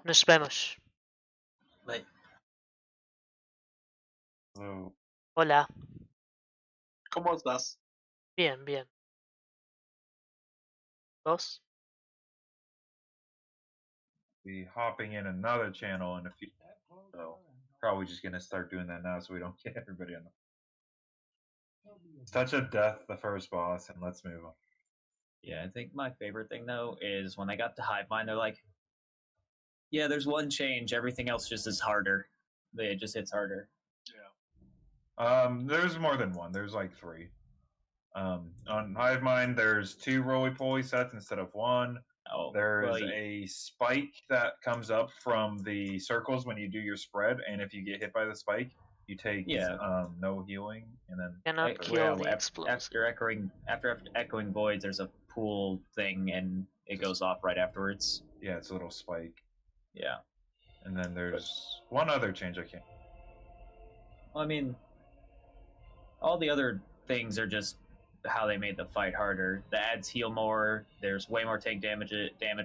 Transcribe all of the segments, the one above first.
Nos vemos. Bye. So Hola. ¿Cómo estás? Bien, bien. ¿Vos? be hopping in another channel in a few. So probably just gonna start doing that now so we don't get everybody on the. Touch of Death, the first boss, and let's move on. Yeah, I think my favorite thing though is when they got to Hive Mind, they're like, "Yeah, there's one change. Everything else just is harder. It just hits harder." There's more than one. There's like 3. On Hive Mind, there's 2 roly-poly sets instead of 1. Oh, There's a spike that comes up from the circles when you do your spread, and if you get hit by the spike, you take no healing, and then Cannot kill the explosive. After echoing voids, there's a pool thing, and it goes off right afterwards. Yeah, it's a little spike. Yeah. And then there's one other change I can't. Well, I mean, all the other things are just how they made the fight harder. The ads heal more. There's way more tank damage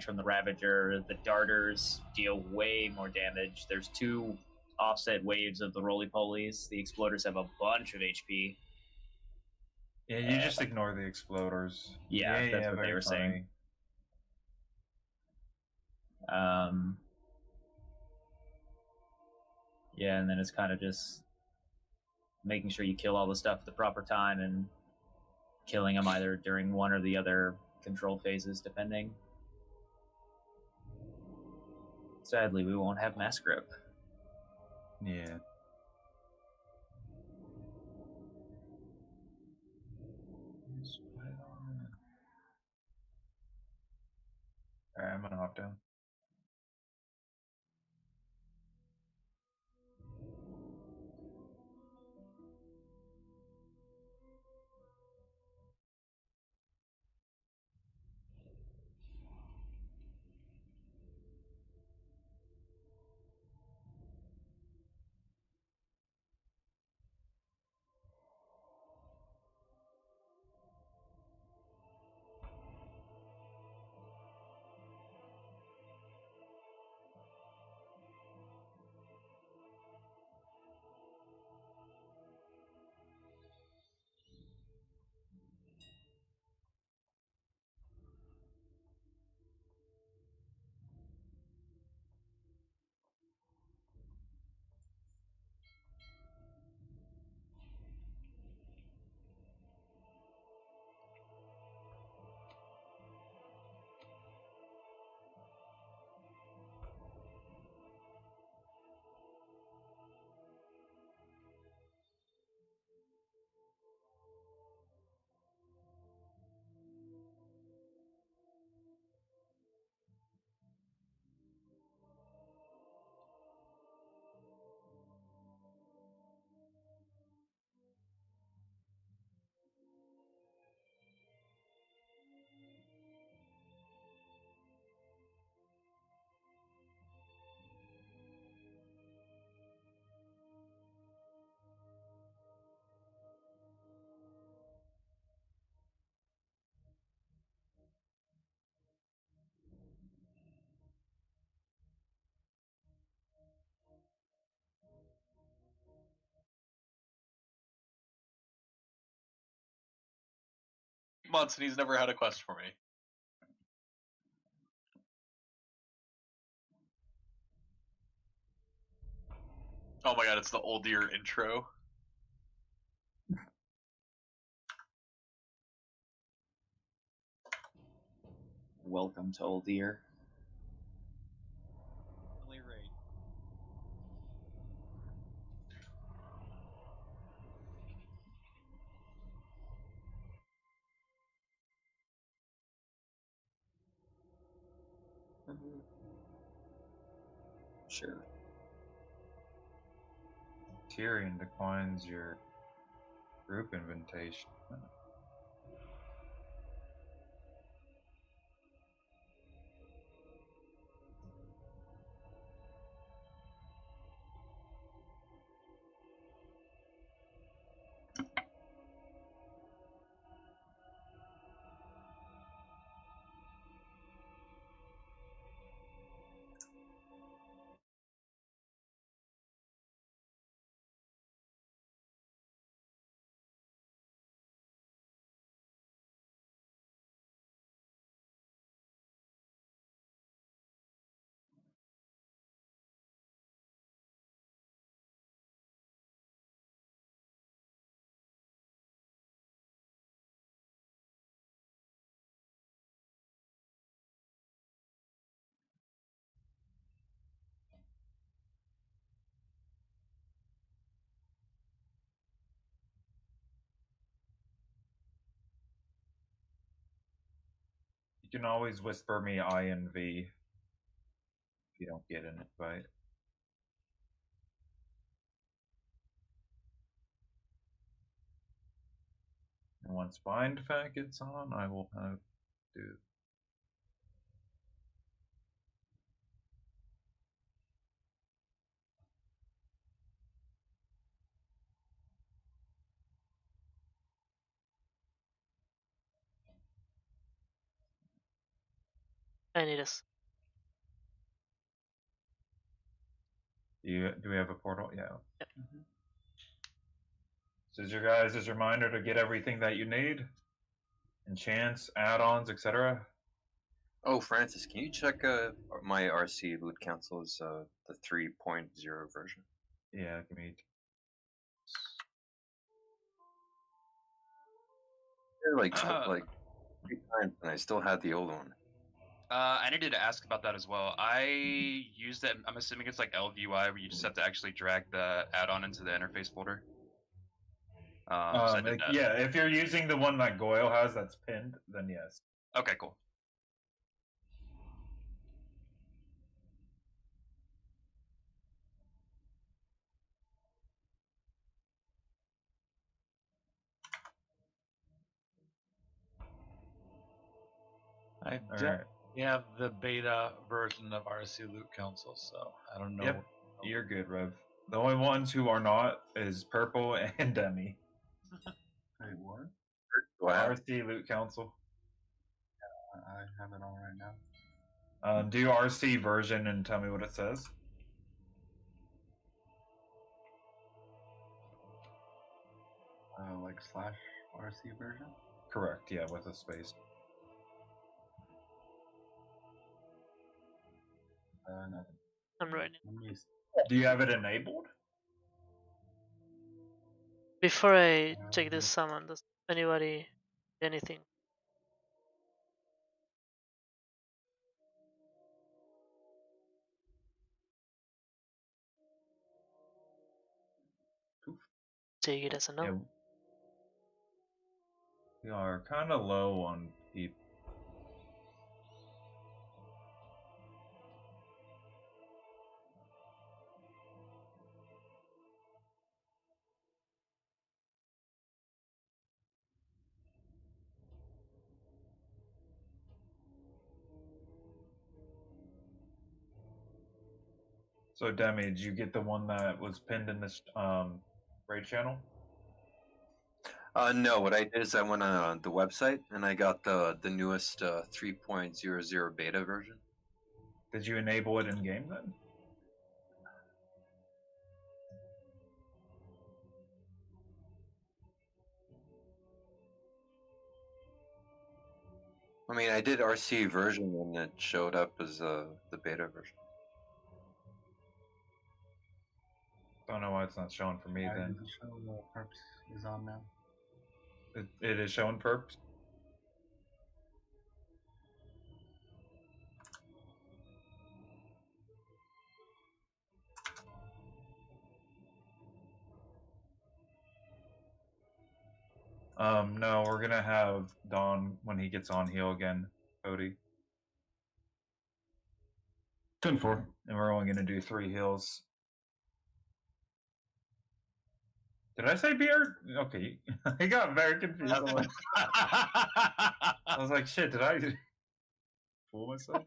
from the Ravager. The darters deal way more damage. There's 2 offset waves of the roly-polies. The exploders have a bunch of HP. Yeah, you just ignore the exploders. Yeah, that's what they were saying. Yeah, and then it's kind of just making sure you kill all the stuff at the proper time and killing them either during one or the other control phases, depending. Sadly, we won't have Mass Grip. Yeah. Alright, I'm gonna hop down. Months and he's never had a quest for me. Oh my god, it's the old year intro. Welcome to Old Year. Sure. Tyrion declines your group invitation. You can always whisper me INV if you don't get an invite. And once Bind Fact gets on, I will have to. I need this. Do we have a portal? Yeah. Yep. Mm-hmm. This is your guys' reminder to get everything that you need. Enchants, add-ons, etc. Oh, Francis, can you check my RC loot council's the 3.0 version? Yeah, give me. Like 3 times, and I still had the old one. I needed to ask about that as well. I used it. I'm assuming it's like LVUI, where you just have to actually drag the add-on into the interface folder. Yeah, if you're using the one that Goyle has that's pinned, then yes. Okay, cool. I definitely have the beta version of RC Loot Council, so I don't know. Yep, you're good, Rev. The only ones who are not is Purple and Demi. Wait, what? RC Loot Council. I have it on right now. Do RC version and tell me what it says. Like / RC version? Correct, yeah, with a space. Nothing. I'm ready. Do you have it enabled? Before I take this summon, does anybody anything? Take it as a no. Yeah. We are kind of low on people. So, Demi, did you get the one that was pinned in this raid channel? No, what I did is I went on the website and I got the newest 3.00 beta version. Did you enable it in game then? I mean, I did RC version and it showed up as the beta version. Don't know why it's not showing for me then. Does it show perps is on now? It is showing perps? No, we're gonna have Don when he gets on heal again, Cody. 10-4. And we're only gonna do 3 heals. Did I say beard? Okay, I got very confused. I was like, shit, did I fool myself?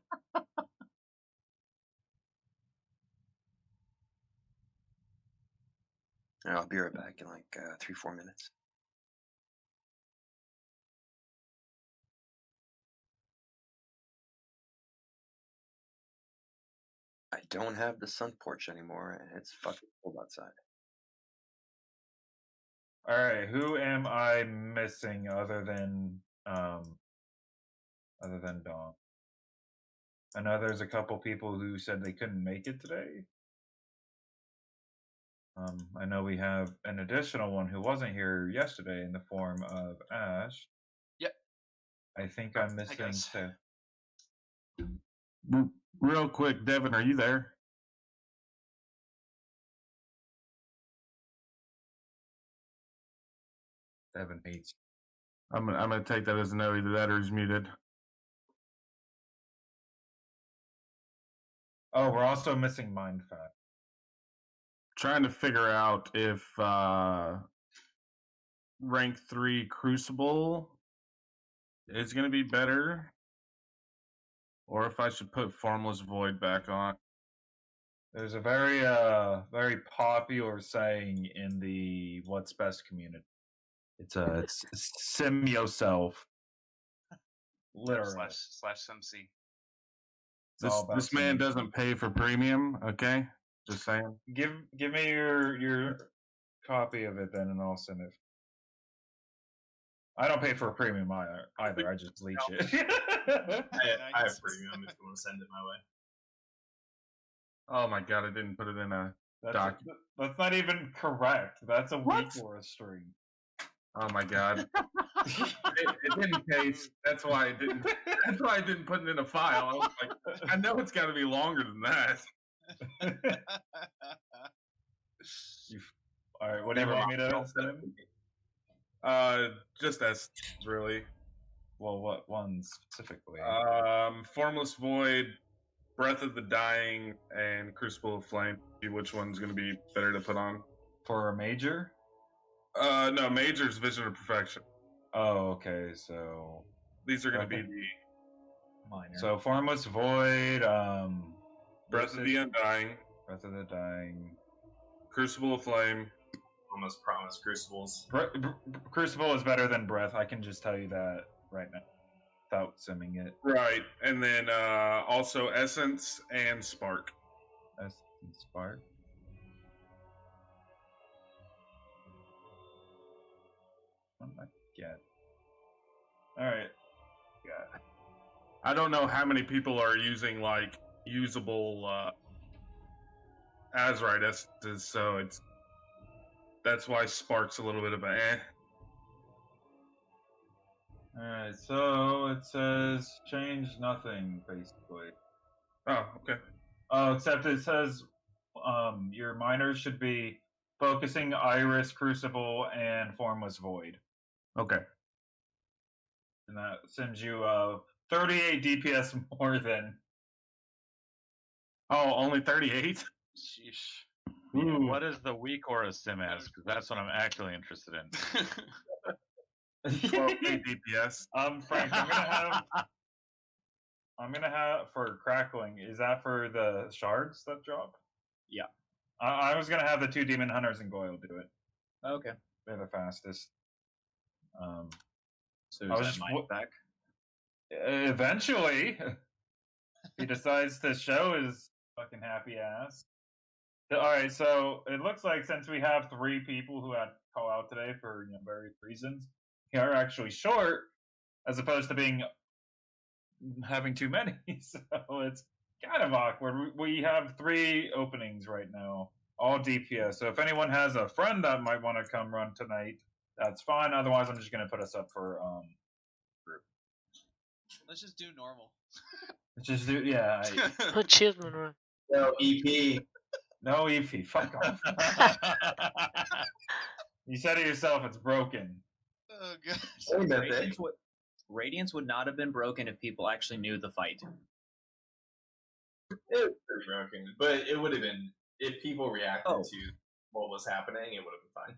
I'll be right back in like 3-4 minutes. I don't have the sun porch anymore, and it's fucking cold outside. All right, who am I missing other than Dawn? I know there's a couple people who said they couldn't make it today. I know we have an additional one who wasn't here yesterday in the form of Ash. Yep. I think I'm missing Seth. Real quick, Devin, are you there? Devin hates. I'm gonna take that as a no. Either that or he's muted. Oh, we're also missing Mind Fact. Trying to figure out if rank 3 Crucible is going to be better, or if I should put Formless Void back on. There's a very popular saying in the What's Best community. It's sim yourself. Literally. Slash SimC. This man doesn't pay for premium, okay? Just saying. Give me your copy of it then, and I'll send it. I don't pay for a premium either. I just leech it. I have premium if you want to send it my way. Oh my god, I didn't put it in a document. That's not even correct. That's a weak or a string. Oh my god. it didn't paste. That's why I didn't. That's why I didn't put it in a file. I was like, I know it's got to be longer than that. All right, what do you want me to send? Just as really. Well, what one specifically? Formless Void, Breath of the Dying, and Crucible of Flame. Which one's going to be better to put on for a major? No, major's Vision of Perfection. Oh, okay. So these are going to be the minor. So Formless Void, Breath of the Undying, Breath of the Dying, Crucible of Flame. Almost promised Crucibles. Crucible is better than Breath. I can just tell you that right now, without simming it. Right, and then also Essence and Spark. Essence and Spark. What did I get? All right. Yeah. I don't know how many people are using like usable Azerite essences, so that's why Spark's a little bit of a eh. Alright, so it says change nothing, basically. Oh, okay. Oh, except it says your miners should be focusing Iris, Crucible, and Formless Void. Okay. And that sends you 38 DPS more than... Oh, only 38? Sheesh. Ooh. What is the weak aura sim as? Because that's what I'm actually interested in. 12 DPS. Frank, I'm gonna have for crackling. Is that for the shards that drop? Yeah. I was gonna have the 2 demon hunters and Goyle do it. Okay. They're the fastest. So is that mine back? Eventually, he decides to show his fucking happy ass. All right, so it looks like since we have 3 people who had call out today for various reasons, we are actually short, as opposed to having too many. So it's kind of awkward. We have 3 openings right now, all DPS. So if anyone has a friend that might want to come run tonight, that's fine. Otherwise, I'm just going to put us up for group. Let's just do normal. Just do, yeah. Achievement run. No EP. No EP. Fuck off. You said it yourself. It's broken. Oh gosh. Radiance would not have been broken if people actually knew the fight. It was pretty broken, but it would have been if people reacted to what was happening. It would have been fine.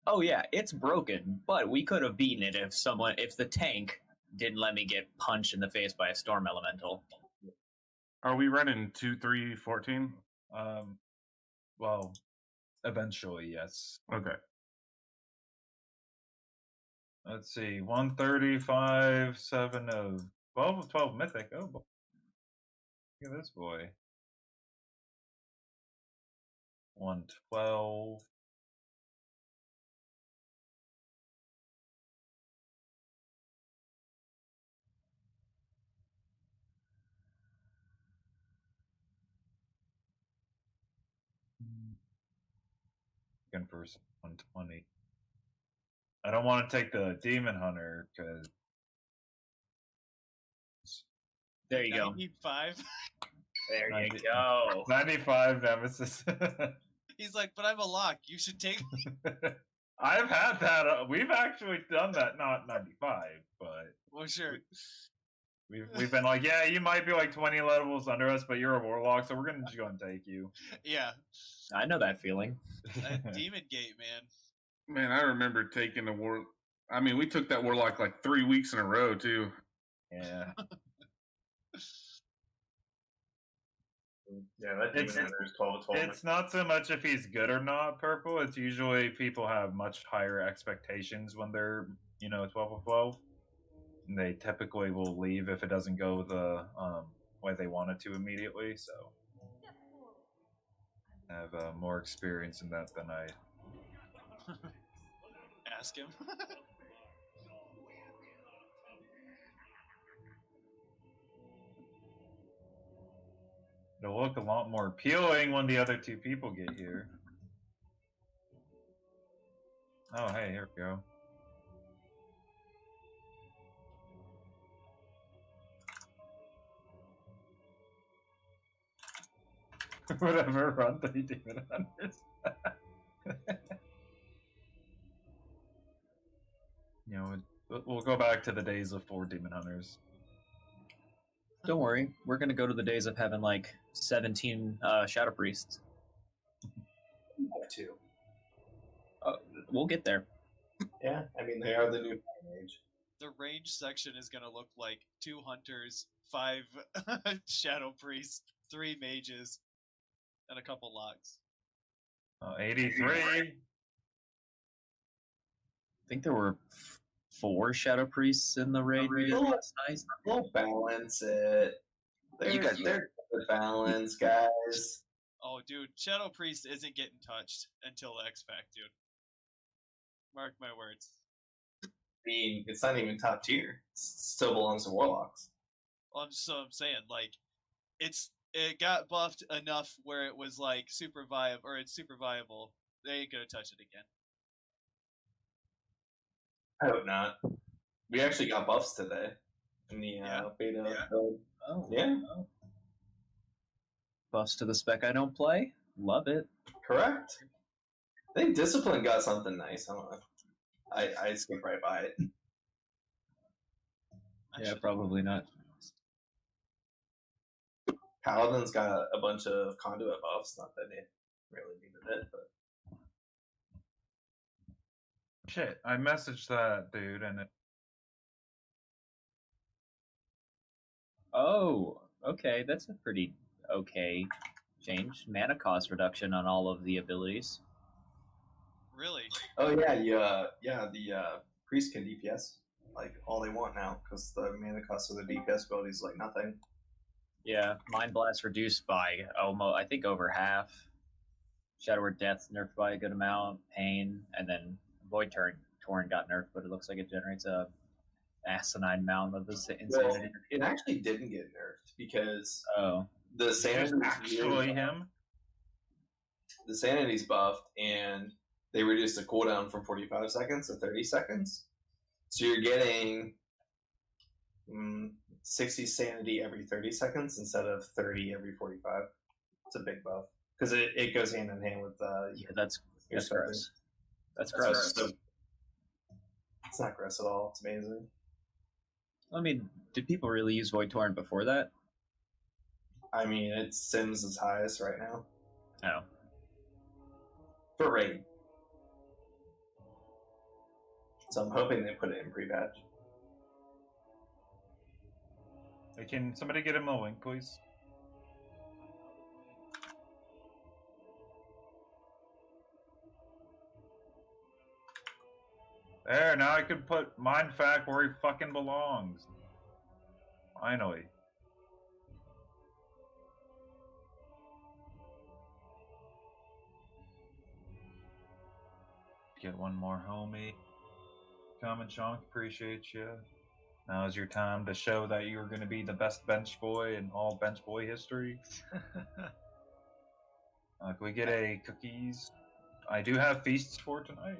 Oh yeah, it's broken, but we could have beaten it if the tank didn't let me get punched in the face by a storm elemental. Are we running 2-3-14? Well, eventually, yes. Okay. Let's see, 135, 7 of 12 of 12 mythic. Oh boy. Look at this boy. 112. Looking for 120. I don't want to take the demon hunter because there you go. 95. There you go. 95 nemesis. He's like, but I'm a lock. You should take me. I've had that. We've actually done that. Not 95, but well, sure. We've been like, yeah, you might be like 20 levels under us, but you're a warlock, so we're gonna just go and take you. Yeah, I know that feeling. that Demon Gate, man. Man, I remember taking the war. I mean, we took that warlock like 3 weeks in a row too. Yeah. Yeah, that Demon It's- Hunter is 12 of 12. It's not so much if he's good or not, Purple. It's usually people have much higher expectations when they're, 12 of 12. And they typically will leave if it doesn't go the way they want it to immediately. So I have more experience in that than I. Ask him. It'll look a lot more appealing when the other two people get here. Oh, hey, here we go. Whatever, run 3 demon hunters. We'll go back to the days of 4 demon hunters. Don't worry, we're gonna go to the days of having like 17 shadow priests. Two. We'll get there. Yeah, I mean, they are the new age. The range section is gonna look like 2 hunters, 5 shadow priests, 3 mages, and a couple locks. 83. I think there were 4 shadow priests in the raid. Last night. We'll balance it. They're good balance, guys. Oh, dude, shadow priest isn't getting touched until the X-Pack, dude. Mark my words. I mean, it's not even top tier. It still belongs to warlocks. Well, I'm saying, like, it got buffed enough where it was like super viable, or it's super viable. They ain't gonna touch it again. I hope not. We actually got buffs today in the beta build. Oh, Yeah, buffs to the spec I don't play. Love it. correct. I think Discipline got something nice. I don't know. I skipped right by it. Yeah, probably not. Paladin's got a bunch of conduit buffs. Not that it really needed it, but Shit, I messaged that dude and it. Oh, okay, that's a pretty okay change. Mana cost reduction on all of the abilities. Really? oh yeah, the priest can DPS like all they want now because the mana cost of the DPS ability is like nothing. Yeah, Mind Blast reduced by almost, I think, over half. Shadow Word Death nerfed by a good amount. Pain, and then Void Torrent got nerfed, but it looks like it generates a asinine amount of this Well, insanity. it actually didn't get nerfed because Oh, the sanity Actually, him. the sanity's buffed and they reduced the cooldown from 45 seconds to 30 seconds. So you're getting 60 sanity every 30 seconds instead of 30 every 45. It's a big buff because it goes hand in hand with yeah, that's your gross. spending. That's gross. So it's not gross at all. It's amazing. I mean, did people really use Void Torrent before that? I mean, it's Sims' highest right now Oh. for raid. So I'm hoping they put it in pre-patch. Hey, can somebody get him a link, please? There, now I can put Mindfact where he fucking belongs. Finally. Get one more homie. Comment, Chonk, appreciate you. Now is your time to show that you're going to be the best bench boy in all bench boy history. Can we get a cookies? I do have feasts for tonight.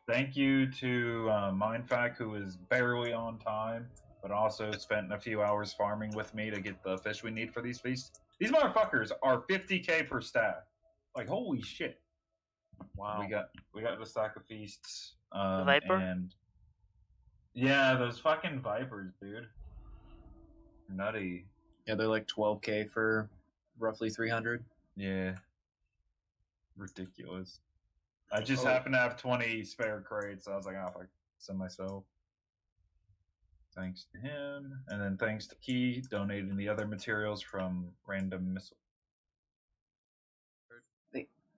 Thank you to Mindfact, who is barely on time, but also spent a few hours farming with me to get the fish we need for these feasts. These motherfuckers are 50k per stack. Like, holy shit. Wow. We got the stack of feasts. Viper? And Yeah, those fucking vipers, dude. Nutty. Yeah, they're like 12k for roughly 300. Yeah. Ridiculous. I just Oh. happen to have 20 spare crates, so I was like, oh, fuck, send myself. Thanks to him. And then thanks to Key donating the other materials from Random Missile.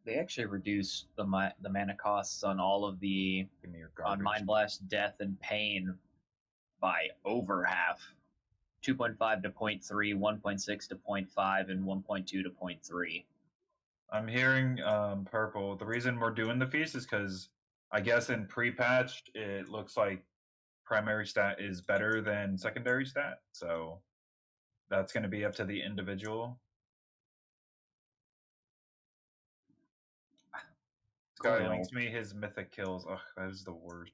They actually reduce the mana costs on all of the Give me your on garbage. Mind Blast, Death, and Pain by over half. 2.5 to 0.3, 1.6 to 0.5, and 1.2 to 0.3. I'm hearing purple. The reason we're doing the feast is because I guess in pre-patch it looks like primary stat is better than secondary stat, so that's going to be up to the individual. This guy Goyle. links me his mythic kills. Ugh, that is the worst.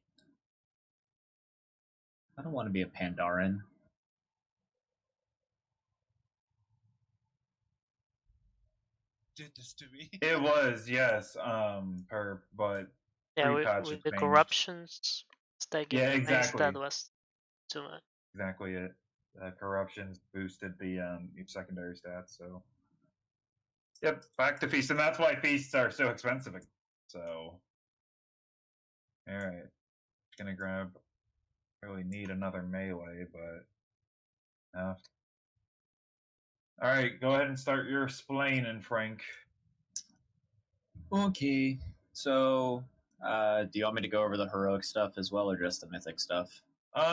I don't want to be a Pandaren. Did this to me. It was, yes, but Yeah, pre-patch with it the changed. corruptions stacking, Yeah, the main exactly. stat was too much. Exactly it. Corruptions boosted the secondary stats. So, yep, back to feast, and that's why feasts are so expensive. So, all right, gonna grab. Really need another melee, but all right, go ahead and start your splaining, Frank. Okay, so do you want me to go over the heroic stuff as well, or just the mythic stuff?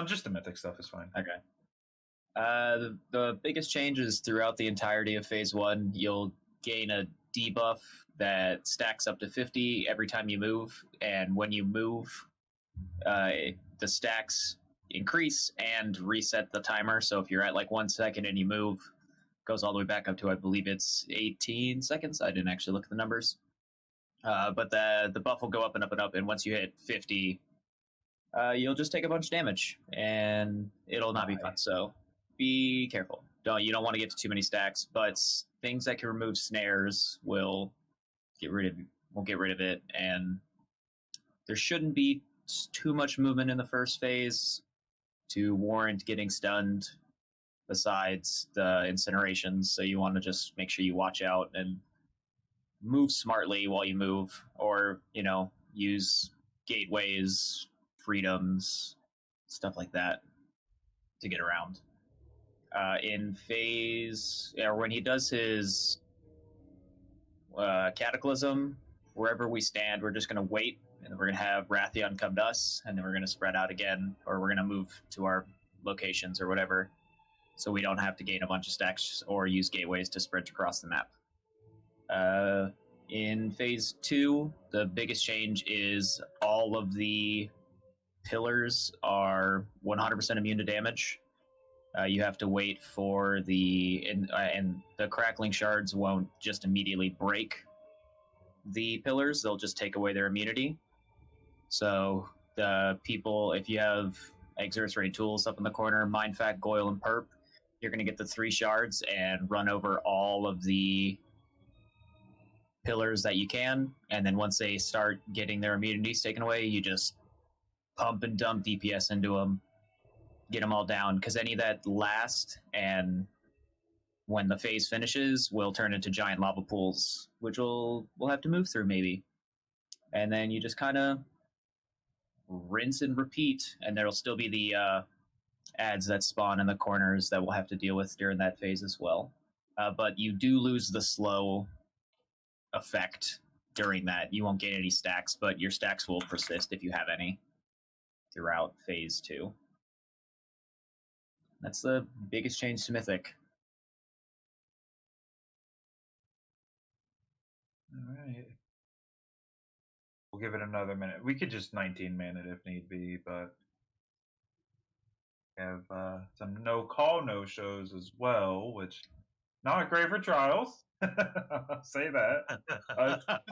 Just the mythic stuff is fine. Okay. The biggest change is throughout the entirety of Phase 1, you'll gain a debuff that stacks up to 50 every time you move, and when you move, the stacks increase and reset the timer. So if you're at like 1 second and you move, it goes all the way back up to, I believe it's 18 seconds. I didn't actually look at the numbers. But the buff will go up and up and up, and once you hit 50, you'll just take a bunch of damage, and it'll not be fun. So be careful. You don't want to get to too many stacks, but things that can remove snares will get rid of it, and there shouldn't be too much movement in the first phase to warrant getting stunned. Besides the incinerations, so you want to just make sure you watch out and move smartly while you move, or use gateways, freedoms, stuff like that to get around. In phase, or when he does his cataclysm, wherever we stand, we're just going to wait, and we're going to have Rathion come to us, and then we're going to spread out again, or we're going to move to our locations or whatever, so we don't have to gain a bunch of stacks or use gateways to sprint across the map. In phase 2, the biggest change is all of the pillars are 100% immune to damage. You have to wait for and the crackling shards won't just immediately break the pillars, they'll just take away their immunity. So the people, if you have Exercerate tools up in the corner, Mind Fact, Goyle, and Perp, you're going to get the 3 shards and run over all of the pillars that you can, and then once they start getting their immunities taken away, you just pump and dump DPS into them, get them all down, because any that last, and when the phase finishes, will turn into giant lava pools, which we'll have to move through maybe. And then you just kind of rinse and repeat, and there'll still be the ads that spawn in the corners that we'll have to deal with during that phase as well. But you do lose the slow effect during that. You won't gain any stacks, but your stacks will persist if you have any throughout phase 2. That's the biggest change to Mythic. Alright. We'll give it another minute. We could just 19-man it if need be, but we have some no-call, no-shows as well, which not great for trials. I'll say that.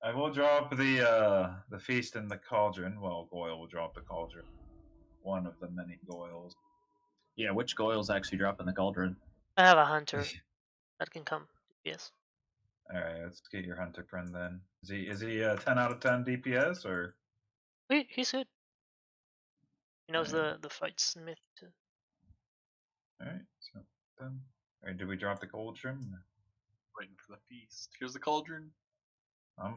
I will drop the feast in the cauldron. Well, Goyle will drop the cauldron. One of the many Goyles. Yeah, which Goyles actually drop in the cauldron? I have a hunter that can come. Yes. All right, let's get your hunter friend then. Is he 10 out of 10 DPS or? He's good. He knows Alright. the fight smith too. Alright, so done. Alright, did we drop the cauldron? Waiting for the feast. Here's the cauldron. I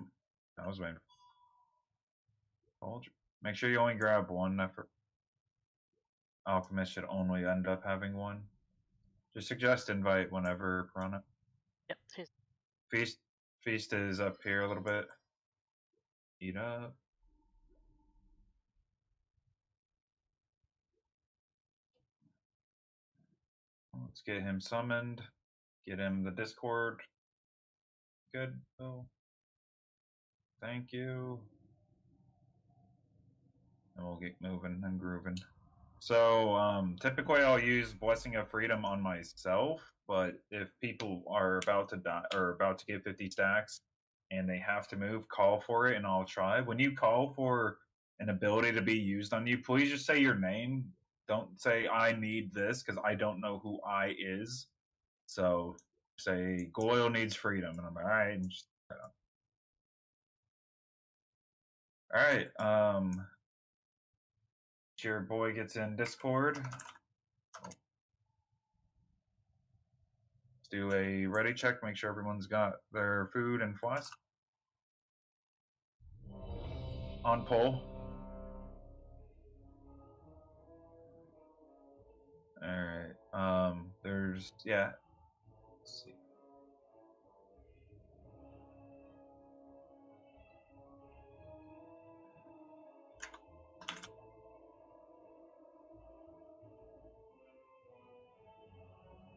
was waiting for cauldron. Make sure you only grab one. Alchemist should only end up having one. Just suggest invite whenever, Piranha. Yep. He's Feast is up here a little bit. Eat up. Let's get him summoned. Get him the Discord. Good. Oh. Thank you. And we'll get moving and grooving. So typically I'll use Blessing of Freedom on myself, but if people are about to die or about to get 50 stacks and they have to move, call for it and I'll try. When you call for an ability to be used on you, please just say your name. Don't say I need this because I don't know who I is. So say Goyle needs freedom, and I'm like, all right. And just, all right. Your boy gets in Discord. Let's do a ready check. Make sure everyone's got their food and flask on poll. All right. There's yeah. Let's see.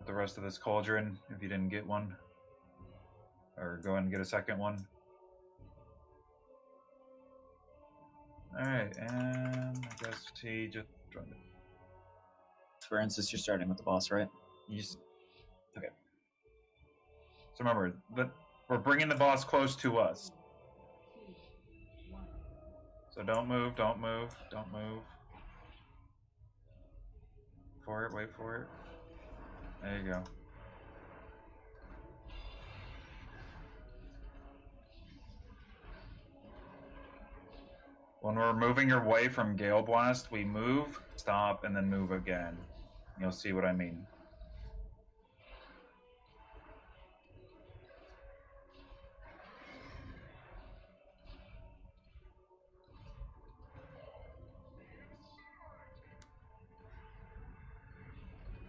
The rest of this cauldron, if you didn't get one, or go ahead and get a second one. All right, and I guess he just joined it. For instance, you're starting with the boss, right? Okay. So remember, we're bringing the boss close to us. So don't move, don't move, don't move. For it, wait for it. There you go. When we're moving away from Gale Blast, we move, stop, and then move again. You'll see what I mean.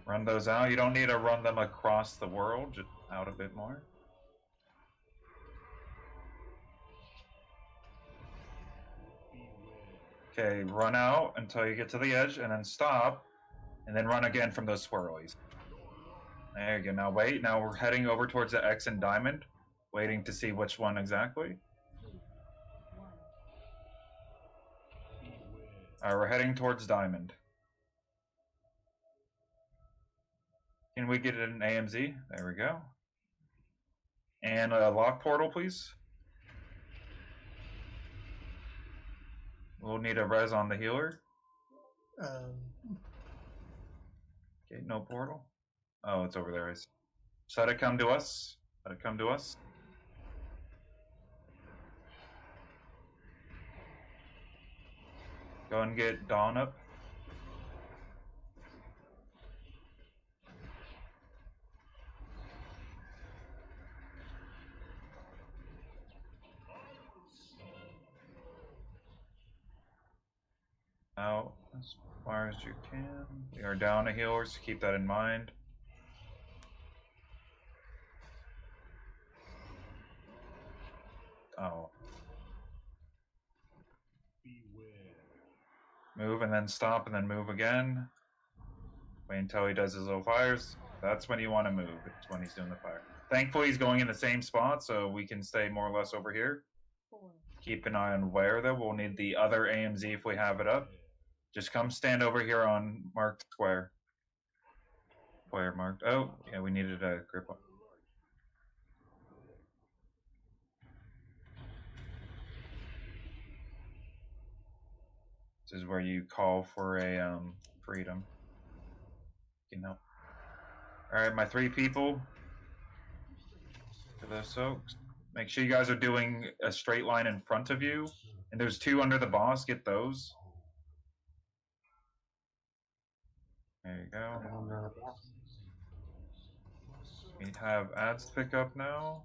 Run those out. You don't need to run them across the world, just out a bit more. Okay, run out until you get to the edge, and then stop, and then run again from those swirlies. There you go. Now wait. Now we're heading over towards the X and Diamond, waiting to see which one exactly. All right, we're heading towards Diamond. Can we get an AMZ? There we go. And a lock portal, please. We'll need a res on the healer. Okay, no portal. Oh, it's over there. Let it come to us. Let it come to us. Go and get Dawn up. Out as far as you can. We are down a healer, so keep that in mind. Oh. Move and then stop and then move again. Wait until he does his little fires. That's when you want to move. It's when he's doing the fire. Thankfully, he's going in the same spot, so we can stay more or less over here. Keep an eye on where, though. We'll need the other AMZ if we have it up. Just come stand over here on marked square. Square marked. Oh, yeah, we needed a grip on. This is where you call for a freedom. You know. All right, my 3 people. For those soaks. Make sure you guys are doing a straight line in front of you. And there's 2 under the boss. Get those. There you go. We have ads to pick up now.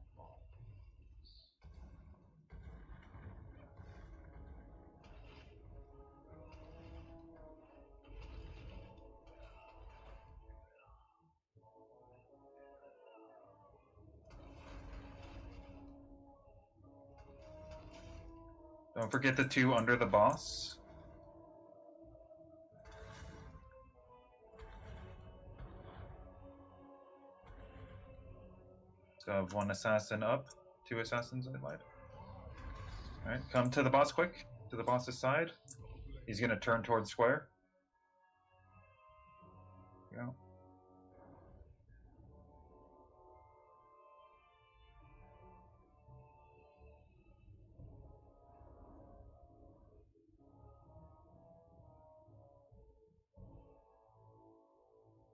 Don't forget the 2 under the boss. So I have 1 assassin up, 2 assassins I lied. Alright, come to the boss quick, to the boss's side. He's gonna turn towards square. There you go.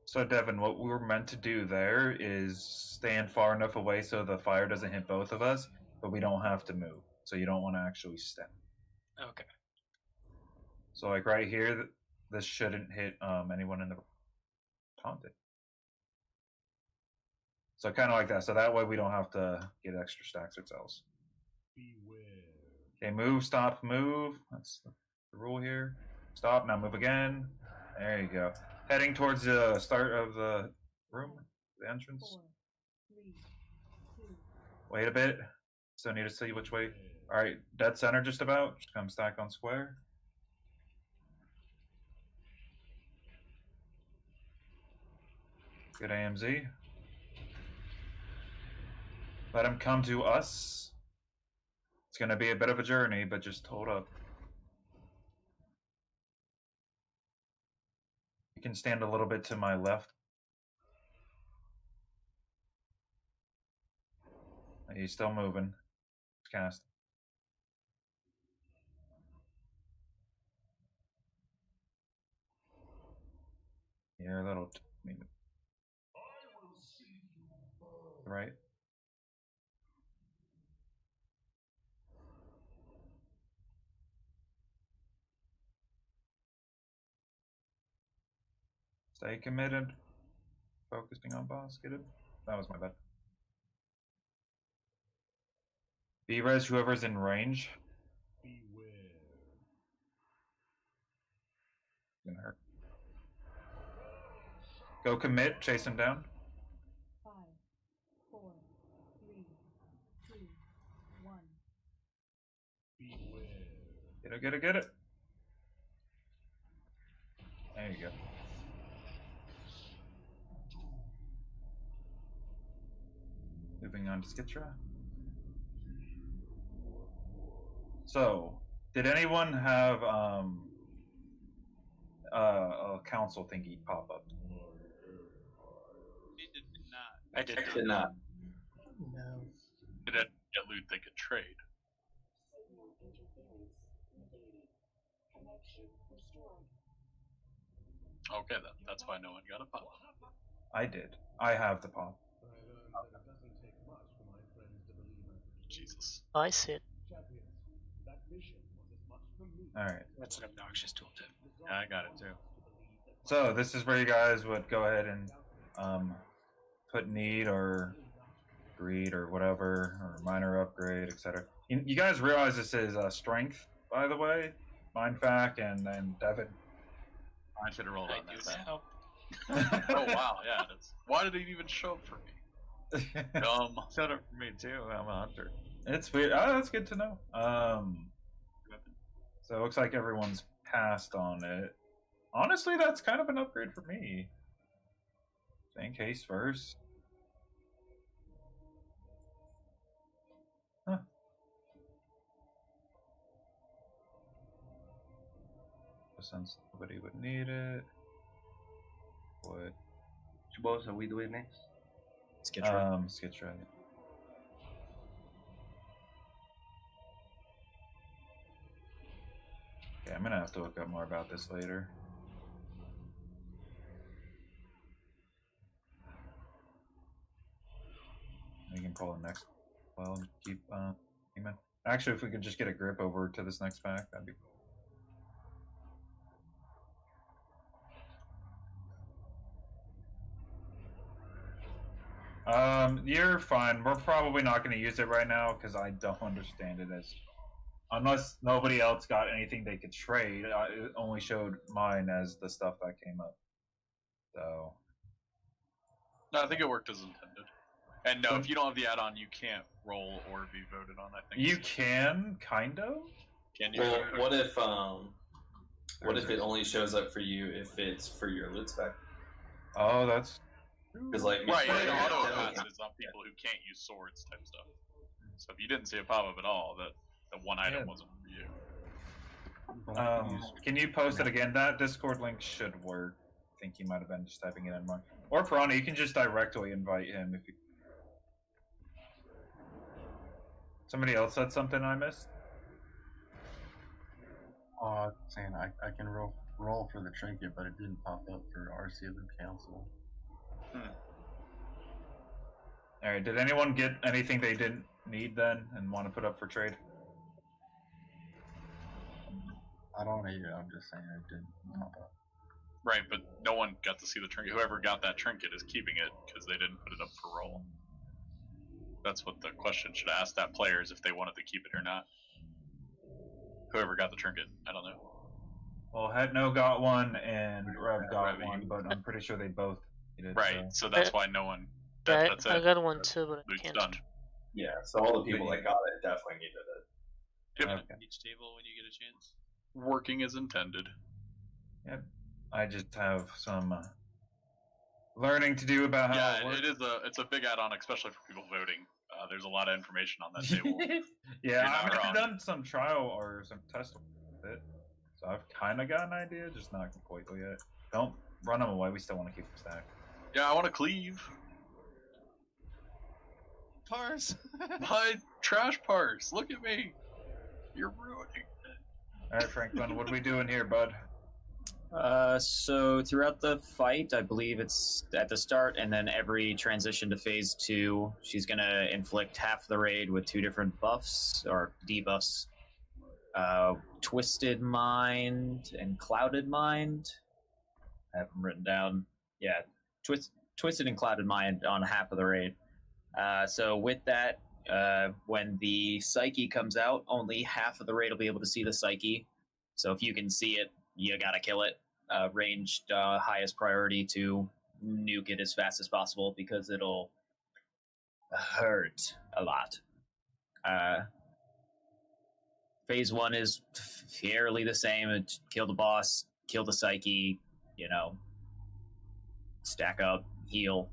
So Devin, what we were meant to do there is stand far enough away so the fire doesn't hit both of us, but we don't have to move. So you don't want to actually step. Okay. So like right here, this shouldn't hit anyone in the taunted. So kind of like that. So that way we don't have to get extra stacks ourselves. Okay, move, stop, move. That's the rule here. Stop, now move again. There you go. Heading towards the start of the room, the entrance. 4, 3, 2. Wait a bit. Still need to see which way. Alright, dead center just about. Just come stack on square. Good AMZ. Let him come to us. It's going to be a bit of a journey, but just hold up. You can stand a little bit to my left. He's still moving. Cast. You're a little. Right. Stay committed. Focusing on boss. Get it? That was my bad. B-res whoever's in range. Gonna hurt. Go commit. Chase him down. 5, 4, 3, 2, 1. Get it, get it, get it. There you go. Moving on to Skitra. So, did anyone have a council thingy pop up? It did not. I did Did not. No. Did it get loot they could trade? Okay, then. That's why no one got a pop. I did. I have the pop. Jesus. I see it. Alright. That's an obnoxious tooltip. Yeah, I got it too. So, this is where you guys would go ahead and put need or greed or whatever, or minor upgrade, etc. You guys realize this is strength, by the way? Mindfac and Devin. I should have rolled I on do that. now. Oh wow, yeah. That's, why did it even show up for me? Dumb. Showed up for me too. I'm a hunter. It's weird. Oh, that's good to know. So it looks like everyone's passed on it. Honestly, that's kind of an upgrade for me. Think haste first. Huh. Since nobody would need it. What? Which boss are we doing next? Skitra. Skitra. Okay, I'm gonna have to look up more about this later. We can pull the next. Well, keep aiming. Actually, if we could just get a grip over to this next pack, that'd be. You're fine. We're probably not going to use it right now because I don't understand it as. Unless nobody else got anything they could trade, it only showed mine as the stuff that came up. So. No, I think it worked as intended. And no, if you don't have the add-on, you can't roll or be voted on. I think you can kind of. Can you? Well, what if it only shows up for you if it's for your loot spec? Oh, that's because like right. It auto passes on people who can't use swords type stuff. So if you didn't see it pop up at all, that the one item wasn't for you. Can you post it again? That Discord link should work. I think he might have been just typing it in wrong. Or Piranha, you can just directly invite him if you. Somebody else said something I missed. Saying I can roll for the trinket, but it didn't pop up for RC Loot Council. All right. Did anyone get anything they didn't need then and want to put up for trade? I don't need it. I'm just saying it didn't pop up. Right, but no one got to see the trinket. Whoever got that trinket is keeping it because they didn't put it up for roll. That's what the question should ask that player is if they wanted to keep it or not. Whoever got the trinket, I don't know. Well, Hetno got one and Rev got one, but I'm pretty sure they both needed. Right, so that's why no one. Yeah, That's I it. got one too, but I Luke's can't. done. Yeah, so all the people that got it definitely needed it. Yep. Okay. Each table when you get a chance. Working as intended. Yep. I just have some learning to do about how it works. It's a big add-on, especially for people voting. There's a lot of information on that table. Yeah, I've done some trial or some test with it, so I've kind of got an idea, just not completely yet. Don't run them away. We still want to keep them stacked. Yeah, I want to cleave. Parse. My trash parse. Look at me. You're ruining it. All right, Franklin, what are we doing here, bud? So throughout the fight, I believe it's at the start, and then every transition to phase 2, she's gonna inflict half the raid with 2 different buffs or debuffs. Twisted Mind and Clouded Mind. I have them written down. Yeah, Twisted and Clouded Mind on half of the raid. So with that, when the Psyche comes out, only half of the raid will be able to see the Psyche. So if you can see it, you gotta kill it. Ranged highest priority to nuke it as fast as possible because it'll hurt a lot. Phase 1 is fairly the same. Kill the boss, kill the Psyche, stack up, heal,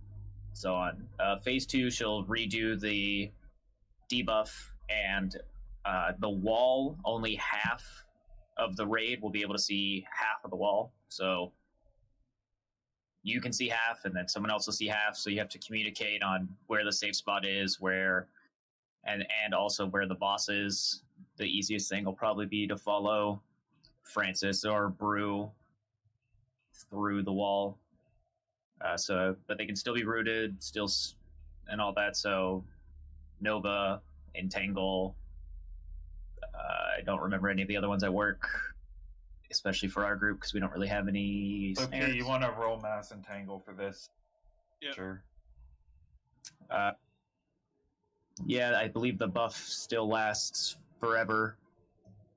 so on. Phase 2, she'll redo the debuff, and the wall, only half of the raid will be able to see half of the wall. So you can see half, and then someone else will see half. So you have to communicate on where the safe spot is, and also where the boss is. The easiest thing will probably be to follow Francis or Brew through the wall. But they can still be rooted, and all that. So Nova, Entangle. I don't remember any of the other ones at work, especially for our group because we don't really have any. Okay, you want to roll Mass Entangle for this? Yep. Sure. Yeah, I believe the buff still lasts forever.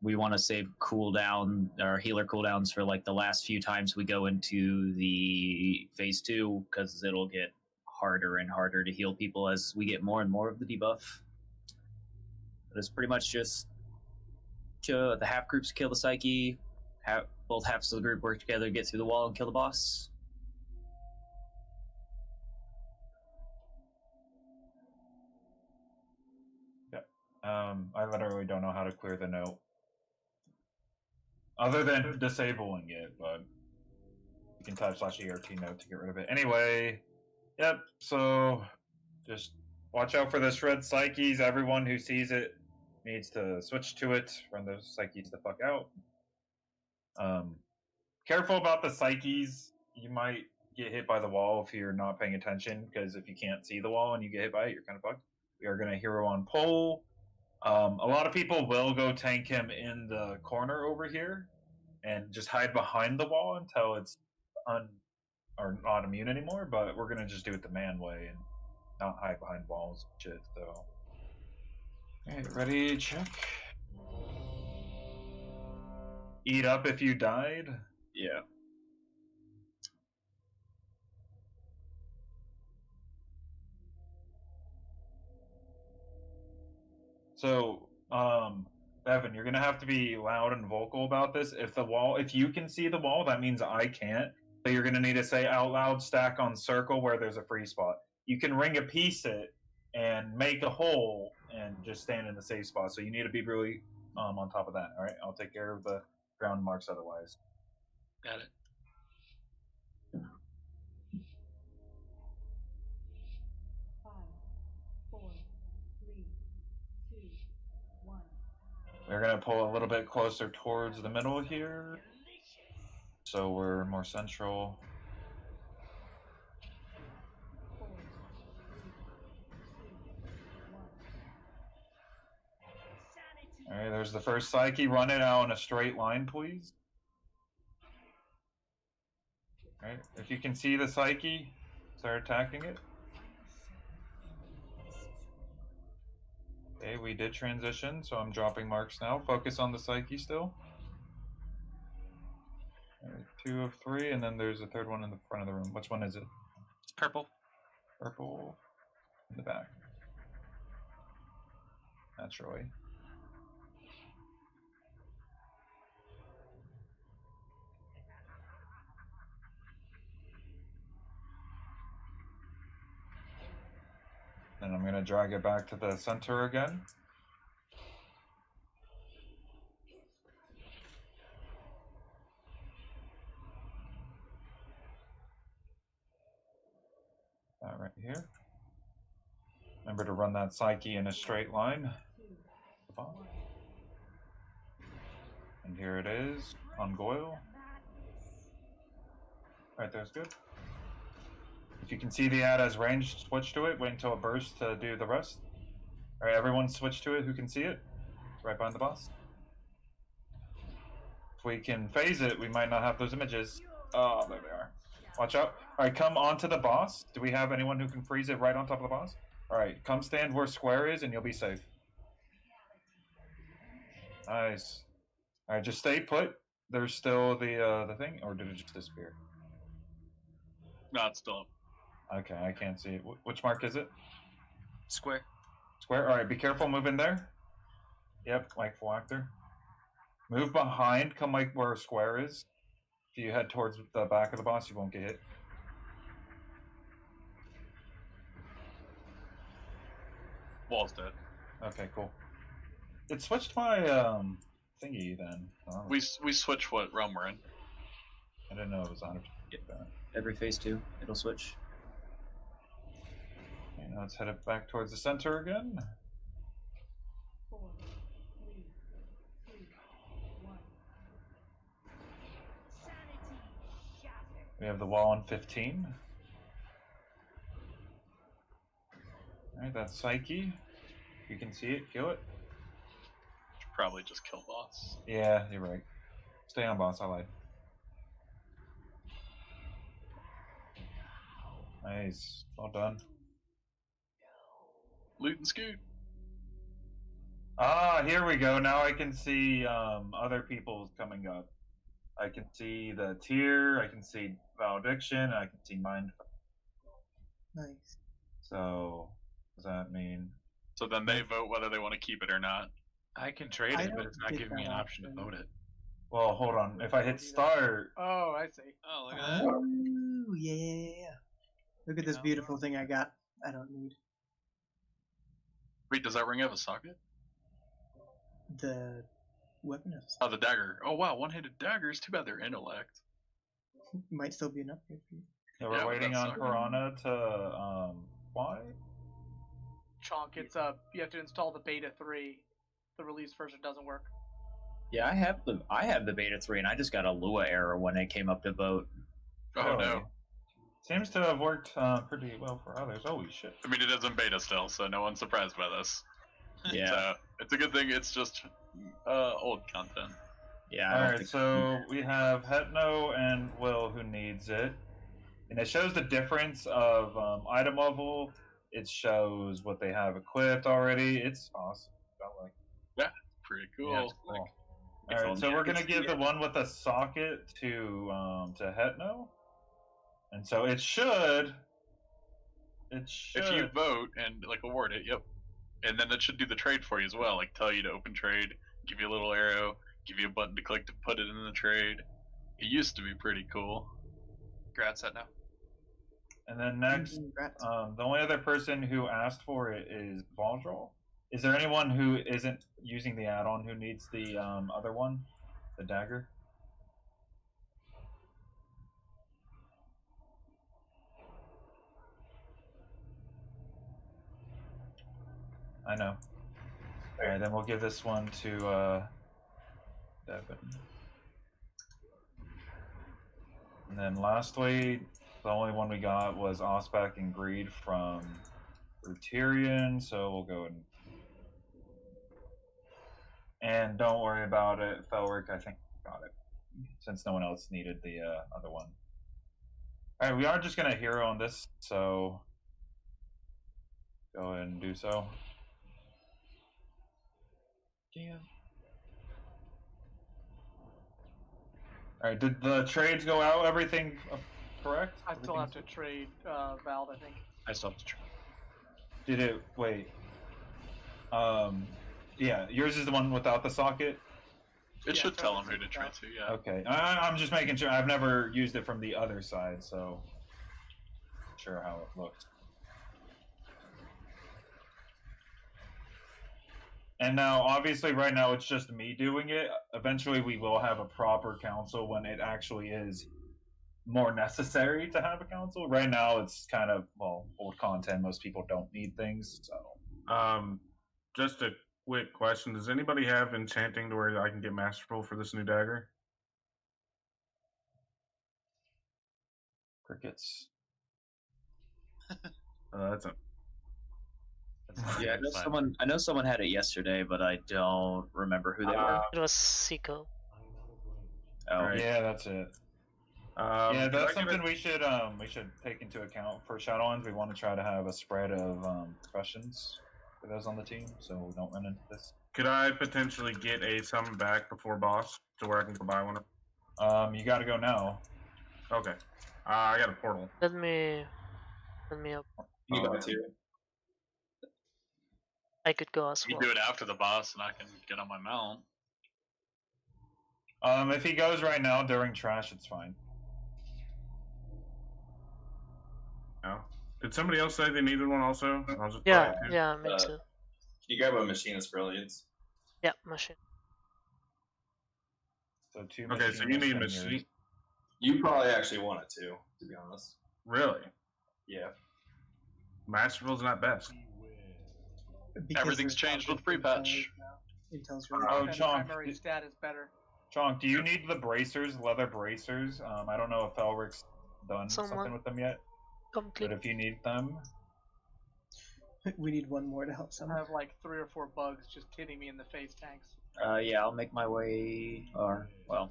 We want to save cooldown or healer cooldowns for like the last few times we go into the phase 2 because it'll get harder and harder to heal people as we get more and more of the debuff. But it's pretty much just the half groups kill the Psyche, both halves of the group work together to get through the wall and kill the boss. I literally don't know how to clear the note. Other than disabling it, but you can type /ERT note to get rid of it. Anyway, yep, so just watch out for this red Psyches. Everyone who sees it needs to switch to it, run those Psyches the fuck out. Careful about the Psyches. You might get hit by the wall if you're not paying attention, because if you can't see the wall and you get hit by it, you're kind of fucked. We are going to hero on pole. A lot of people will go tank him in the corner over here and just hide behind the wall until it's not immune anymore, but we're going to just do it the man way and not hide behind walls and shit. So, alright, ready? Check. Eat up if you died. Yeah. So, Evan, you're gonna have to be loud and vocal about this. If you can see the wall, that means I can't. So you're gonna need to say out loud, stack on circle where there's a free spot. You can ring a piece it and make a hole and just stand in the safe spot. So you need to be really on top of that. All right, I'll take care of the ground marks otherwise. Got it. We're gonna pull a little bit closer towards the middle here, so we're more central. All right, there's the first psyche. Run it out in a straight line, please. All right, if you can see the psyche, start attacking it. Okay, we did transition, so I'm dropping marks now. Focus on the psyche still. All right, 2 of 3, and then there's a third one in the front of the room. Which one is it? It's purple. Purple in the back. Naturally. Then I'm going to drag it back to the center again. That right here. Remember to run that psyche in a straight line. And here it is on Goyle. Right there's good. If you can see the ad as ranged, switch to it. Wait until it bursts to do the rest. All right, everyone switch to it who can see it. Right behind the boss. If we can phase it, we might not have those images. Oh, there they are. Watch out. All right, come onto the boss. Do we have anyone who can freeze it right on top of the boss? All right, come stand where square is and you'll be safe. Nice. All right, just stay put. There's still the thing, or did it just disappear? No, it's still up. Okay, I can't see it. Which mark is it? Square. Square. All right, be careful. Move in there. Yep, like full actor. Move behind. Come like where square is. If you head towards the back of the boss, you won't get hit. Wall's dead. Okay, cool. It switched my thingy then. We switch what realm we're in. I didn't know it was 100%. Every phase 2, it'll switch. Okay, now let's head it back towards the center again. 4, 3, 2, 1. We have the wall on 15. Alright, that's Psyche. If you can see it, kill it. Should probably just kill boss. Yeah, you're right. Stay on boss, I lied. Nice. Well done. Loot and scoot. Ah, here we go. Now I can see other people's coming up. I can see the tier, I can see valediction, I can see mind. Nice. So, what does that mean? So then they vote whether they want to keep it or not. I can trade I it, but don't it's not get giving me that an option to option. vote it. Well, hold on. If I hit start, Oh, I see. Oh, look at that. Oh, yeah. Look at this beautiful thing I got. I don't need Wait, does that ring have a socket? the weapon. Oh, the dagger. Oh wow, one-handed daggers. Too bad they're intellect. Might still be an upgrade for you. so we're Yeah, but waiting that's on not- Piranha to fly. Chonk, it's you have to install the beta 3. The release version doesn't work. Yeah, I have the beta 3, and I just got a Lua error when it came up to vote. Oh Really? no. Seems to have worked pretty well for others. Holy shit. I mean, it is in beta still, so no one's surprised by this. Yeah. So it's a good thing. It's just old content. Yeah. Alright, so we have Hetno and Will who needs it. And it shows the difference of item level it shows what they have equiped already. It's awesome. I like. Yeah, pretty cool. Yeah, it's cool. All right, so we're gonna give the one with the socket to Hetno, and so it should. If you vote and like award it, yep. And then it should do the trade for you as well, like tell you to open trade, give you a little arrow, give you a button to click to put it in the trade. It used to be pretty cool. Congrats, that now. And then next, the only other person who asked for it is Valdrol. Is there anyone who isn't using the add-on who needs the other one, the dagger? I know. All right, then we'll give this one to Devin. And then lastly, the only one we got was Ospec and Greed from Ruterian, so we'll go and don't worry about it. Felric, I think, got it, since no one else needed the other one. All right, we are just gonna hero on this, so go ahead and do so. Yeah. All right, did the trades go out? Everything correct? I still have to trade Vald, I think. I still have to trade. Did it? Wait. Yeah, yours is the one without the socket? It should tell him who to trade to, yeah. Okay, I'm just making sure. I've never used it from the other side, so not sure how it looked. And now, obviously, right now it's just me doing it. Eventually, we will have a proper council when it actually is more necessary to have a council. Right now, it's kind of, well, old content. Most people don't need things, so. Just a quick question. Does anybody have enchanting to where I can get masterful for this new dagger? Crickets. That's a... Yeah, I know someone had it yesterday, but I don't remember who they were. It was Seiko. Oh, Right. Yeah, that's it. Yeah, that's something we should take into account for Shadowlands. We want to try to have a spread of professions for those on the team, so we don't run into this. Could I potentially get a summon back before boss to where I can go buy one? You got to go now. Okay. I got a portal. Let me up. You got to. I could go as You well. do it after the boss, and I can get on my mount. If he goes right now during trash, it's fine. No. Did somebody else say they needed one also? I'll just Yeah, buy it too. yeah, me too. You grab a Machinist Brilliance. Yeah, machine. So two. Okay, so you need machine. You probably actually want it to be honest. Really? Yeah. Masterful's not best. Because Everything's changed with pre-patch. Intel's really Oh, And Chonk. primary stat is better. Chonk, do you need the bracers, leather bracers? I don't know if Felric's done something Someone with them yet, complete. but if you need them, We need one more to help I someone. have like 3 or 4 bugs just hitting me in the face, tanks. Yeah, I'll make my way. Or well,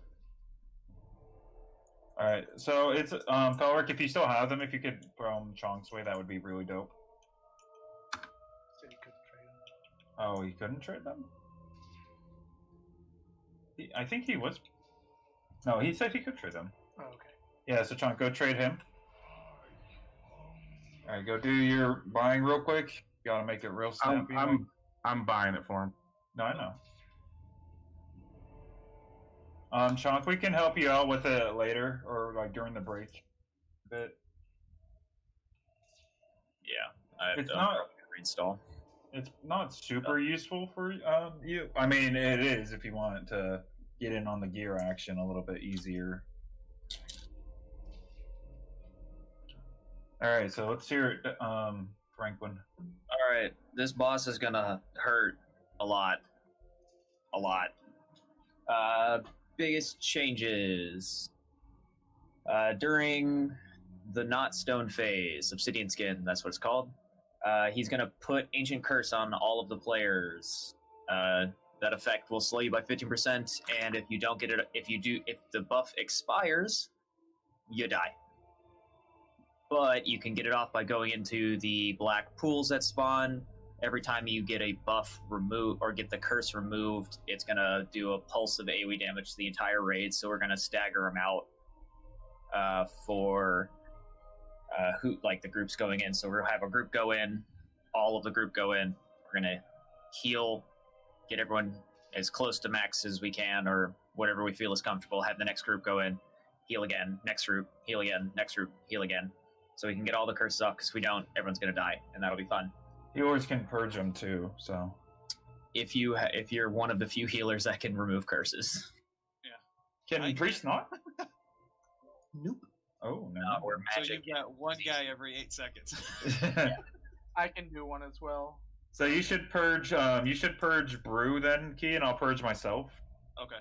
all right. So it's Felric. If you still have them, if you could throw them Chonk's way, that would be really dope. So you couldn't trade them. Oh, he couldn't trade them. I think he was. No, he said he could trade them. Oh, okay. Yeah, so Chonk, go trade him. All right, go do your buying real quick. You gotta make it real snappy. I'm buying it for him. No, I know. Chonk, we can help you out with it later, or like during the break. A bit. yeah, I have It's to not. reinstall. It's not super useful for you. I mean, it is if you want to get in on the gear action a little bit easier. All right, so let's hear it, Franklin. All right, this boss is gonna hurt a lot. A lot. Biggest changes. During the not stone phase, Obsidian Skin, that's what it's called. He's gonna put Ancient Curse on all of the players. That effect will slow you by 15%, and if you don't get it, if the buff expires, you die. but you can get it off by going into the black pools that spawn. Every time you get a buff removed or get the curse removed, it's gonna do a pulse of AoE damage to the entire raid. So we're gonna stagger them out for who like the groups going in. So we'll have a group go in, all of the group go in. We're gonna heal, get everyone as close to max as we can, or whatever we feel is comfortable. Have the next group go in, heal again, next group, heal again, next group, heal again. So we can get all the curses off, because if we don't, everyone's going to die, and that'll be fun. Healers can purge them too, so... If you're one of the few healers that can remove curses. Yeah. Can Priest not? Nope. Oh, no. Or So magic. you've got one guy every 8 seconds. I can do one as well. So you should purge Brew then, Key, and I'll purge myself. Okay.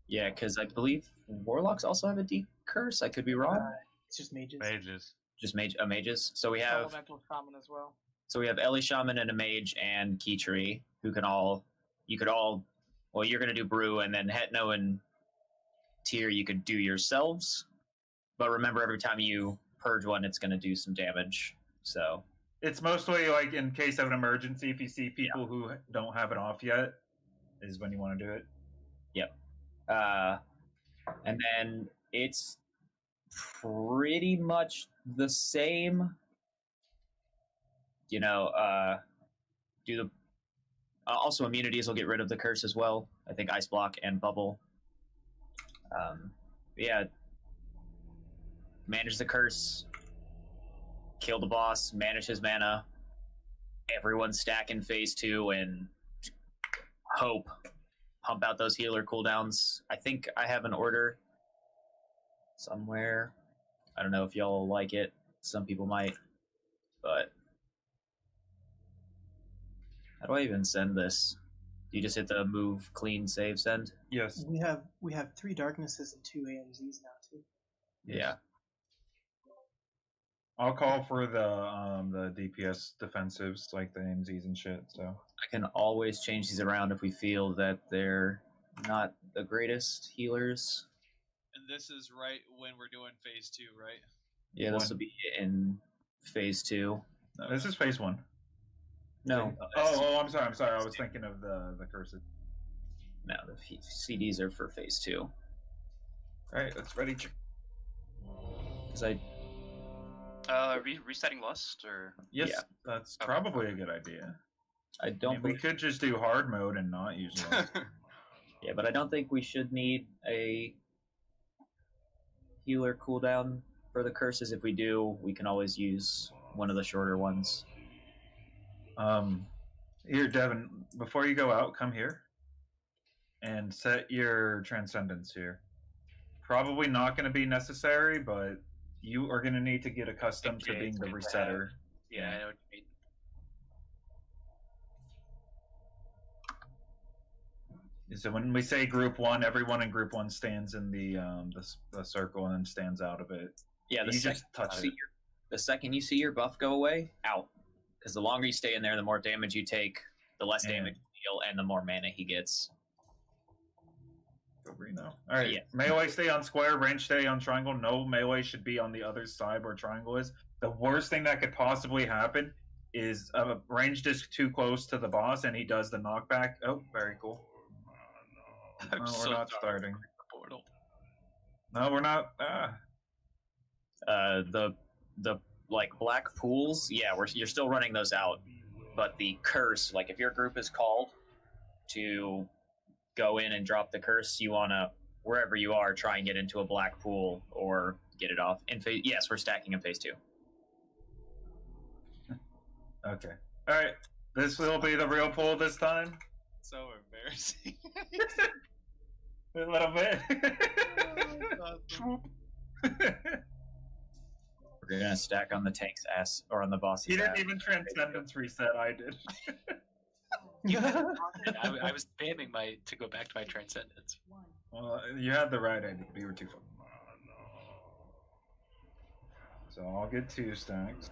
Yeah, because I believe Warlocks also have a decurse. I could be wrong. It's just mages. Mages. Just mages. So we have Elemental Shaman as well. So we have Ellie Shaman and a mage and Keytree, who can all, well, you're going to do Brew, and then Hetno and Tyr you could do yourselves. But remember, every time you purge one, it's going to do some damage. So It's mostly like in case of an emergency, if you see people who don't have it off yet, is when you want to do it. Yep. And then it's pretty much the same. Do the also immunities will get rid of the curse as well. I think Ice Block and Bubble. Yeah. Manage the curse. Kill the boss. Manage his mana. Everyone stack in phase 2 and hope. Pump out those healer cooldowns. I think I have an order somewhere. I don't know if y'all like it. Some people might, but how do I even send this? Do you just hit the move, clean, save, send? Yes. We have 3 darknesses and 2 AMZs now too. Yeah. I'll call for the DPS defensives, like the AMZs and shit, so. I can always change these around if we feel that they're not the greatest healers. And this is right when we're doing phase 2, right? Yeah, this will be in phase 2. No, this is phase 1. No. Oh, I'm sorry. I was thinking of the curses. No, the CDs are for phase 2. All right, that's ready. Because I... Are we resetting Lust, or? Yes, Yeah. that's probably a good idea. I don't we could just do hard mode and not use Lust. Yeah, but I don't think we should need a healer cooldown for the curses. If we do, we can always use one of the shorter ones. Here, Devin, before you go out, come here and set your transcendence here. Probably not going to be necessary, but you are going to need to get accustomed to being the resetter. Yeah, I know what you mean. So when we say group 1, everyone in group 1 stands in the circle and then stands out of it. Yeah, you just touch it. The second you see your buff go away, out. Because the longer you stay in there, the more damage you take, the less damage you deal, and the more mana he gets. All right, Yeah. melee stay on square, range stay on triangle. No melee should be on the other side where triangle is. The worst thing that could possibly happen is a ranged is too close to the boss and he does the knockback. Oh, very cool. I'm No, so we're not sorry. starting. Portal. No, we're not. The like black pools, yeah, you're still running those out. But the curse, like if your group is called to go in and drop the curse, you wanna, wherever you are, try and get into a black pool or get it off. Yes, we're stacking in phase 2. Okay. All right. This will be the real pool this time. So embarrassing. A little bit. We're gonna stack on the tank's ass or on the boss's He didn't ass. even transcendence reset. I did. I was spamming to go back to my transcendence. Well, you had the right idea. You were too far. So I'll get 2 stacks.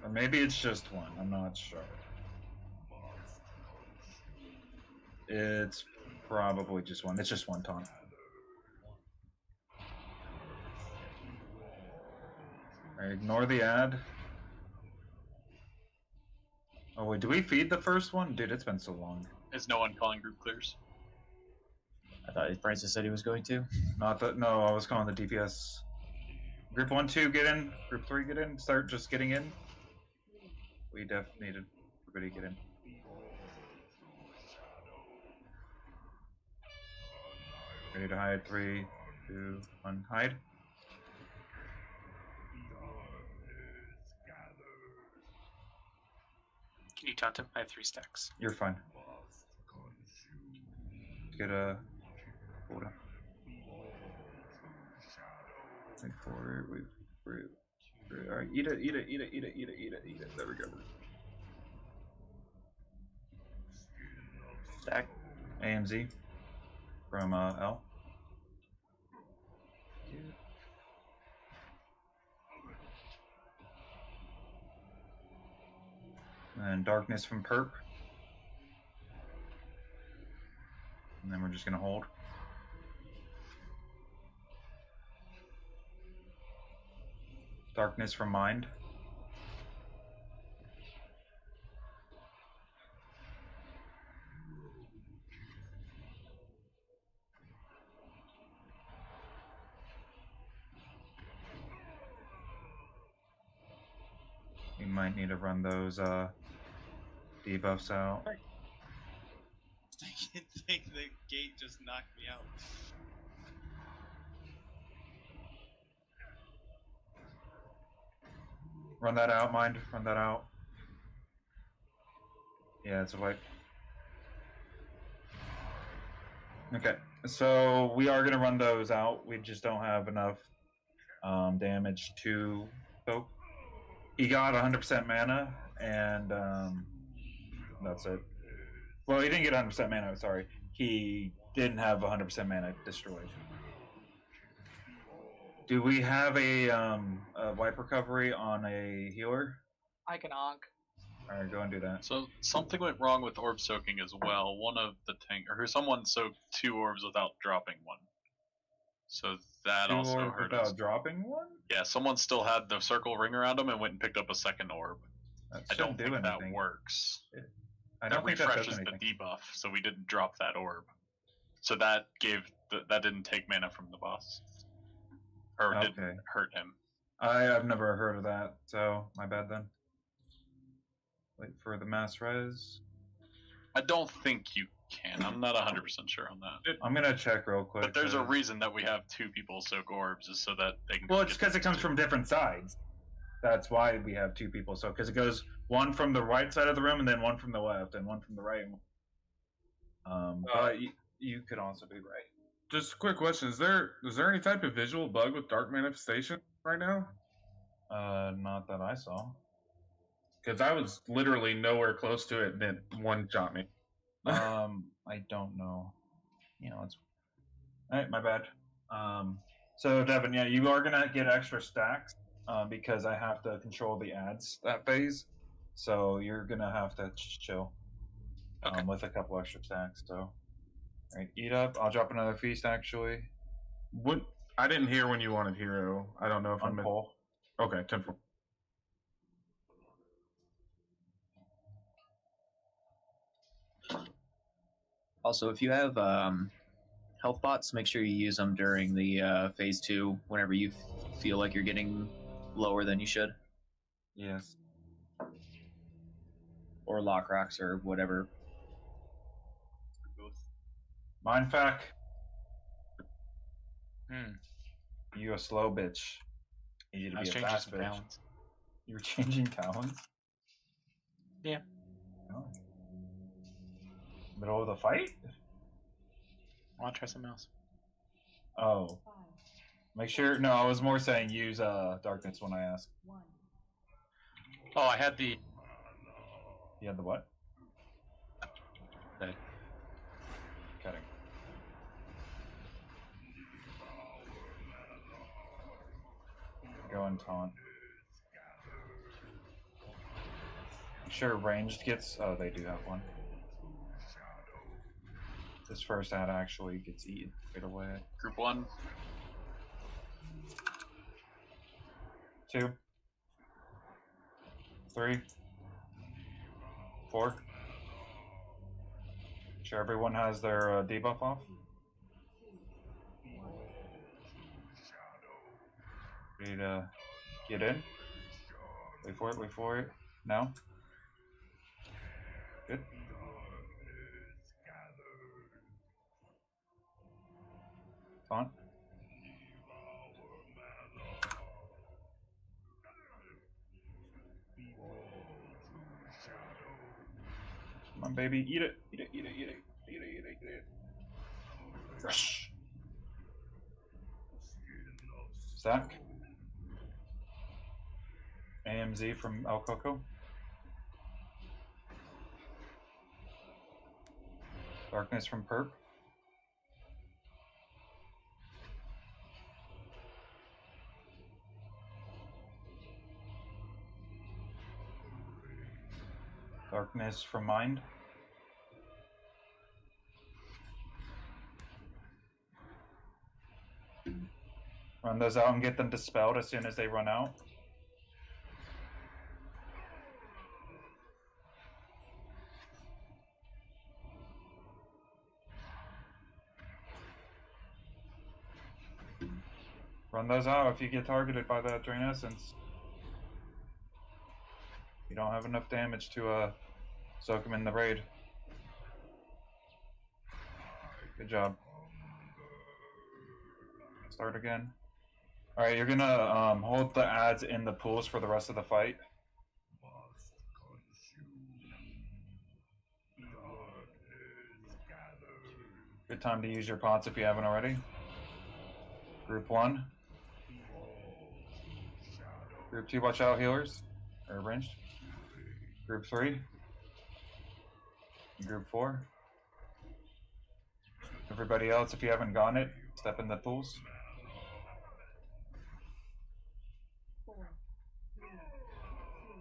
Or maybe it's just 1. I'm not sure. It's probably just 1. It's just 1 taunt. Alright, ignore the ad. Oh wait, do we feed the first one? Dude, it's been so long. Is no one calling group clears? I thought Francis said he was going to. Not that. No, I was calling the DPS. Group 1, 2, get in. Group 3, get in. Start just getting in. We definitely needed everybody to get in. Ready to hide. 3, 2, 1, hide. Can you taunt him? I have 3 stacks. You're fine. Get a. Hold on. Wait for it. Wait for it. Alright, eat it, eat it, eat it, eat it, eat it, eat it, eat it. There we go. Stack. AMZ from L. And darkness from perp. And then we're just gonna hold. Darkness from mind. We might need to run those debuffs out. I think the gate just knocked me out. Run that out, mind. Run that out. Yeah, it's a wipe. Okay, so we are going to run those out. We just don't have enough damage to soak. He got 100% mana, and that's it. Well, he didn't get 100% mana, sorry. He didn't have 100% mana destroyed. Do we have a wipe recovery on a healer? I can onk. Alright, go and do that. So something went wrong with orb soaking as well. One of the tank or someone soaked 2 orbs without dropping one. So that 2 also orbs hurt without us. dropping one? Yeah, someone still had the circle ring around them and went and picked up a second orb. That I don't shouldn't do think that anything. works. I That don't think that does refreshes the anything. debuff, so we didn't drop that orb. So that gave that didn't take mana from the boss, or Okay. didn't hurt him. I've never heard of that, so my bad then. Wait for the mass res. I don't think you can. I'm not 100% sure on that. I'm gonna check real quick. But there's a reason that we have 2 people soak orbs, is so that they can. Well, it's because it comes from different sides. That's why we have 2 people. So, because it goes one from the right side of the room, and then one from the left, and one from the right. But you could also be right. Just a quick question: is there any type of visual bug with Dark Manifestation right now? Not that I saw. Because I was literally nowhere close to it, and it one-shot me. I don't know. You know, it's alright. My bad. So Devin, yeah, you are gonna get extra stacks because I have to control the ads that phase. So you're gonna have to chill with a couple extra stacks. So, all right, eat up. I'll drop another feast actually. What? I didn't hear when you wanted hero. I don't know if I'm pull. Okay, 10-4. Also, if you have health bots, make sure you use them during the phase 2 whenever you feel like you're getting lower than you should. Yes. Or lock rocks or whatever. Mind fact. You a slow bitch. Need you to I was be a changing fast some bitch. talents. You were changing talents? Yeah. Oh. Middle of the fight? I want to try something else. Oh. Make sure. No, I was more saying use darkness when I asked. Oh, I had the. You had the what? The Cutting. Go and taunt. Sure, ranged gets. Oh, they do have one. This first ad actually gets eaten right away. Group 1. 2. 3, 4. Sure, everyone has their debuff off. Ready to get in? Wait for it, wait for it. Now? Good. Taunt. Come on, baby. Eat it. Eat it, eat it, eat it. Eat it, eat it, eat it. Rush. Stack. AMZ from El Coco. Darkness from Perp. Darkness from Mind. Run those out and get them dispelled as soon as they run out. Run those out if you get targeted by that Drain Essence. You don't have enough damage to soak them in the raid. Good job. Start again. Alright, you're gonna hold the adds in the pools for the rest of the fight. Good time to use your pots if you haven't already. Group 1. Group 2, watch out, healers. Or ranged. Group 3. Group 4. Everybody else, if you haven't gotten it, step in the pools. 4, 3, 2,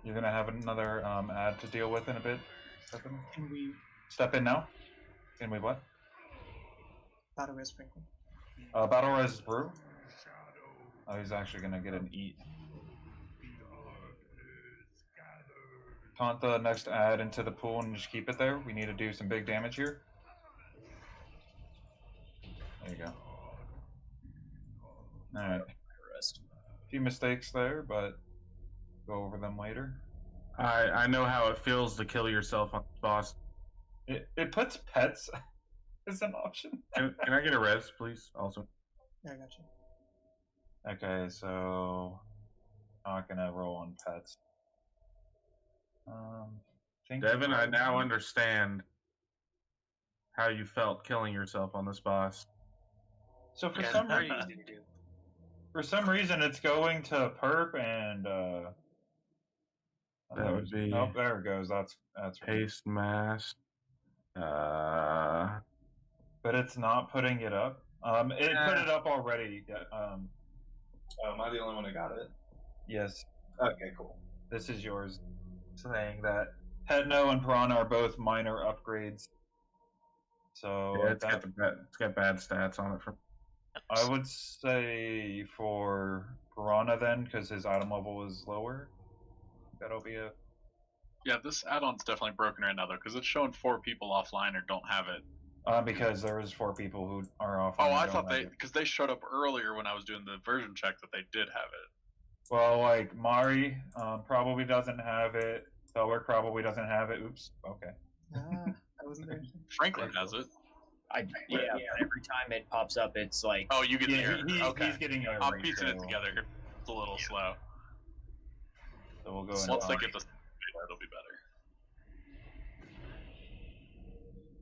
You're gonna have another ad to deal with in a bit. Step in. Can we Step in now. Can we what? battle res sprinkle? Battle Res Brew. Oh, he's actually gonna get an eat. Taunt the next ad into the pool and just keep it there. We need to do some big damage here. There you go. Alright. A few mistakes there, but go over them later. I know how it feels to kill yourself on the boss. It puts pets as an option. Can I get a res, please? Also. Yeah, I got you. Okay, so not gonna roll on pets. Devin, I now understand how you felt killing yourself on this boss. So for Yeah, some very reason, easy to do. for some reason, it's going to perp and That would be. Oh, there it goes. That's haste mask. But it's not putting it up. It put it up already. Am I the only one who got it? Yes. Okay, cool. This is yours. Saying that Hedno and Piranha are both minor upgrades. So Yeah, it's got bad stats on it. I would say for Piranha then, because his item level is lower. That'll be a. Yeah, this add-on's definitely broken right now though, because it's showing 4 people offline or don't have it. Because there is 4 people who are offline. Oh, I thought because they showed up earlier when I was doing the version check that they did have it. Well, like Mari probably doesn't have it. Felwick probably doesn't have it. Oops. Okay. I wasn't there. Franklin has it. Yeah, but every time it pops up, it's like. Oh, you get the error. He's Okay. getting error. I'm piecing it together. It's a little slow. So we'll go. Once they get this, it'll be better.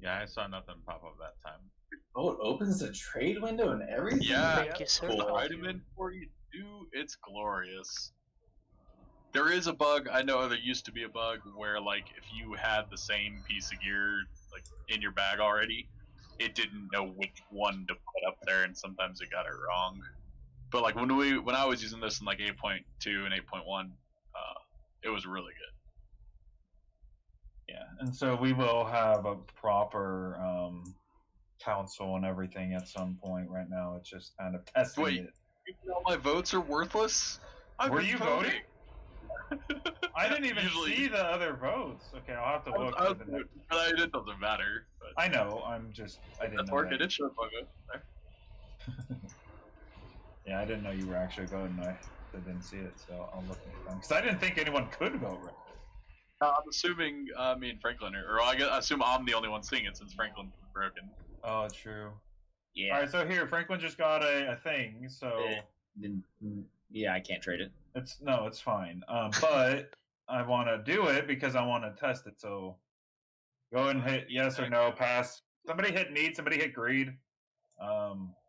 Yeah, I saw nothing pop up that time. Oh, it opens the trade window and everything? Yeah, Thank you, sir. cool. Item in before you do, it's glorious. There is a bug. I know there used to be a bug where, like, if you had the same piece of gear like in your bag already, it didn't know which one to put up there, and sometimes it got it wrong. But like when I was using this in like 8.2 and 8.1, it was really good. Yeah, and so we will have a proper council and everything at some point. Right now, it's just kind of testing Wait, it. all my votes are worthless? Were you voting? I didn't even Usually- see the other votes. Okay, I'll have to look. I for was- the next... but it doesn't matter. But I know. I'm just. I didn't that's know working. that. It showed my vote there. Yeah, I didn't know you were actually voting. I didn't see it, so I'll look at them because I didn't think anyone could vote right. I'm assuming me and Franklin are, or I assume I'm the only one seeing it since Franklin's broken. Oh, true. Yeah. All right, so here Franklin just got a thing, so Yeah, I can't trade it. it's fine. But I want to do it because I want to test it. So go ahead and hit yes or no, pass. Somebody hit need. Somebody hit greed.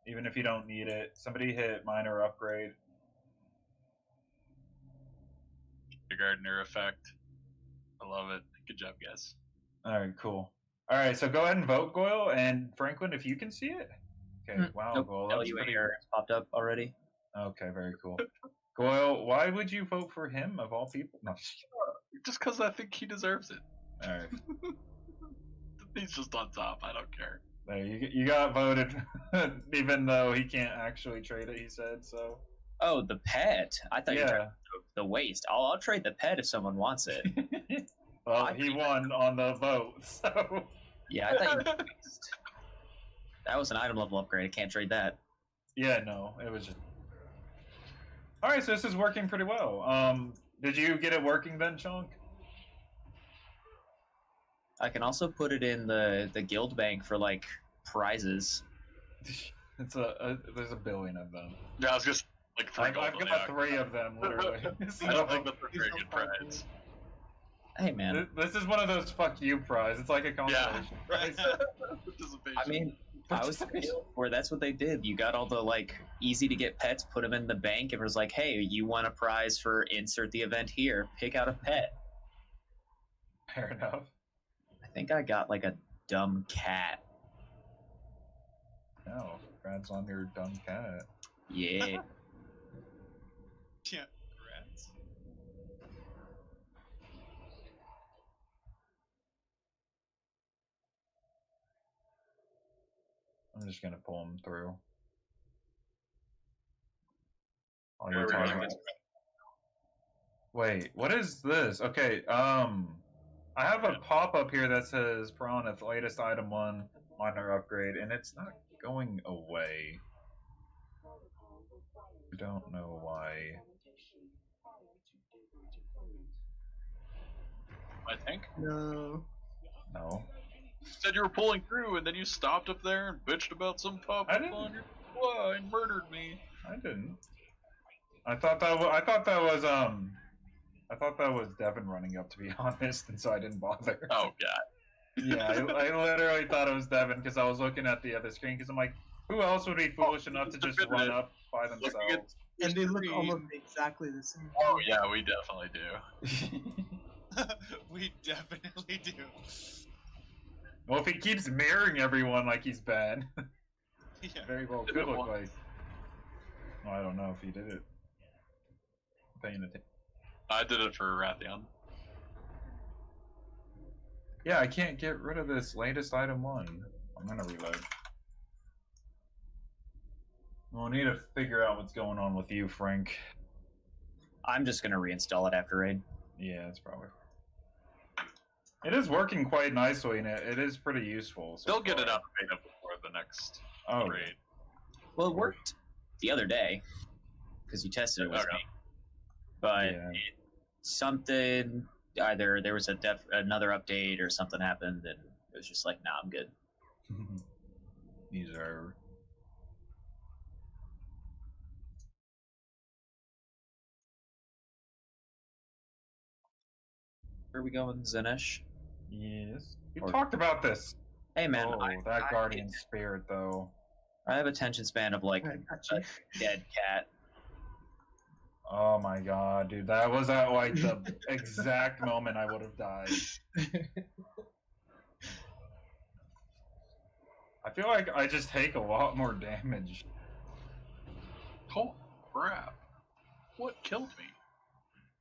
Even if you don't need it, somebody hit minor upgrade. The gardener effect. I love it. Good job, guys. All right, cool. All right, so go ahead and vote, Goyle and Franklin, if you can see it. Okay, wow, Nope. Goyle, that's LUA pretty. error has popped up already. Okay, very cool. Goyle, why would you vote for him of all people? No. Just because I think he deserves it. All right, He's just on top. I don't care. there you got voted, even though he can't actually trade it. He said so. Oh, the pet. I thought you were Yeah. talking the waste. I'll trade the pet if someone wants it. Well, he won on the vote, so. Yeah, I thought you that was an item level upgrade. I can't trade that. Yeah, no, it was just. All right, so this is working pretty well. Did you get it working then, Chunk? I can also put it in the guild bank for like prizes. It's there's a billion of them. Yeah, I was just like 3 I've gold. got 3 of them, literally. I don't think that's a very good prize. Hey man, This is one of those fuck you prize. It's like a consolation prize. I mean, I was in the guild where that's what they did. You got all the like easy to get pets, put them in the bank, and it was like, hey, you want a prize for insert the event here? Pick out a pet. Fair enough. I think I got like a dumb cat. No, congrats on your dumb cat. Yeah. Yeah, rats. I'm just gonna pull him through. While you're talking. Wait, what is this? Okay, I have a pop-up here that says Piranha's latest item 1 minor upgrade, and it's not going away. I don't know why. I think. No. No. You said you were pulling through, and then you stopped up there and bitched about some pop up on your why and murdered me. I didn't. I thought that was Devin running up, to be honest, and so I didn't bother. Oh god. Yeah, I literally thought it was Devin because I was looking at the other screen because I'm like, who else would be foolish enough to just run up by themselves? And they look almost exactly the same. Oh yeah, we definitely do. We definitely do. Well, if he keeps mirroring everyone like he's been, Yeah. very well Did could it look once. like. Well, I don't know if he did it. Paying attention. I did it for Rathion. Yeah, I can't get rid of this latest item 1. I'm gonna reload. We'll need to figure out what's going on with you, Frank. I'm just gonna reinstall it after raid. Yeah, that's probably. It is working quite nicely, and it is pretty useful. So They'll get it far. out of beta before the next Oh. raid. Well, it worked the other day because you tested it with Okay. me. But Yeah. something either there was another update or something happened, and it was just like, nah, I'm good. These are. Where are we going, Zenesh? Yes. We Or- talked about this. Hey man, Oh, that guardian spirit though. I have attention span of like I got you. a dead cat. Oh my god, dude, that was at like the exact moment I would have died. I feel like I just take a lot more damage. Oh crap! What killed me?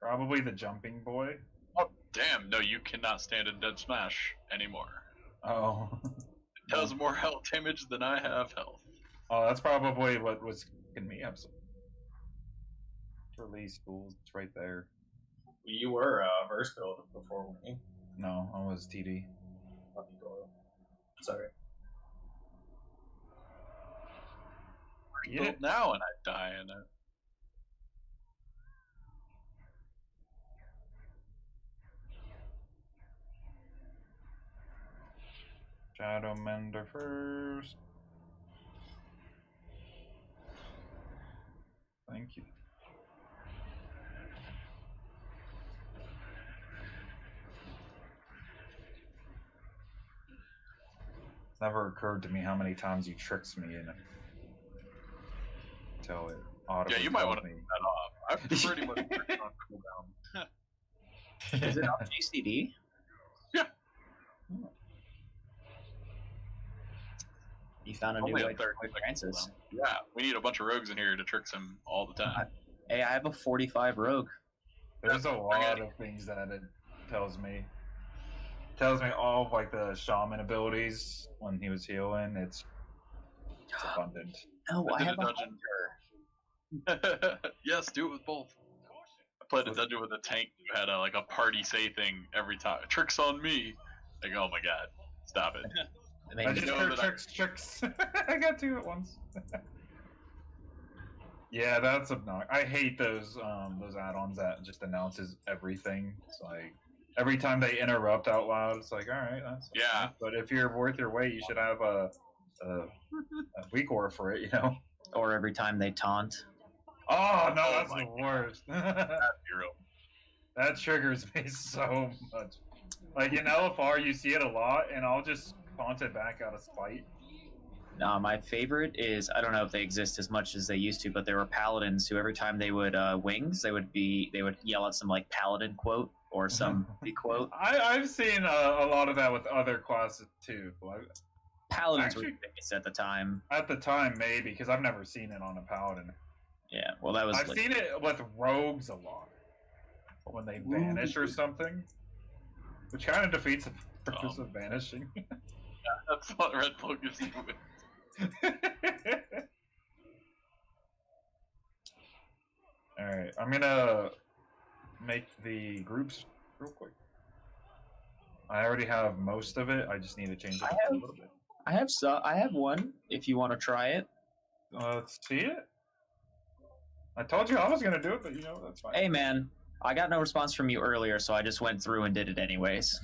Probably the jumping boy. Oh damn! No, you cannot stand in Dead Smash anymore. Oh. It does more health damage than I have health. Oh, that's probably what was kicking me up. Release tools, it's right there. You were verse build before, weren't you? No, I was TD. Sorry. Eat Build it. now and I die in it. Shadow Mender first. Thank you. It's never occurred to me how many times he tricks me in it. Until it audibly Yeah, you might tells want to me. turn that off. I've pretty much turned it on cooldown. Is it off GCD? Yeah. You found a Only new a way to 30 avoid second Francis. cooldown. Yeah, we need a bunch of rogues in here to trick him all the time. Hey, I have a 45 rogue. There's a lot of things that it tells me. Tells me all of like the shaman abilities when he was healing. It's abundant. No, I did have a a dungeon. hunter. Yes, do it with both. I played a dungeon with a tank who had a party say thing every time. Tricks on me. Like, oh my god, stop it. I just heard tricks. I got two at once. Yeah, that's obnoxious. I hate those add-ons that just announces everything. It's like every time they interrupt out loud, it's like, all right, that's yeah. nice. But if you're worth your weight, you should have a weak aura for it, you know. Or every time they taunt. Oh no, Oh that's my the worst. That triggers me so much. Like in LFR, you see it a lot, and I'll just taunt it back out of spite. No, my favorite is, I don't know if they exist as much as they used to, but there were paladins who every time they would wings, they would yell out some like paladin quote or some big quote. I've seen a lot of that with other classes too. Paladins were the biggest at the time. At the time, maybe, because I've never seen it on a paladin. Yeah, well, that was. I've seen it with rogues a lot when they vanish or something, which kind of defeats the purpose of vanishing. Yeah, that's what Red Cloak is doing. Alright, I'm gonna make the groups real quick. I already have most of it. I just need to change it a little bit. I have one. If you want to try it. Let's see it. I told you I was gonna do it, but that's fine. Hey man, I got no response from you earlier, so I just went through and did it anyways.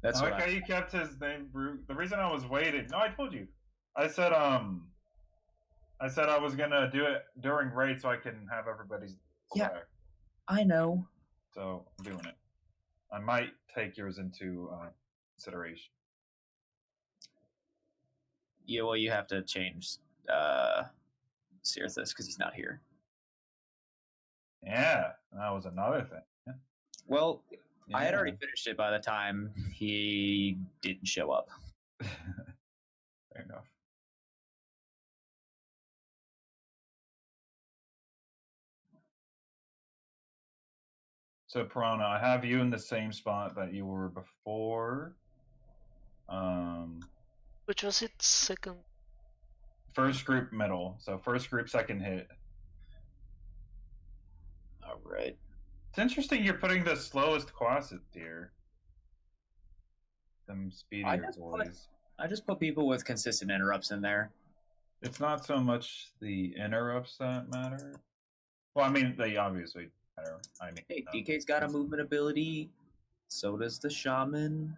That's I like how you kept his name, Brute. The reason I was waiting. No, I told you. I said I was gonna do it during raid so I can have everybody's. Yeah, I know. So I'm doing it. I might take yours into consideration. Yeah, well, you have to change Cirthus because he's not here. Yeah, that was another thing. Yeah. Well, I had already finished it by the time he didn't show up. Fair enough. So Piranha, I have you in the same spot that you were before. Which was it? Second. First group middle. So first group, second hit. All right. It's interesting you're putting the slowest classes here. Them speedier boys. I just put people with consistent interrupts in there. It's not so much the interrupts that matter. Well, I mean, they obviously matter. Hey, DK's got a movement ability. So does the shaman.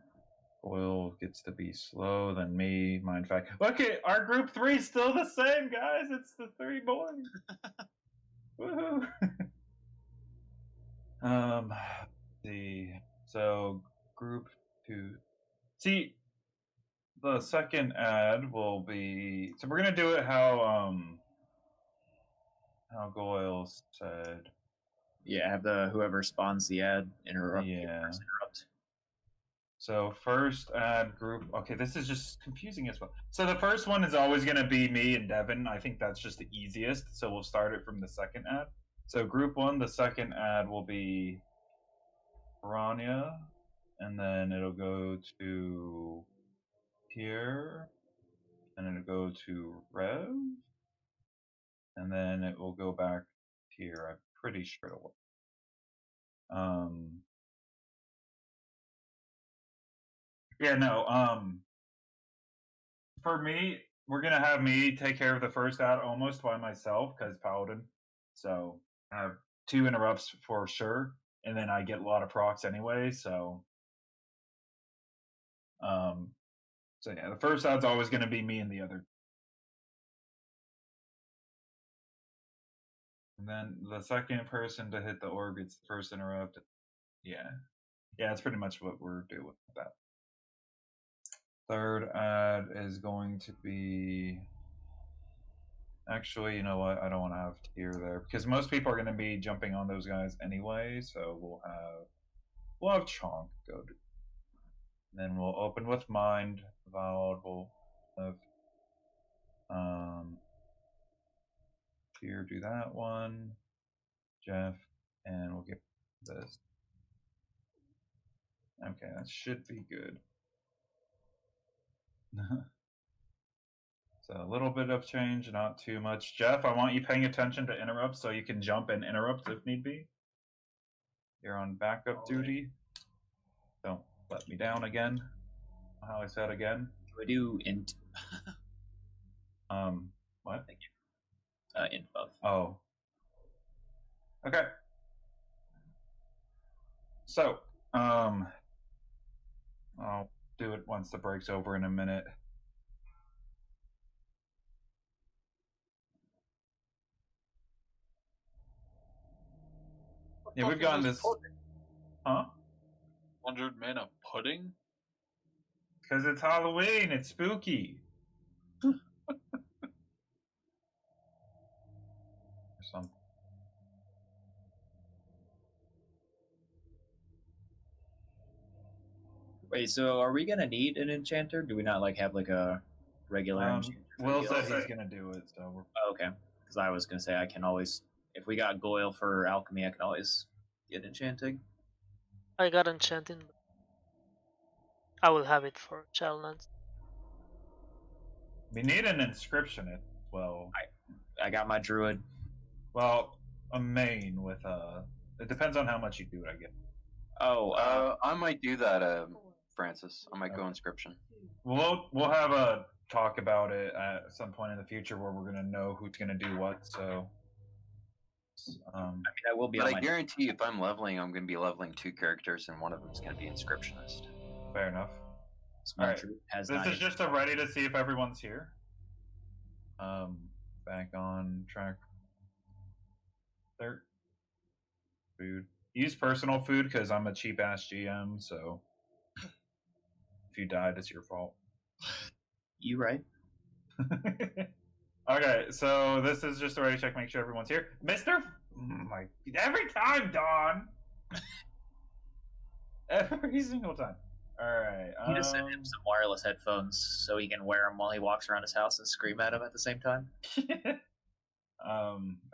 Boyle gets to be slow than me. Mind fact. Look at our group 3 is still the same, guys. It's the 3 boys. Woohoo! So group 2. See, the second ad will be. So we're gonna do it how Goyle said. Yeah, have whoever spawns the ad interrupt. Yeah. So first ad group. Okay, this is just confusing as well. So the first one is always going to be me and Devin. I think that's just the easiest. So we'll start it from the second ad. So group 1, the second ad will be Piranha, and then it'll go to here, and it'll go to Rev, and then it will go back here. I'm pretty sure it'll work. Yeah, no. For me, we're gonna have me take care of the first ad almost by myself because Paladin. So I have 2 interrupts for sure, and then I get a lot of procs anyway. Um, so yeah, the first ad's always gonna be me and the other. And then the second person to hit the orb gets the first interrupt. Yeah. Yeah, that's pretty much what we're doing with that. Third ad is going to be... Actually, you know what? I don't want to have tier there because most people are going to be jumping on those guys anyway. So we'll have Chonk go. Then we'll open with Mind. Valid. We'll have tier do that one. Jeff, and we'll get this. Okay, that should be good. So a little bit of change, not too much. Jeff, I want you paying attention to interrupts so you can jump and interrupt if need be. You're on backup duty. Don't let me down again. How I said again. Do I do int? What? Thank you. Int buff. Oh. Okay. So, I'll do it once the break's over in a minute. Yeah, we've gotten this. Huh? 100 mana pudding? Because it's Halloween. It's spooky. Something. Wait, so are we gonna need an enchanter? Do we not like have like a regular enchanter? Will said he's gonna do it, so we're... Oh, okay. Because I was gonna say I can always, if we got Goyle for alchemy, I can always get enchanting. I got enchanting. I will have it for Shadowlands. We need an inscription as well. I got my druid. Well, a main with it depends on how much you do it, I guess. Oh, I might do that, Francis. I might go inscription. We'll have a talk about it at some point in the future where we're gonna know who's gonna do what. So, I mean, I will be. But I guarantee, if I'm leveling, I'm going to be leveling 2 characters, and one of them is going to be inscriptionist. Fair enough. Small All right. has This 9. is just a ready to see if everyone's here. Back on track. Third. Food. Use personal food because I'm a cheap ass GM. So if you died, it's your fault. You right. Okay, so this is just a ready check. Make sure everyone's here, Mister. My every time, Don. Every single time. All right. You just send him some wireless headphones so he can wear them while he walks around his house and scream at him at the same time.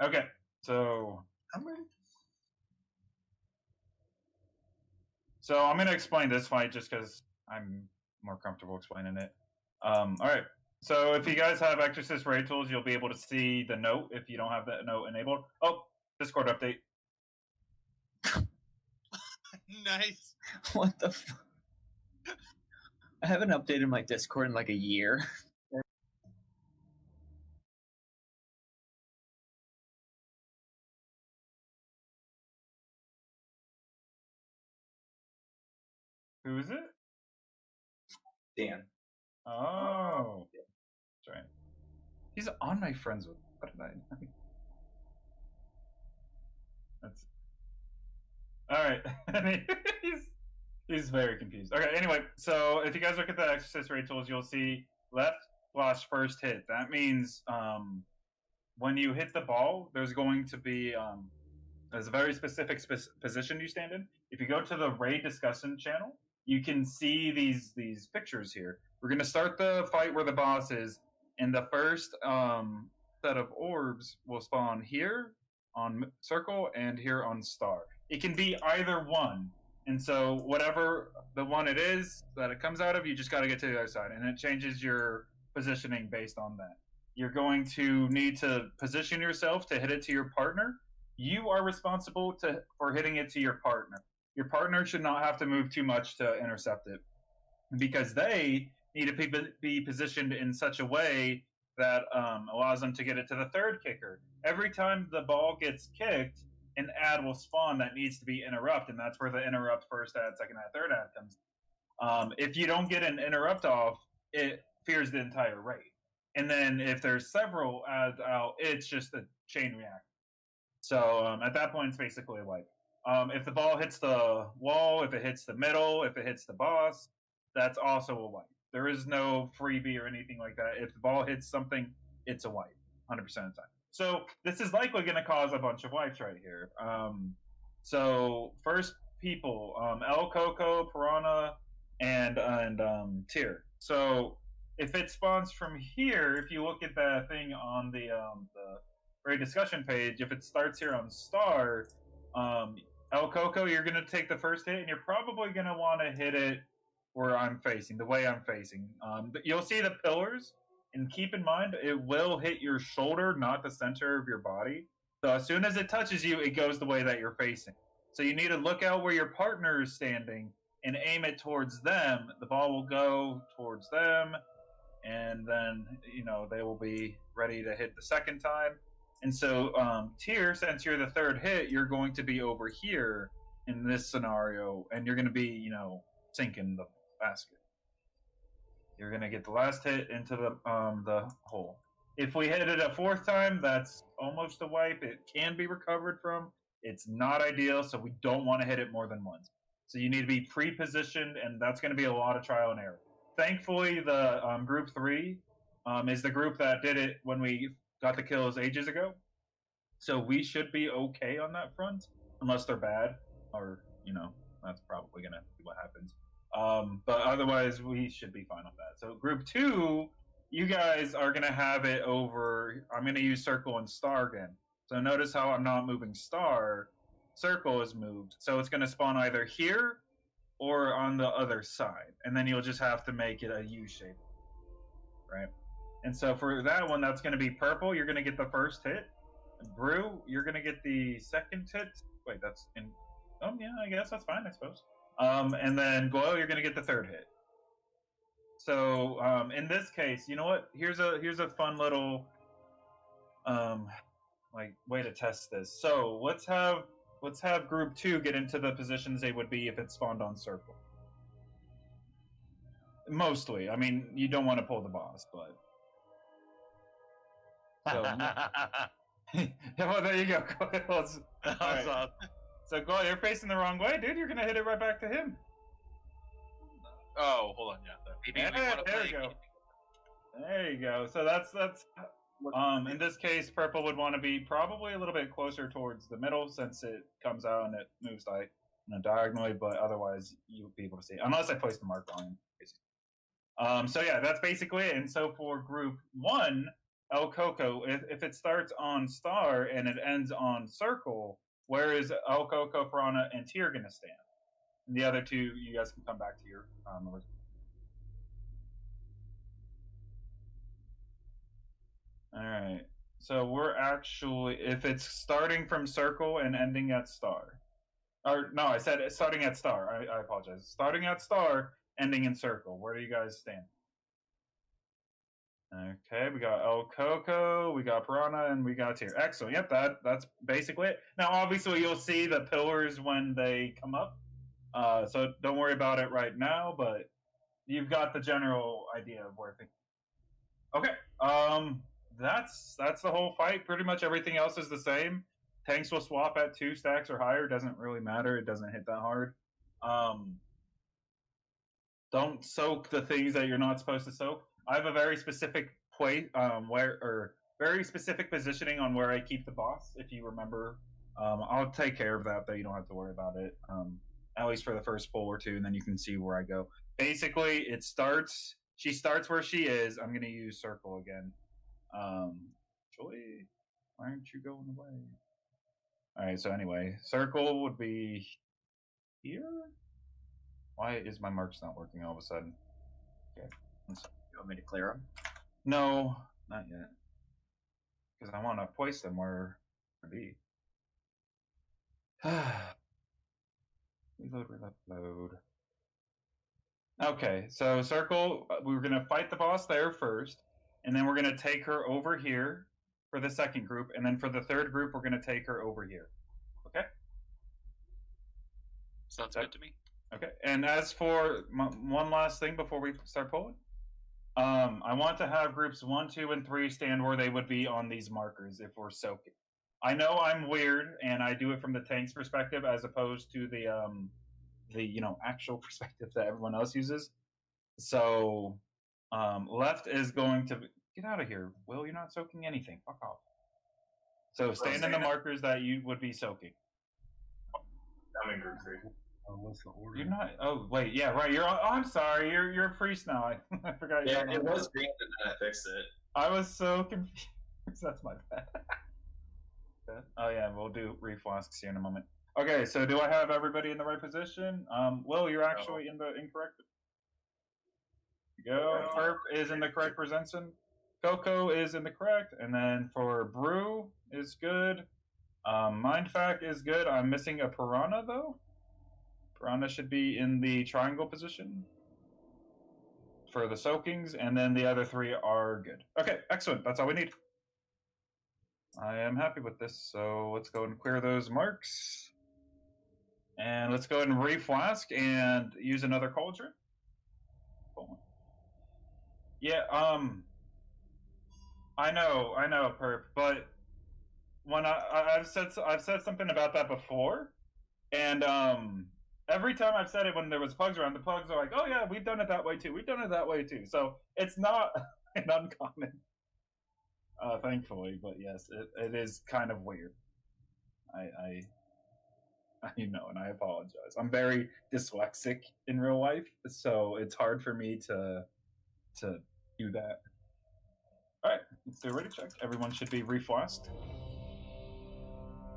Okay, so I'm ready. So I'm gonna explain this fight just because I'm more comfortable explaining it. All right. So if you guys have Exorcist Raid tools, you'll be able to see the note if you don't have that note enabled. Oh, Discord update. Nice. What the fuck? I haven't updated my Discord in like a year. Who is it? Dan. Oh. That's right. He's on my friends with. What did I? That's. All right. he's very confused. Okay. Anyway, so if you guys look at the Exorcist Raid tools, you'll see left flash first hit. That means when you hit the ball, there's going to be there's a very specific position you stand in. If you go to the raid discussion channel, you can see these pictures here. We're going to start the fight where the boss is, and the first set of orbs will spawn here on circle and here on star. It can be either one, and so whatever the one it is that it comes out of, you just got to get to the other side, and it changes your positioning based on that. You're going to need to position yourself to hit it to your partner, you are responsible for hitting it to your partner. Your partner should not have to move too much to intercept it because they need to be positioned in such a way that allows them to get it to the third kicker. Every time the ball gets kicked, an ad will spawn that needs to be interrupt, and that's where the interrupt first ad, second ad, third ad comes. If you don't get an interrupt off, it fears the entire rate. And then if there's several ads out, it's just a chain reaction. So at that point, it's basically a wipe. If the ball hits the wall, if it hits the middle, if it hits the boss, that's also a wipe. There is no freebie or anything like that. If the ball hits something, it's a wipe, 100% of the time. So this is likely going to cause a bunch of wipes right here. So first people, El Coco, Piranha, and Tyr. So if it spawns from here, if you look at that thing on the very discussion page, if it starts here on Star, El Coco, you're going to take the first hit, and you're probably going to want to hit it where I'm facing, the way I'm facing. But you'll see the pillars, and keep in mind, it will hit your shoulder, not the center of your body. So as soon as it touches you, it goes the way that you're facing. So you need to look out where your partner is standing and aim it towards them. The ball will go towards them, and then, they will be ready to hit the second time. And so, Tyr, since you're the third hit, you're going to be over here in this scenario, and you're going to be, sinking the basket. You're going to get the last hit into the hole. If we hit it a fourth time, that's almost a wipe. It can be recovered from. It's not ideal, so we don't want to hit it more than once. So you need to be pre-positioned, and that's going to be a lot of trial and error. Thankfully, the group 3 is the group that did it when we got the kills ages ago. So we should be okay on that front, unless they're bad, or, that's probably going to be what happens. But otherwise, we should be fine with that. So group 2, you guys are going to have it over. I'm going to use circle and star again. So notice how I'm not moving star. Circle is moved. So it's going to spawn either here or on the other side. And then you'll just have to make it a U shape. Right? And so for that one, that's going to be purple. You're going to get the first hit. Brew, you're going to get the second hit. Wait, that's in. Oh, yeah, I guess that's fine, I suppose. And then Glow, you're going to get the third hit. So in this case, you know what? Here's a fun little way to test this. So let's have group 2 get into the positions they would be if it spawned on circle. Mostly, I mean, you don't want to pull the boss, but so well, there you go. Right. So Glow, you're facing the wrong way, dude. You're gonna hit it right back to him. Oh, hold on, There you go. There you go. So that's in this case, purple would want to be probably a little bit closer towards the middle since it comes out and it moves diagonally, but otherwise you'll be able to see it, unless I place the mark on him. So yeah, that's basically it. And so for group 1, El Coco, if it starts on star and it ends on circle, where is El Coco, Piranha, and Tyr gonna stand? And the other 2, you guys can come back to your All right. So we're actually, if it's starting from circle and ending at star, or no, I said starting at star. I apologize. Starting at star, ending in circle. Where do you guys stand? Okay, we got El Coco, we got Piranha, and we got Tyr. Excellent. Yep, that's basically it. Now, obviously, you'll see the pillars when they come up, so don't worry about it right now. But you've got the general idea of where things. Okay. That's the whole fight. Pretty much everything else is the same. Tanks will swap at 2 stacks or higher. Doesn't really matter. It doesn't hit that hard. Don't soak the things that you're not supposed to soak. I have a very specific very specific positioning on where I keep the boss. If you remember, I'll take care of that. Though you don't have to worry about it. At least for the first pull or 2, and then you can see where I go. Basically, it starts. She starts where she is. I'm going to use circle again. Joy, why aren't you going away? All right. So anyway, circle would be here. Why is my marks not working all of a sudden? Okay. You want me to clear them? No, not yet. Because I want to place them where to be. Reload. Okay, so circle. We're gonna fight the boss there first, and then we're gonna take her over here for the second group, and then for the third group, we're gonna take her over here. Okay. Sounds good to me. Okay. And as for one last thing before we start pulling, I want to have groups 1, 2, and 3 stand where they would be on these markers if we're soaking. I know I'm weird, and I do it from the tank's perspective as opposed to the actual perspective that everyone else uses. So left is going to get out of here. Will, you're not soaking anything. Fuck off. So stand in the markers that you would be soaking. I'm in group 3. What's the order? You're not. Oh wait, yeah, right. You're. Oh, I'm sorry. You're a priest now. I forgot. Yeah, it was green, and then I fixed it. I was so confused. That's my bad. Oh yeah, we'll do reflasks here in a moment. Okay, so do I have everybody in the right position? Will, you're actually in the incorrect. Go. Perp is in the correct position. Coco is in the correct, and then for Brew is good. Mindfact is good. I'm missing a Piranha though. Piranha should be in the triangle position for the soakings, and then the other 3 are good. Okay, excellent. That's all we need. I am happy with this, so let's go and clear those marks. And let's go ahead and reflask and use another cauldron. Yeah, I know, Perp, but when I've said something about that before, and every time I've said it when there was plugs around, the plugs are like, "Oh yeah, we've done it that way too. We've done it that way too." So it's not an uncommon, thankfully. But yes, it is kind of weird. I know, and I apologize. I'm very dyslexic in real life, so it's hard for me to do that. All right, let's do a ready check. Everyone should be reflasked.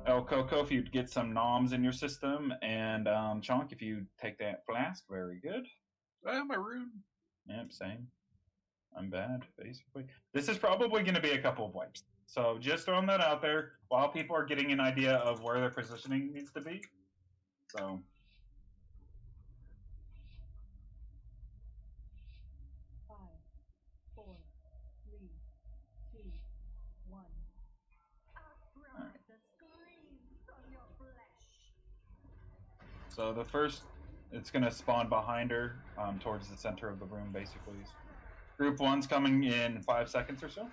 El Coco, if you'd get some noms in your system, and Chonk, if you take that flask, very good. My rune. Yep, same. I'm bad, basically. This is probably going to be a couple of wipes. So just throwing that out there while people are getting an idea of where their positioning needs to be. So. So the first, it's going to spawn behind her towards the center of the room, basically. Group 1's coming in 5 seconds or so.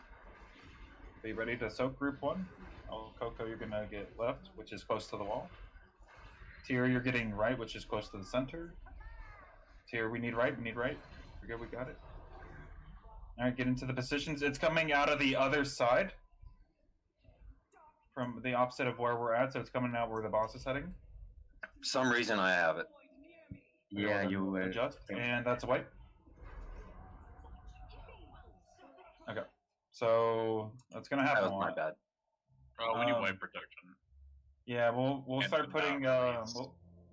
Be ready to soak group 1. Oh, Coco, you're going to get left, which is close to the wall. Tier, you're getting right, which is close to the center. Tier, we need right. We're good, we got it. All right, get into the positions. It's coming out of the other side from the opposite of where we're at, so it's coming out where the boss is heading. For some reason, I have it. Yeah, you adjust, and that's a wipe. Okay, so that's gonna happen. That was my bad. Oh, we need wipe protection. Yeah, we'll start putting.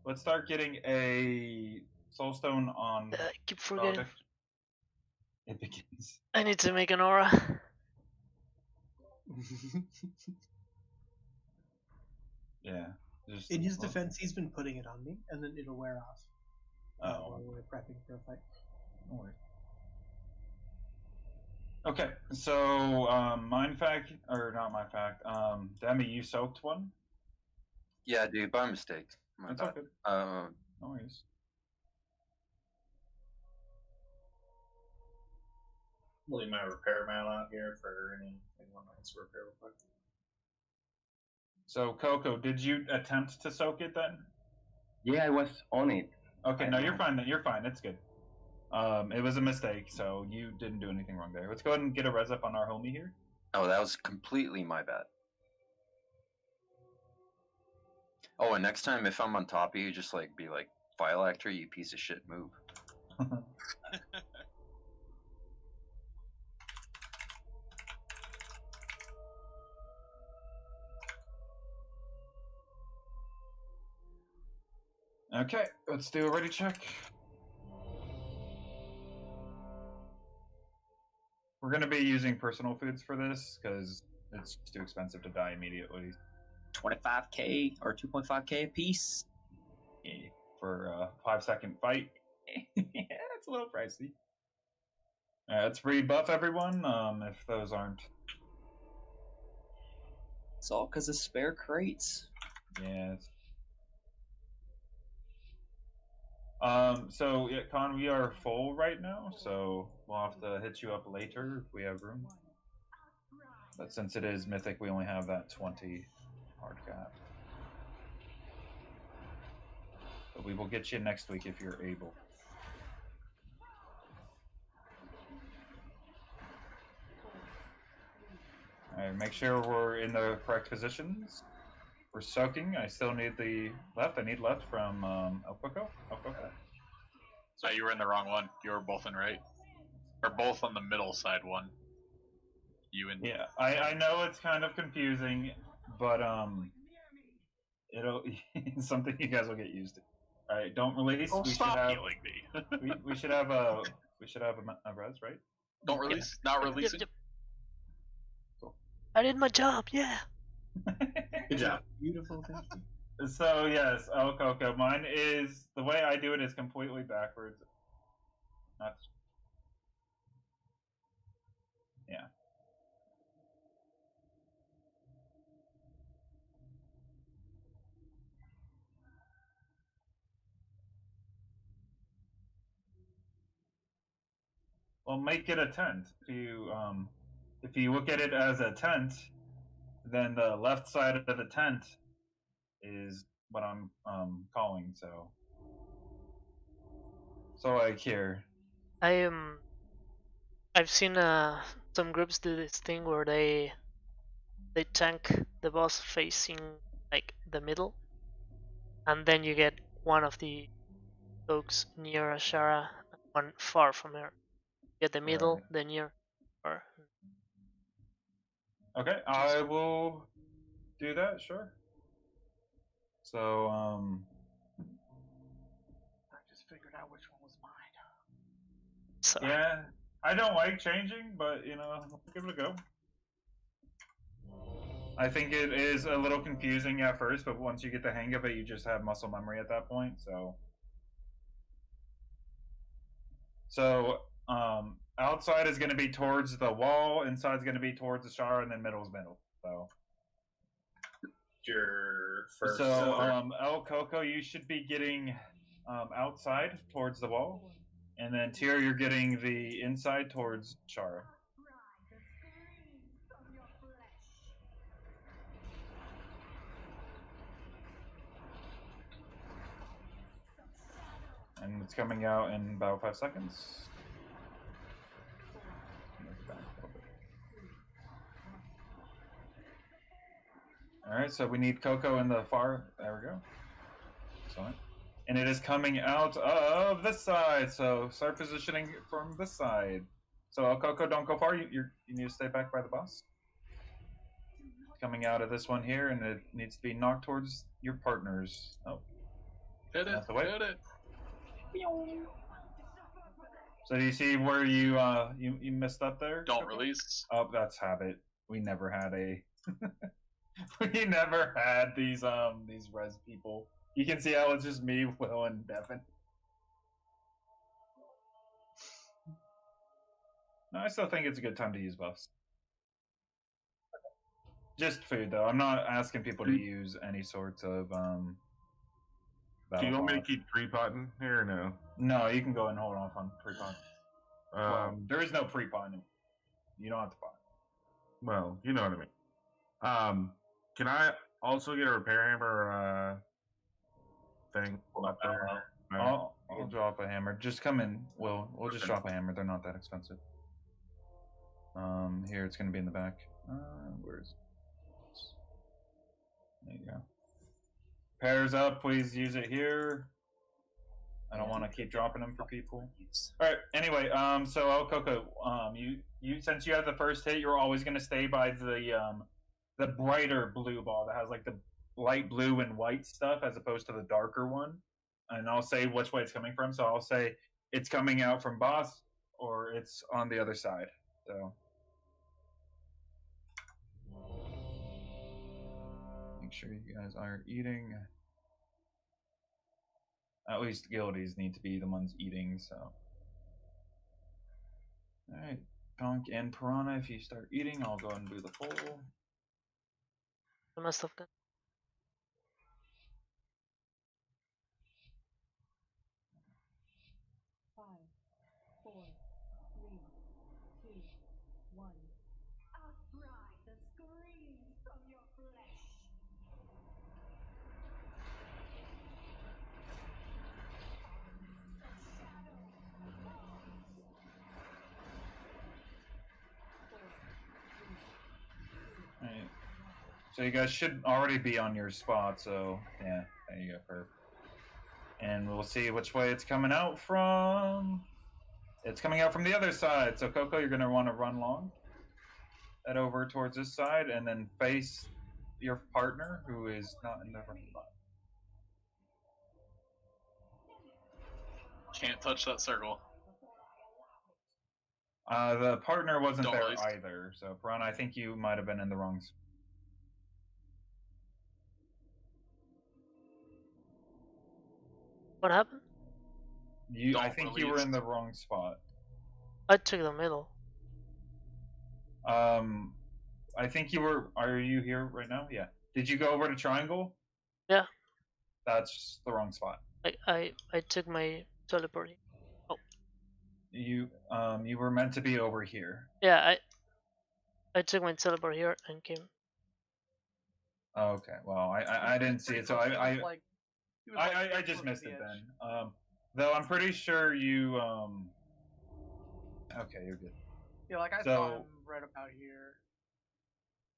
Let's start getting a soulstone on. I keep forgetting. It begins. I need to make an aura. Yeah. In his defense, he's been putting it on me, and then it'll wear off. While we're prepping for a fight. No worries. Okay, so Mindfact, or not Mindfact, Demi, you soaked one? Yeah, dude, by mistake. That's okay. No worries. I'll leave my repair mail out here for anyone that wants to repair real quick. So, Coco, did you attempt to soak it then? Yeah, I was on it. Okay, no, you're fine. You're fine. It's good. It was a mistake, so you didn't do anything wrong there. Let's go ahead and get a res up on our homie here. Oh, that was completely my bad. Oh, and next time if I'm on top of you, just like be like, file actor, you piece of shit, move. Okay, let's do a ready check. We're going to be using personal foods for this because it's too expensive to die immediately. 25k or 2.5k a piece. For a 5-second fight. Yeah, it's a little pricey. Let's rebuff everyone. If those aren't. It's all because of spare crates. Yeah. So yeah, Con, we are full right now, so we'll have to hit you up later if we have room. But since it is Mythic, we only have that 20 hard cap. But we will get you next week if you're able. Alright, make sure we're in the correct positions. We're soaking. I still need the left. I need left from El Coco. El Coco. So you were in the wrong one. You were both in right. Or both on the middle side one. You and Yeah, I know it's kind of confusing, but it'll it's something you guys will get used to. All right, don't release. Oh, we should stop have healing me. we should have a res, right? Don't release. Not releasing. I did my job. Yeah. Good job. Beautiful, thank you. So yes, El Coco. Mine is the way I do it is completely backwards. That's yeah. Well, make it a tent. If you look at it as a tent, then the left side of the tent is what I'm calling. So like here. I've seen some groups do this thing where they tank the boss facing like the middle, and then you get one of the folks near Ashara and one far from her. You get the middle, Right. the near, or Okay, I will do that. Sure. So I just figured out which one was mine. so. yeah, I don't like changing, but you know, give it a go. I think it is a little confusing at first, but once you get the hang of it, you just have muscle memory at that point. So outside is going to be towards the wall, inside is going to be towards the shower, and then middle is middle. So Your first. El Coco, you should be getting outside towards the wall, and then Tyr, you're getting the inside towards Shara. And it's coming out in about 5 seconds. Alright, so we need Coco in the far. There we go. Excellent. And it is coming out of this side. So start positioning from this side. So El Coco, don't go far. You need to stay back by the boss. Coming out of this one here, and it needs to be knocked towards your partners. Oh. Hit it. Hit it. So do you see where you messed up there? Don't release. Oh, that's habit. We never had a we never had these res people. You can see how it's just me, Will, and Devin. No, I still think it's a good time to use buffs. Just food though. I'm not asking people to use any sorts of Do you want me to keep pre-potting here or no? No, you can go and hold off on pre-pot. There is no pre-pot. You don't have to pot. Well, you know what I mean. Can I also get a repair hammer thing? I'll drop a hammer. Just come in. We'll just drop a hammer. They're not that expensive. Here it's gonna be in the back. Where is it? There you go. Pairs up, please use it here. I don't want to keep dropping them for people. All right. Anyway, so El Coco, you since you have the first hit, you're always going to stay by the brighter blue ball that has like the light blue and white stuff as opposed to the darker one. And I'll say which way it's coming from. So I'll say it's coming out from boss or it's on the other side. So Make sure you guys are eating. At least guildies need to be the ones eating, so. Alright, Conk and Piranha, if you start eating, I'll go ahead and do the poll. I must have got. Five, four, three, two, one. Outright the screams from your flesh. Alright. So you guys should already be on your spot, so yeah, there you go, perfect. And we'll see which way it's coming out from. It's coming out from the other side, so Coco, you're gonna want to run long. Head over towards this side, and then face your partner, who is not in the right spot. Can't touch that circle. The partner wasn't Don't there waste. either, so Piranha, I think you might have been in the wrong spot. What happened? I think you were in the wrong spot. I took the middle. I think you were. Are you here right now? Yeah. Did you go over to triangle? Yeah. That's the wrong spot. I took my teleport. Oh. You were meant to be over here. Yeah, I took my teleport here and came. Okay. Well, I didn't see it, so I I just missed it then. Though I'm pretty sure you. Okay, you're good. Yeah, like I So- saw him right about here.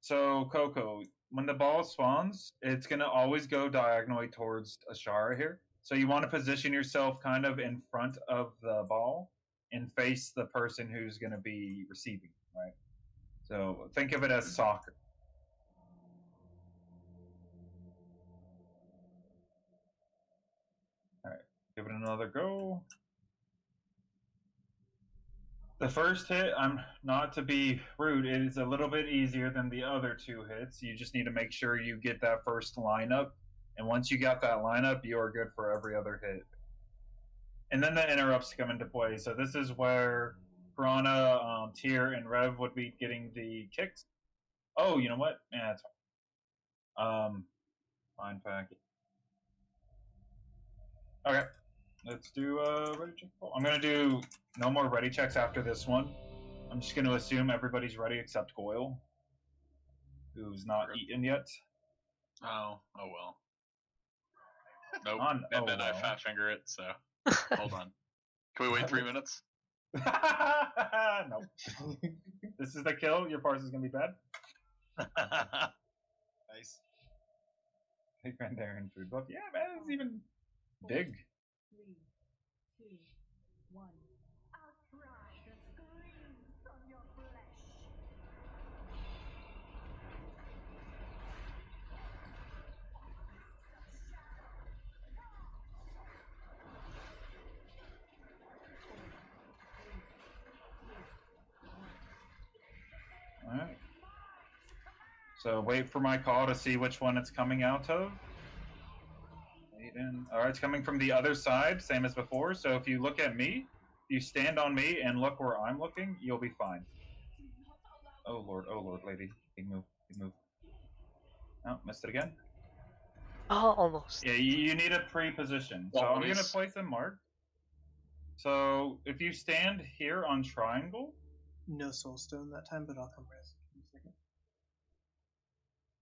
So Coco, when the ball spawns, it's gonna always go diagonally towards Ashara here. So you want to position yourself kind of in front of the ball and face the person who's gonna be receiving, right? So think of it as soccer. All right, give it another go. The first hit, I'm not to be rude, it is a little bit easier than the other two hits. You just need to make sure you get that first lineup. And once you got that lineup, you are good for every other hit. And then the interrupts come into play. So this is where Piranha, Tyr, and Rev would be getting the kicks. Oh, you know what? Yeah, that's fine. Fine fact. Okay. Let's do ready check. I'm gonna do no more ready checks after this one. I'm just gonna assume everybody's ready except Goyle, who's not eaten yet. Oh well. Nope. On- and oh, then I well. fat finger it, so hold on. Can we wait 3 minutes? No. This is the kill. Your parse is gonna be bad. Nice. Hey, Grandarin food buff. Yeah, man, it's even big. 3, 2, 1. Outright the screams from your flesh. All right. So wait for my call to see which one it's coming out of. All right, it's coming from the other side, same as before. So if you look at me, you stand on me and look where I'm looking, you'll be fine. Oh lord, lady, big move, big move. Oh, missed it again. Oh, almost. Yeah, you need a pre-position. So I'm gonna place a mark. So if you stand here on triangle, No soul stone that time, but I'll come rest in a second.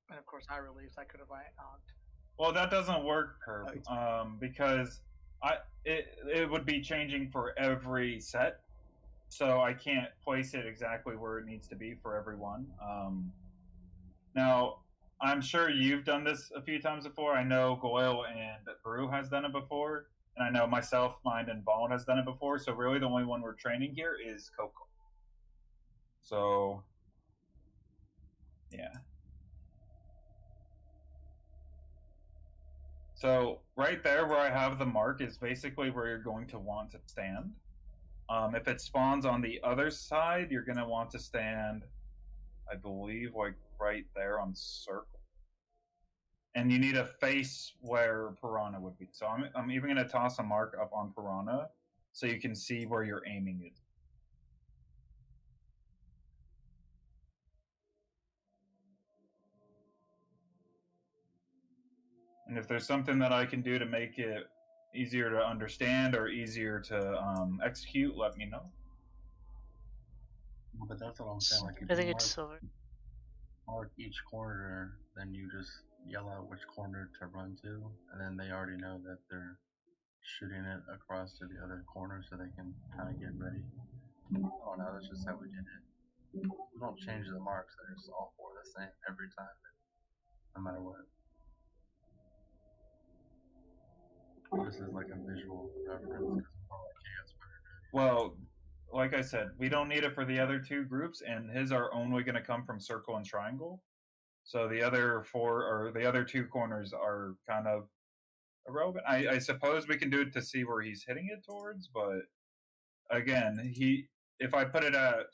And of course, I released. I could have ogged. well, that doesn't work, Herb, because it would be changing for every set, so I can't place it exactly where it needs to be for everyone. Now, I'm sure you've done this a few times before. I know Goyle and Brew has done it before, and I know myself, Mind, and Vaughn has done it before. So really, the only one we're training here is Coco. So, yeah. So right there where I have the mark is basically where you're going to want to stand. If it spawns on the other side, you're going to want to stand, I believe, like right there on circle. and you need to face where Piranha would be. So I'm even going to toss a mark up on Piranha so you can see where you're aiming it. And if there's something that I can do to make it easier to understand or easier to execute, let me know. But that's what I'm saying. Like, if I think you it's silver. mark each corner, then you just yell out which corner to run to, and then they already know that they're shooting it across to the other corner so they can kind of get ready. Oh no, that's just how we did it. We don't change the marks, they're just all four the same every time, no matter what. This is like a visual reference. Well, like I said, we don't need it for the other two groups, and his are only going to come from circle and triangle. So the other four or the other two corners are kind of irrelevant. I suppose we can do it to see where he's hitting it towards, but again, if I put it at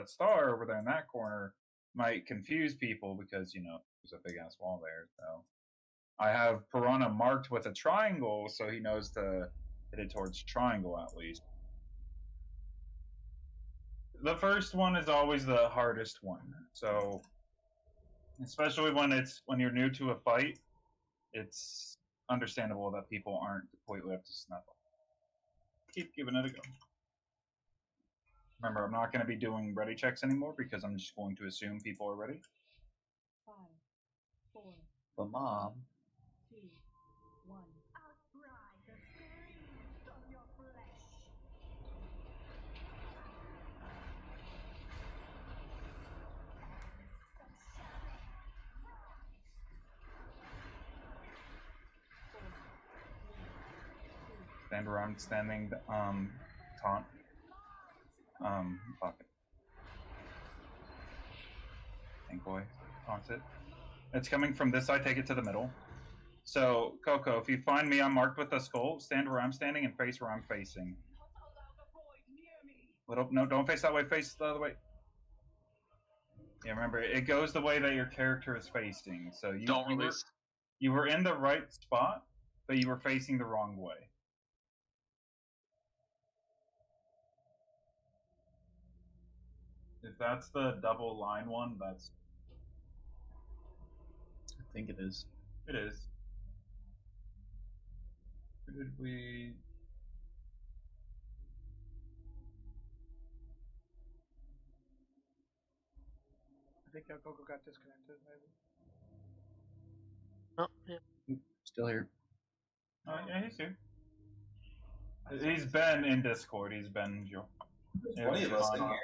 star over there in that corner, might confuse people because there's a big ass wall there. So I have Piranha marked with a triangle, so he knows to hit it towards triangle at least. The first one is always the hardest one. So especially when you're new to a fight, it's understandable that people aren't completely up to snuff. Keep giving it a go. Remember, I'm not going to be doing ready checks anymore because I'm just going to assume people are ready. 5, 4, But Mom, 2, 1. Outride the screams from your flesh. Stand around, standing, taunt. Fuck it. Tank boy, taunt it. It's coming from this side, take it to the middle. So, Coco, if you find me, I'm marked with a skull, stand where I'm standing and face where I'm facing. No, don't face that way, face the other way. Yeah, remember, it goes the way that your character is facing. So you were in the right spot, but you were facing the wrong way. If that's the double line one, that's... I think it is. It is. Who did we... I think Coco got disconnected, maybe. Oh, yeah. Still here. Yeah, he's here. He's been in Discord. He's been... There's 20 of us in here.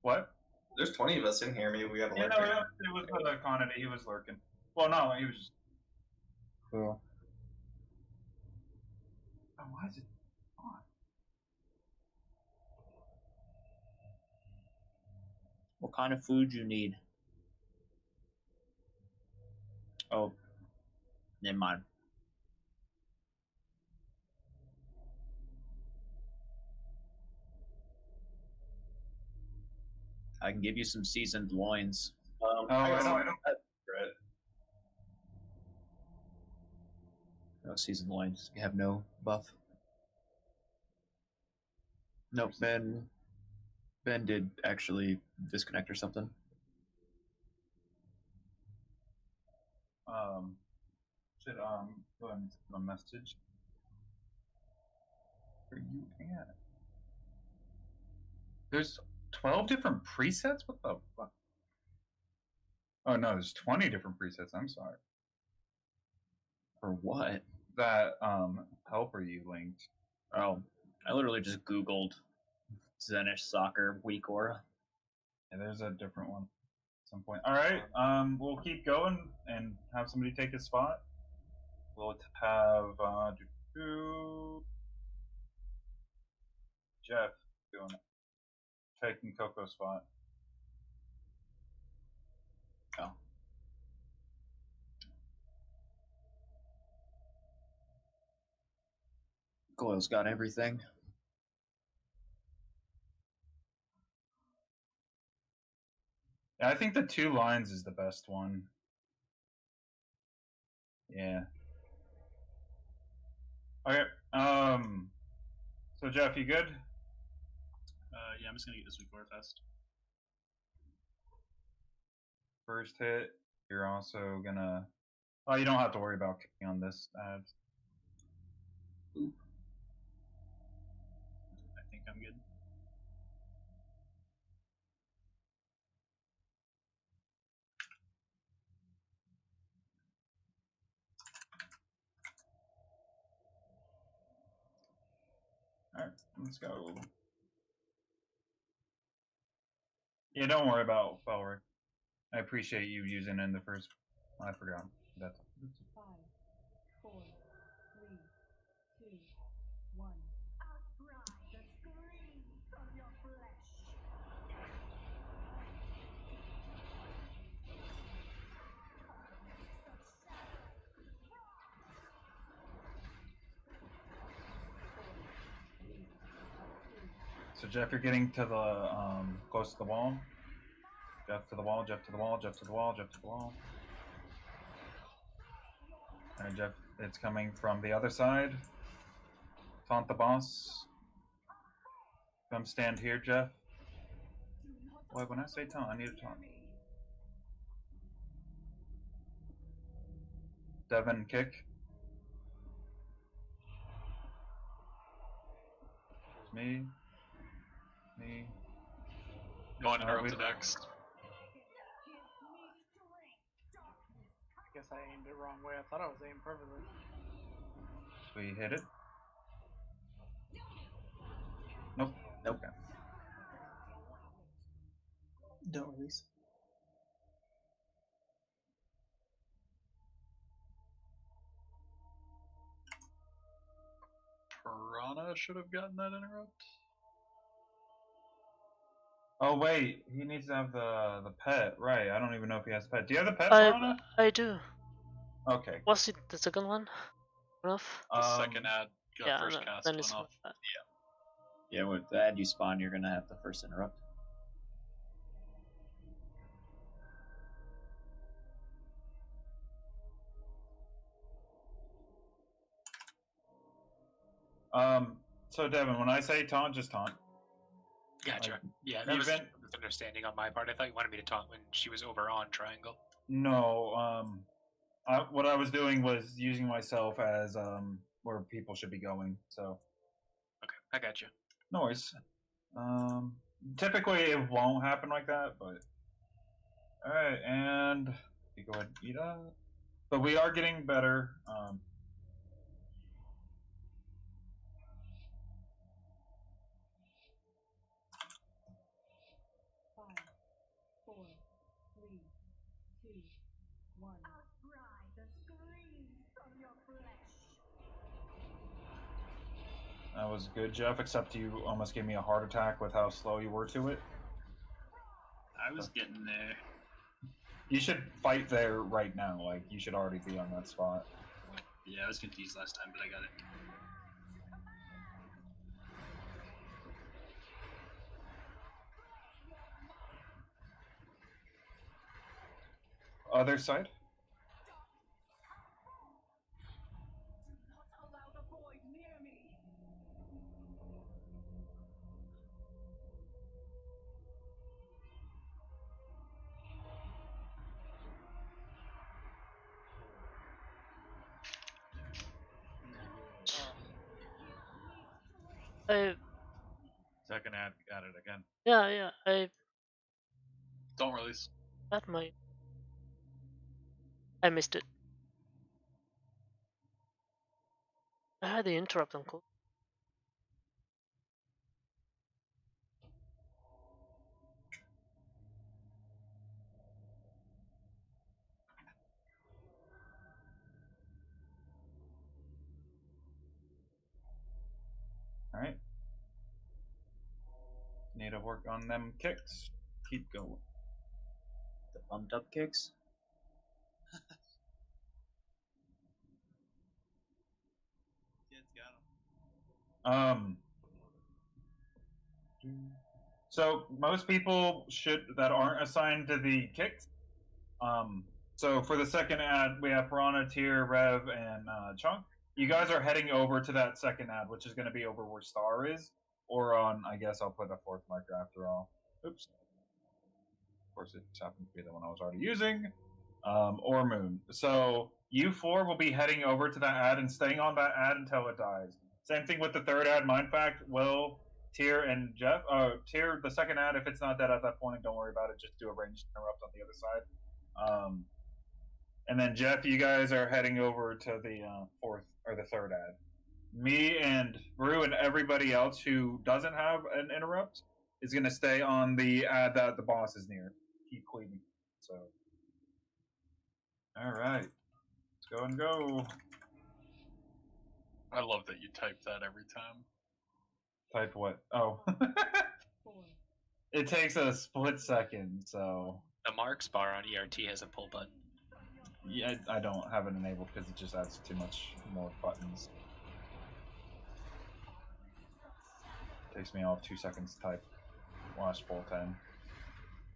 What? There's 20 of us in here. Maybe we have a lurker. No, it was Conity. He was lurking. Well, no, he was just... Cool. Oh, why is it on? What kind of food you need? Oh, never mind. I can give you some seasoned loins. I don't bread. No seasoned loins. You have no buff. Nope, Ben did actually disconnect or something. Should go ahead and send a message. Where you at? There's 12 different presets? What the fuck? Oh no, there's 20 different presets. I'm sorry. For what? That helper you linked. Oh, I literally just Googled Zenish soccer weak aura. Yeah, there's a different one at some point. All right, we'll keep going and have somebody take a spot. We'll have Jeff doing it, taking Coco's spot. Oh. Goyle's got everything. Yeah, I think the 2 lines is the best one. Yeah. Okay. So Jeff, you good? Yeah, I'm just gonna get this week fast. First hit. You're also gonna. Oh, you don't have to worry about kicking on this. I think I'm good. Alright, let's go. Yeah, don't worry about Felric. I appreciate you using it in the first. I forgot. That's 5, 4, 3, 2, 1. Outcry the screams from your flesh. So Jeff, you're getting to the close to the wall. Jeff to the wall. Jeff to the wall. Jeff to the wall. Jeff to the wall. All right, Jeff. It's coming from the other side. Taunt the boss. Come stand here, Jeff. Boy, when I say taunt, I need a taunt. Devin, kick. Me. Me. Going interrupted next. I guess I aimed it wrong way. I thought I was aimed perfectly. We hit it. Nope. Nope. Okay. Don't release. Piranha should have gotten that interrupt. Oh wait, he needs to have the pet, right? I don't even know if he has a pet. Do you have the pet, Piranha? I do. Okay. Was it the second one? Enough? The second ad got yeah, first no, cast then went it's off. not that. Yeah, with the ad you spawn, you're gonna have the first interrupt. So Devin, when I say taunt, just taunt. Gotcha. Like, Yeah, that was a even misunderstanding on my part. I thought you wanted me to taunt when she was over on triangle. no, what I was doing was using myself as where people should be going. So Okay, I got you. no worries. Typically it won't happen like that, but all right, and you go ahead and eat up. But we are getting better. 5, 4, 3, 2, 1. Outcry the screams from your flesh. That was good, Jeff. Except you almost gave me a heart attack with how slow you were to it. I was getting there. You should fight there right now. Like you should already be on that spot. Yeah, I was confused last time, but I got it. Other side. Allow the void near me. I Second ad, got it again. yeah, I Don't release. that might. I missed it. I had the interrupt on call. All right. Need to work on them kicks. Keep going. The bumped up kicks. Kid's got him. So most people that aren't assigned to the kicks, So for the second ad, we have Piranha, Tier, Rev, and Chunk. You guys are heading over to that second ad, which is going to be over where Star is, or on. I guess I'll put a fourth marker after all. Oops. Of course, it just happens to be the one I was already using. Or Moon. So you four will be heading over to that ad and staying on that ad until it dies. Same thing with the third ad. Mind Fact, Will, Tier, and Jeff. Tier, the second ad, if it's not dead at that point, don't worry about it. Just do a ranged interrupt on the other side. And then Jeff, you guys are heading over to the fourth or the third ad. Me and Brew and everybody else who doesn't have an interrupt is going to stay on the ad that the boss is near. Keep cleaning. So, all right, let's go and go. I love that you type that every time. Type what? Oh, it takes a split second. So The marks bar on ERT has a pull button. yeah, I don't have it enabled because it just adds too much more buttons. Takes me all 2 seconds to type Wash Bowl 10.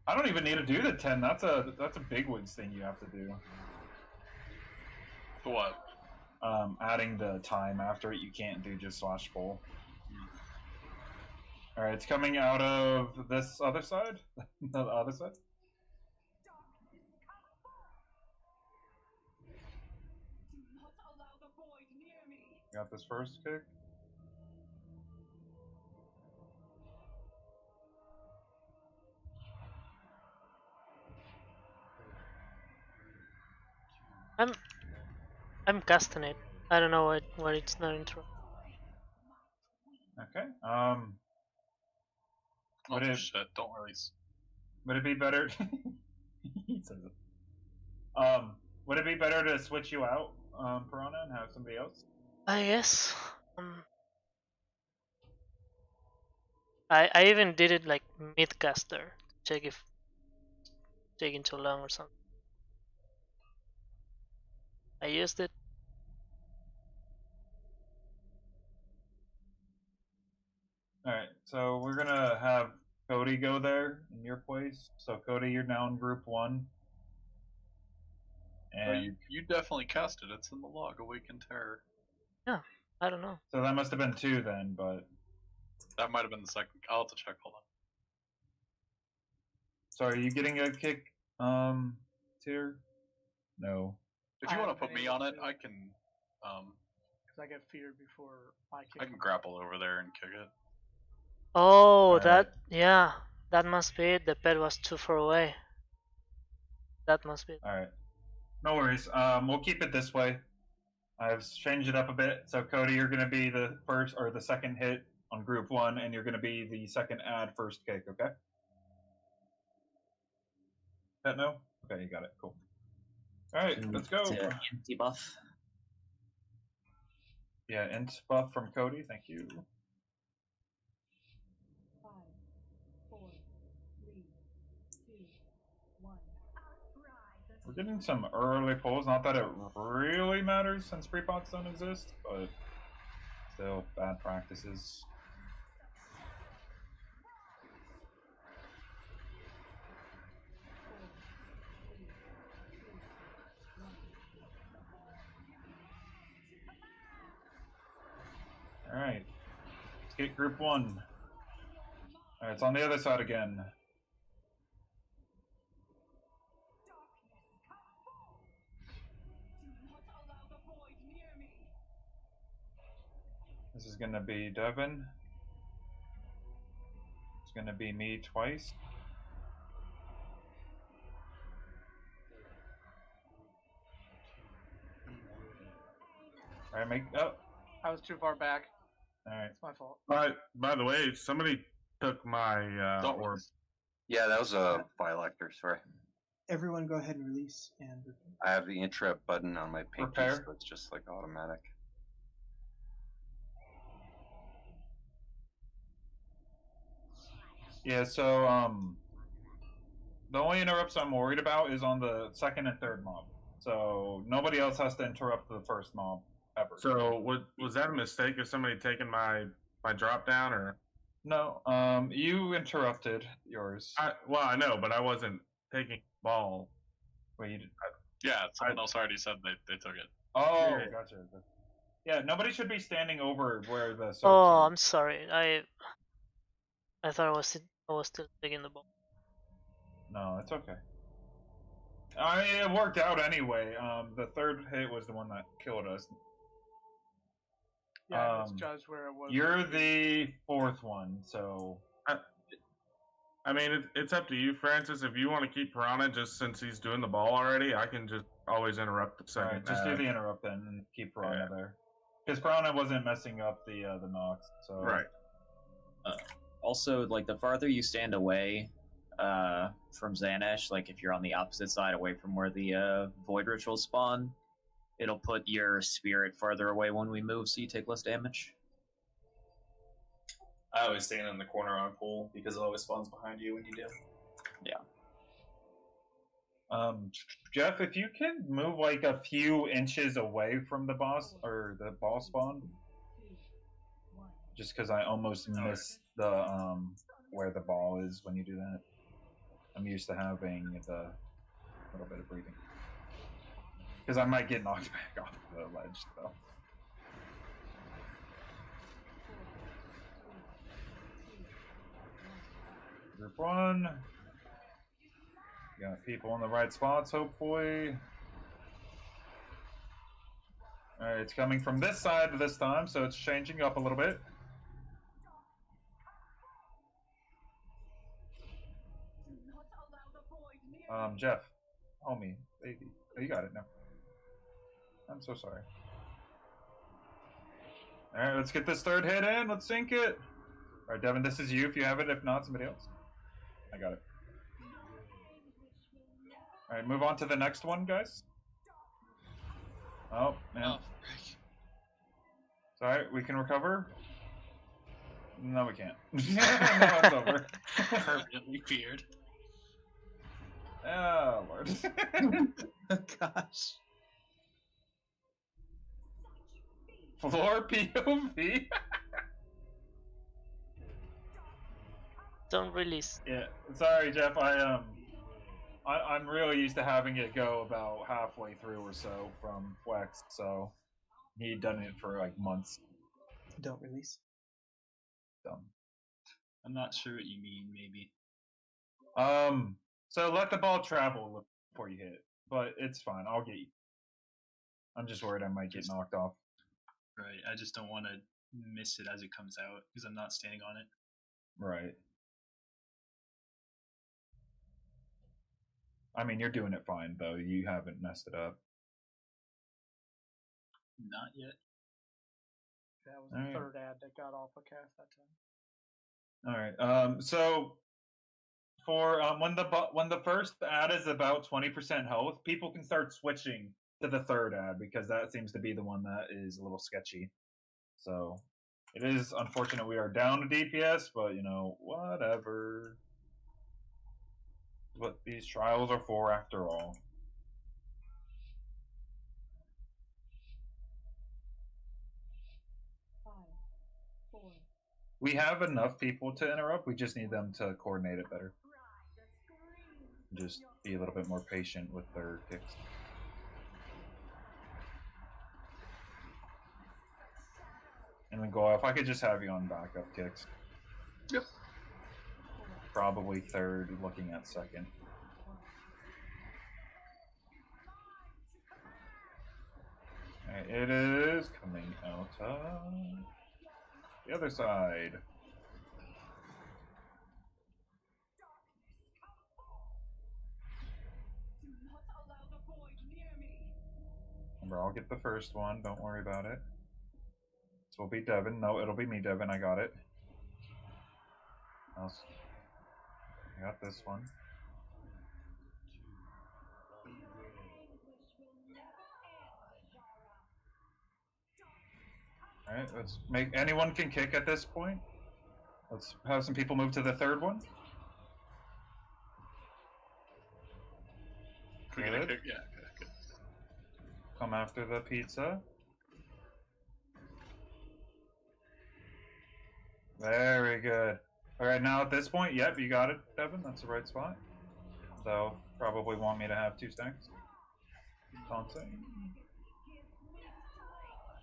I don't even need to do the 10. That's a big wigs thing you have to do. What? Adding the time after it, you can't do just slash bowl. All right, it's coming out of this other side. The other side. Got this first kick. I'm casting it. I don't know what it's not interrupt. Okay. Oh Would it, shit! Don't release. would it be better? He says it. Would it be better to switch you out, Piranha, and have somebody else? I guess. I even did it like mid-caster. Check if taking too long or something. I used it. All right, so we're gonna have Cody go there in your place. So Cody, you're now in group 1. Oh, And you definitely cast it. It's in the log. Awaken Terror. Yeah, I don't know. so that must have been 2 then, but That might have been the second. I'll have to check. Hold on. so are you getting a kick, Tier? No. If you want to put me on it, I can. Because I get feared before I kick. I can grapple over there and kick it. Oh, Alright. that yeah, that must be it. The pet was too far away. That must be it. All right. No worries. We'll keep it this way. I've changed it up a bit. So Cody, you're going to be the first or the second hit on group 1, and you're going to be the second ad first kick. Okay. That no? Okay, you got it. Cool. All right, let's go. Empty buff. Yeah, int buff from Cody. Thank you. 5, 4, 3, 2, 1. We're getting some early pulls. Not that it really matters since pre-pots don't exist, but still bad practices. All right, let's get group 1. All right, it's on the other side again. This is gonna be Devin. It's gonna be me twice. All right, make up. I was too far back. All right, It's my fault. By the way, somebody took my orb. Yeah, that was a file actor. Sorry. Everyone go ahead and release. And I have the interrupt button on my pinky, Prepare. so it's just like automatic. Yeah, so the only interrupts I'm worried about is on the second and third mob. So nobody else has to interrupt the first mob ever. So was that a mistake of somebody taking my drop down or? No, you interrupted yours. Well, I know, but I wasn't taking ball. Well, you did. Yeah, someone else already said they took it. Oh, Yeah. gotcha. Yeah, nobody should be standing over where the soaps Oh, are. I'm sorry. I thought I was still taking the ball. No, it's okay. I mean, it worked out anyway. The third hit was the one that killed us. Yeah, let's judge where it was. You're the fourth one, so. I mean, it's up to you, Francis. If you want to keep Piranha, just since he's doing the ball already, I can just always interrupt the second. Alright, just do the interrupt then and keep Piranha there. Because Piranha wasn't messing up the knocks, so. Right. Also, like, the farther you stand away from Xanesh, like, if you're on the opposite side away from where the Void Rituals spawn, it'll put your spirit farther away when we move, so you take less damage. I always stand in the corner on a pool because it always spawns behind you when you do. Yeah. Jeff, if you can move like a few inches away from the boss or the ball spawn, just because I almost missed the where the ball is when you do that. I'm used to having the little bit of breathing because I might get knocked back off the ledge though. Group 1. Got people in the right spots, hopefully. Alright, it's coming from this side this time, so it's changing up a little bit. Jeff, homie, baby. Oh, you got it now. I'm so sorry. Alright, let's get this third hit in. Let's sync it. Alright, Devin, this is you if you have it. If not, somebody else. I got it. Alright, move on to the next one, guys. Oh, man. Oh, Sorry, we can recover? No, we can't. No, it's over. Permanently feared. Oh, Lord. Gosh. Floor POV? Don't release. Yeah, sorry, Jeff. I'm really used to having it go about halfway through or so from Flex, so he'd done it for like months. Don't release. Dumb. I'm not sure what you mean, maybe. So let the ball travel before you hit it, but it's fine. I'll get you. I'm just worried I might get knocked off. Right, I just don't want to miss it as it comes out because I'm not standing on it. Right. I mean, you're doing it fine, though. You haven't messed it up. Not yet. That was the third ad that got off a cast that time. All right. So for when the first ad is about 20% health, people can start switching to the third ad because that seems to be the one that is a little sketchy. So it is unfortunate we are down to DPS, but you know, whatever. What these trials are for, after all. We have enough people to interrupt. We just need them to coordinate it better. Just be a little bit more patient with their kicks. And then go off. I could just have you on backup kicks. Yep. Probably third, looking at second. Right, it is coming out of the other side. Remember, I'll get the first one. Don't worry about it. This will be Devin. No, it'll be me, Devin. I got it. I got this one. Alright, let's make... Anyone can kick at this point. Let's have some people move to the third one. Can we get a kick? Yeah, good. Come after the pizza. Very good. Alright, now at this point, yep, you got it, Devin. That's the right spot. So, probably want me to have 2 stacks. taunting.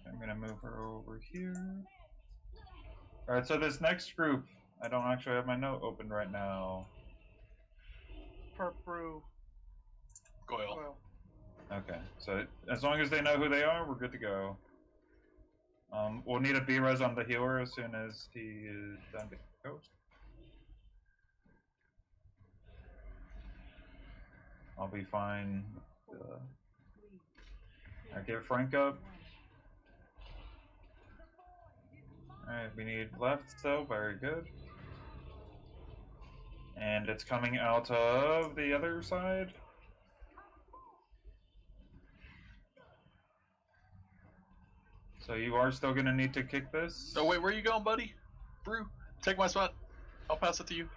I'm gonna move her over here. Alright, so this next group, I don't actually have my note open right now. Perp brew. Goyle. Okay, so as long as they know who they are, we're good to go. We'll need a B-res on the healer as soon as he is done being ghost. I'll be fine. I give Frank up. Alright, we need left still, very good. And it's coming out of the other side. So you are still gonna need to kick this. Oh wait, where are you going, buddy? Brew, take my spot. I'll pass it to you.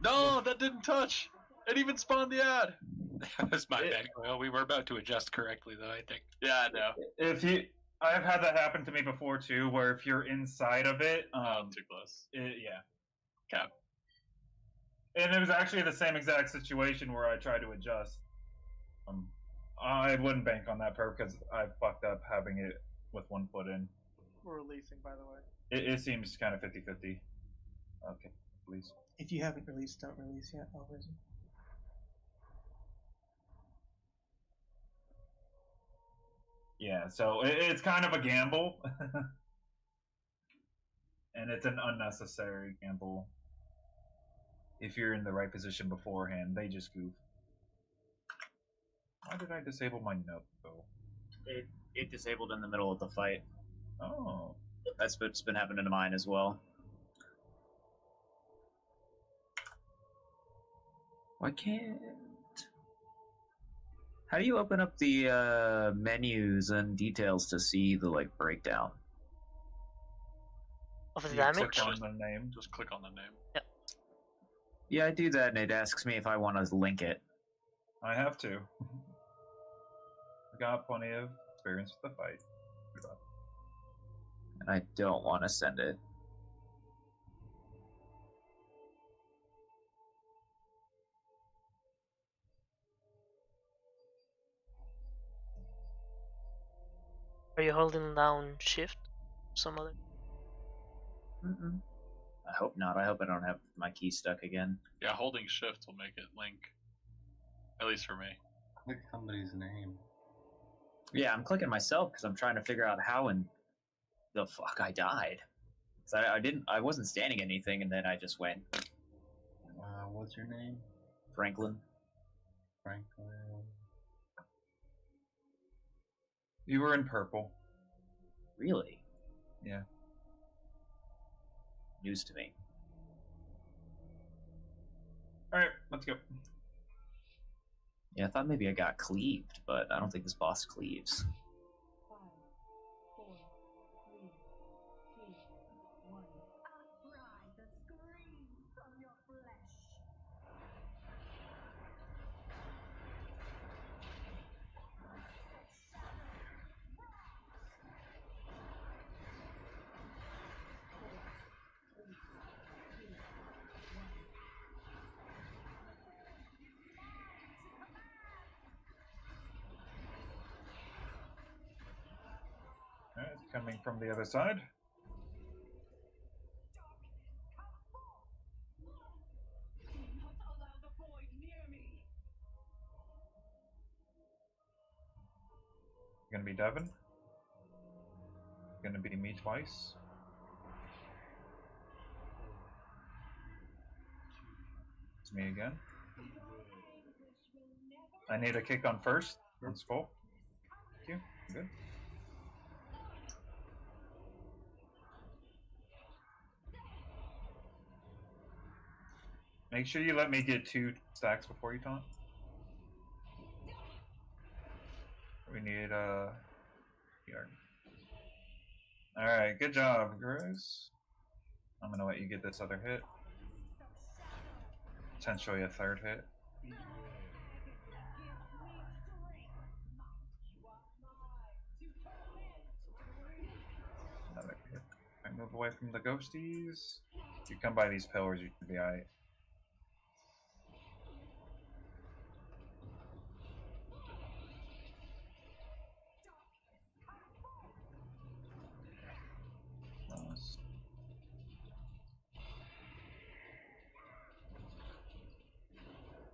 No, that didn't touch. It even spawned the ad. That was my bad, Goyle. We were about to adjust correctly, though, I think. Yeah, I know. I've had that happen to me before too, where if you're inside of it, too close. Yeah. Cap. And it was actually the same exact situation where I tried to adjust. I wouldn't bank on that perk because I fucked up having it with 1 foot in. We're releasing, by the way. It seems kind of 50-50. Okay, please. If you haven't released, don't release yet. I'll resume. Yeah, so it's kind of a gamble. And it's an unnecessary gamble. If you're in the right position beforehand, they just goof. Why did I disable my note, though? It disabled in the middle of the fight. Oh. That's what's been happening to mine as well. Why can't... How do you open up the menus and details to see the breakdown? Of the You damage? click on the name. Just click on the name. Yeah. Yeah, I do that, and it asks me if I want to link it. I have to. I got plenty of experience with the fight. And I don't want to send it. Are you holding down shift? Some other? Mm-mm. I hope not. I hope I don't have my key stuck again. Yeah, holding shift will make it link. At least for me. Click somebody's name. Yeah, I'm clicking myself because I'm trying to figure out how in the fuck I died. So I wasn't standing anything, and then I just went. What's your name? Franklin. Franklin. You were in purple. Really? Yeah. News to me. Alright, let's go. Yeah, I thought maybe I got cleaved, but I don't think this boss cleaves. 5, 4, 3, 2, 1. A cry that screams from your flesh. Alright, it's coming from the other side. Gonna be Devin. Gonna be me twice. It's me again. I need a kick on first. On skull. Thank you. Good. Make sure you let me get 2 stacks before you taunt. We need yard. Alright, good job, guys. I'm gonna let you get this other hit. Potentially a 3rd hit. Another hit. I move away from the ghosties. If you come by these pillars, you should be alright.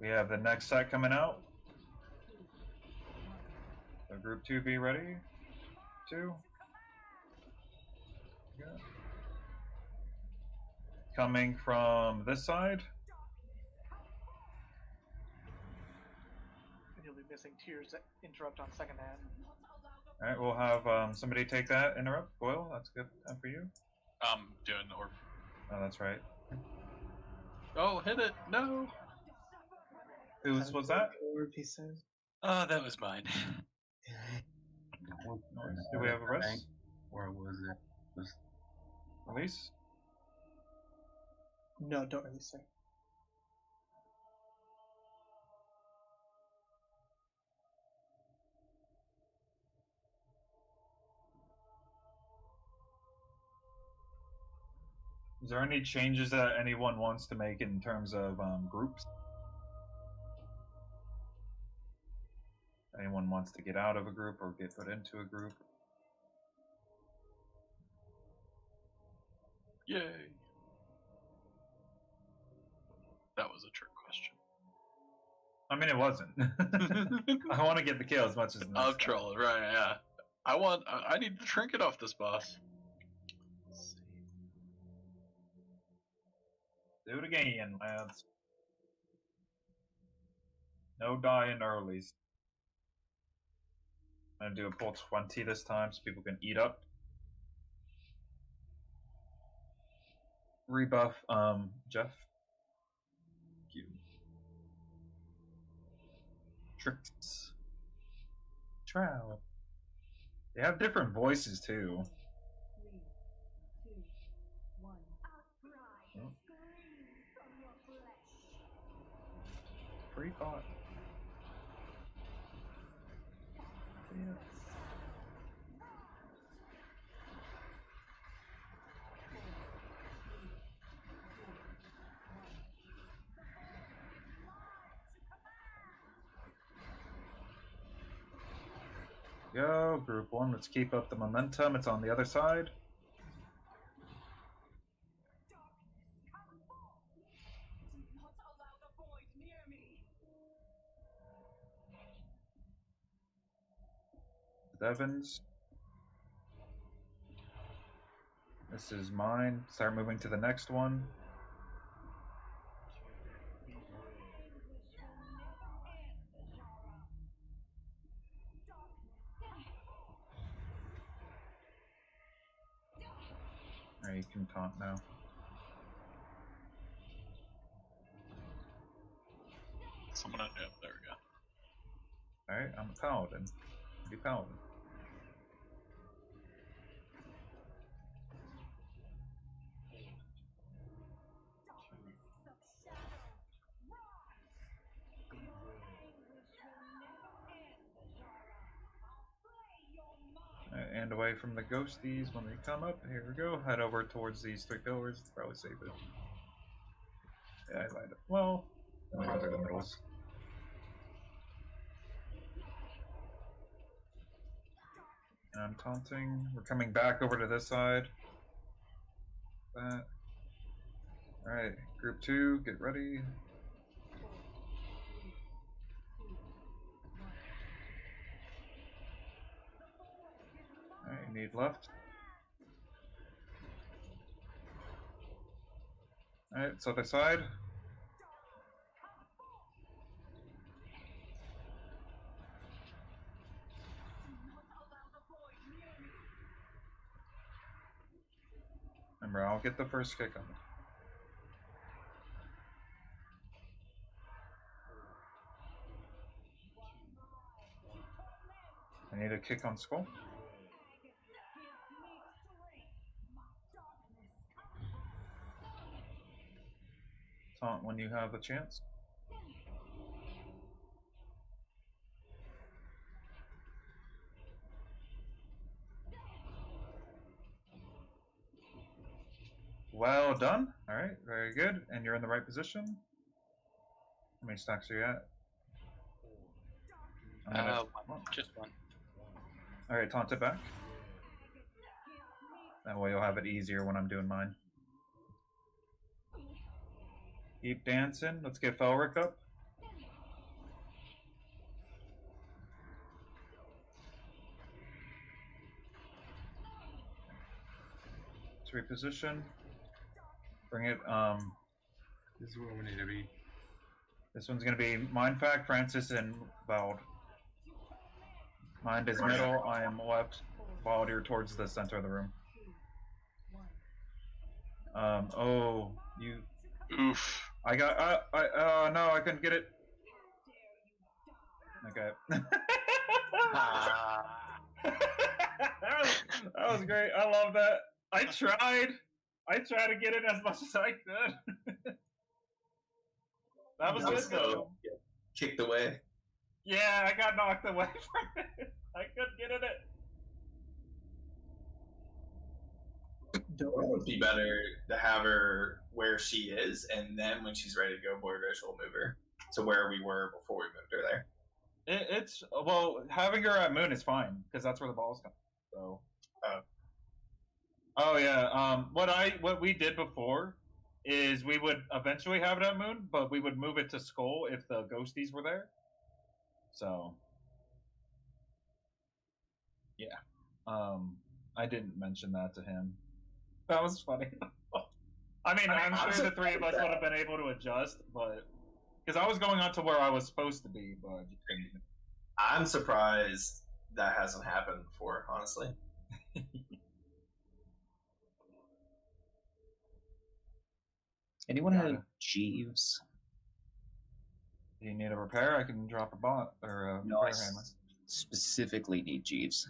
We have the next set coming out. So group 2, be ready. 2. Yeah. Coming from this side. And you'll be missing Tears interrupt on second hand. Alright, we'll have somebody take that interrupt. Boyle, that's good time for you. Doing orb. Oh, that's right. Oh, hit it! No. Whose was that? Oh, that was mine. Do we have a rest? Or was it just Release? No, don't release her. Is there any changes that anyone wants to make in terms of groups? Anyone wants to get out of a group or get put into a group? Yay. That was a trick question. I mean, it wasn't. I want to get the kill as much as I'm trolling, right? Yeah. I need the trinket off this boss. Do it again, lads. No dying early. I'm gonna do a pull 20 this time so people can eat up. Rebuff, Jeff. Thank you. Tricks. Trow. They have different voices too. 3, 2, 1. Outcry the screams from your flesh. Pre-thought. Yeah. Go, group 1, let's keep up the momentum. It's on the other side. Devons. This is mine. Start moving to the next one. Alright, you can taunt now. Someone, yeah, there we go. Alright, I'm a paladin. Be paladin. And away from the ghosties when they come up. Here we go. Head over towards these 3 pillars. It's probably safer. Yeah, I lied. Well, I'm going through the middles. And I'm taunting. We're coming back over to this side. That. Alright, group 2, get ready. Alright, you need left. Alright, it's other side. Remember, I'll get the first kick on it. I need a kick on skull. Taunt when you have the chance. Well done. Alright, very good. And you're in the right position. How many stacks are you at? Just one. Alright, taunt it back. That way you'll have it easier when I'm doing mine. Keep dancing. Let's get Felric up. Let's reposition. Bring it. This is where we need to be. This one's gonna be Mindfact, Francis, and Vald. Mind is middle. I am left. Vald, you're towards the center of the room. Oh, you. Oof. I got. No, I couldn't get it. Okay. That was great. I love that. I tried to get it as much as I could. That was good though. Kicked away. Yeah, I got knocked away from it. I couldn't get in it. It would be better to have her where she is, and then when she's ready to go board rush, we'll move her to where we were before we moved her there. It's well, having her at Moon is fine because that's where the balls come. So. Oh yeah. What we did before is we would eventually have it at Moon, but we would move it to Skull if the ghosties were there. So. Yeah. I didn't mention that to him. That was funny. I mean, I'm sure the three of us would have been able to adjust, but because I was going on to where I was supposed to be, but I'm surprised that hasn't happened before, honestly. Anyone have Jeeves? Do you need a repair? I can drop a bot or a No, I repair hammer. specifically need Jeeves.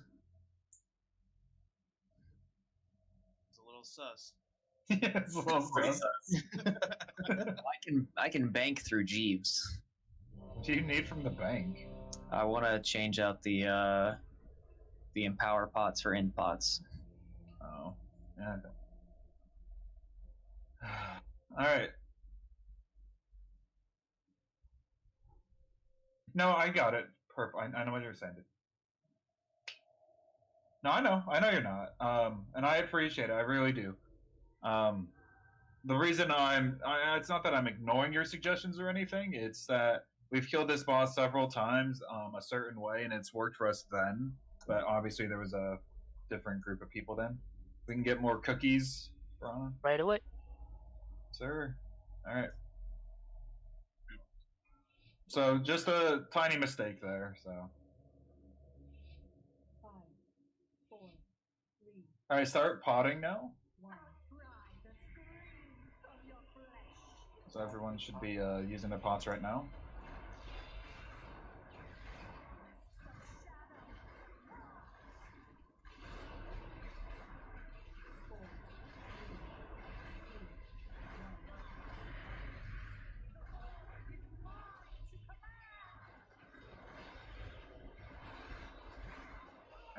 It's a little sus. Yeah, it's a little sus. I can bank through Jeeves. What do you need from the bank? I want to change out the empower pots for end pots. Oh, yeah. All right. No, I got it. Perfect. I know what you're saying. No, I know you're not. And I appreciate it. I really do. The reason it's not that I'm ignoring your suggestions or anything. It's that we've killed this boss several times a certain way, and it's worked for us then. But obviously, there was a different group of people then. We can get more cookies, Brana. Right away. Sir. All right. So just a tiny mistake there. So. 5, 4, 3, All right, start potting now. 1. Ride the screams of your flesh. So everyone should be using their pots right now.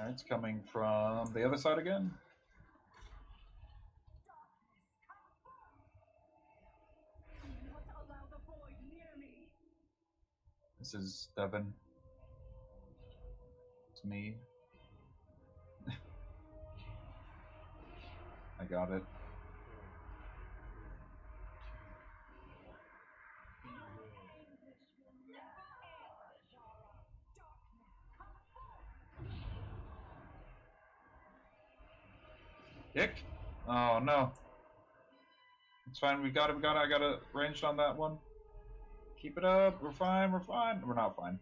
And it's coming from the other side again. This is Devin. It's me. I got it. Dick? Oh no. It's fine, I got it ranged on that one. Keep it up, we're fine. We're not fine.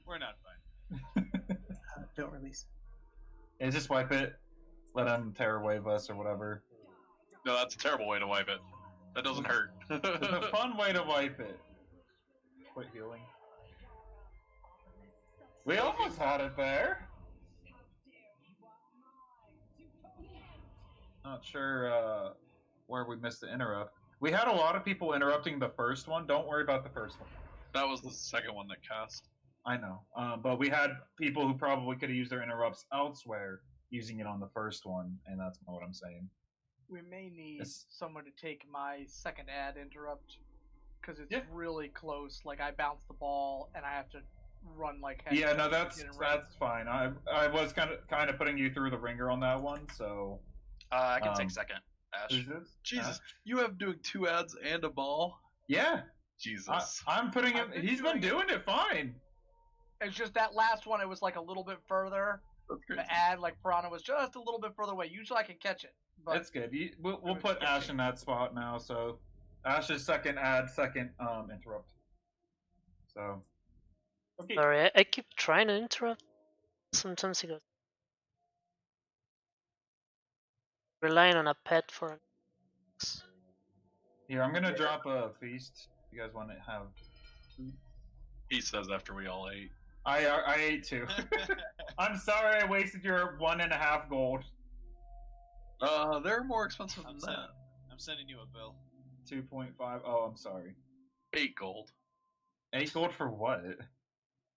We're not fine. Don't release. Yeah, just wipe it. Let him terror wave us or whatever. No, that's a terrible way to wipe it. That doesn't hurt. It's a fun way to wipe it. Quit healing. We almost had it there. Not sure where we missed the interrupt. We had a lot of people interrupting the first one. Don't worry about the first one. That was the second one that cast. I know. But we had people who probably could have used their interrupts elsewhere using it on the first one, and that's what I'm saying. We may need someone to take my second ad interrupt because it's really close. Like I bounce the ball and I have to run like heck. Yeah, no, that's fine. I was kind of putting you through the ringer on that one, so. I can take second. Ash. Who's this? Jesus, you have doing 2 ads and a ball? Yeah. Jesus. I'm putting him. He's been doing it fine. It's just that last one. It was like a little bit further, The ad, like Piranha, was just a little bit further away. Usually I can catch it. But It's good. We'll put Ash in that spot now. So Ash's second ad, second interrupt. So okay. Sorry, I keep trying to interrupt. Sometimes he goes. Relying on a pet for. Here, I'm gonna drop a feast. You guys want to have food? He says after we all ate. I ate too. I'm sorry I wasted your 1.5 gold. They're more expensive than that. I'm sending you a bill. 2.5. Oh, I'm sorry. 8 gold. 8 gold for what?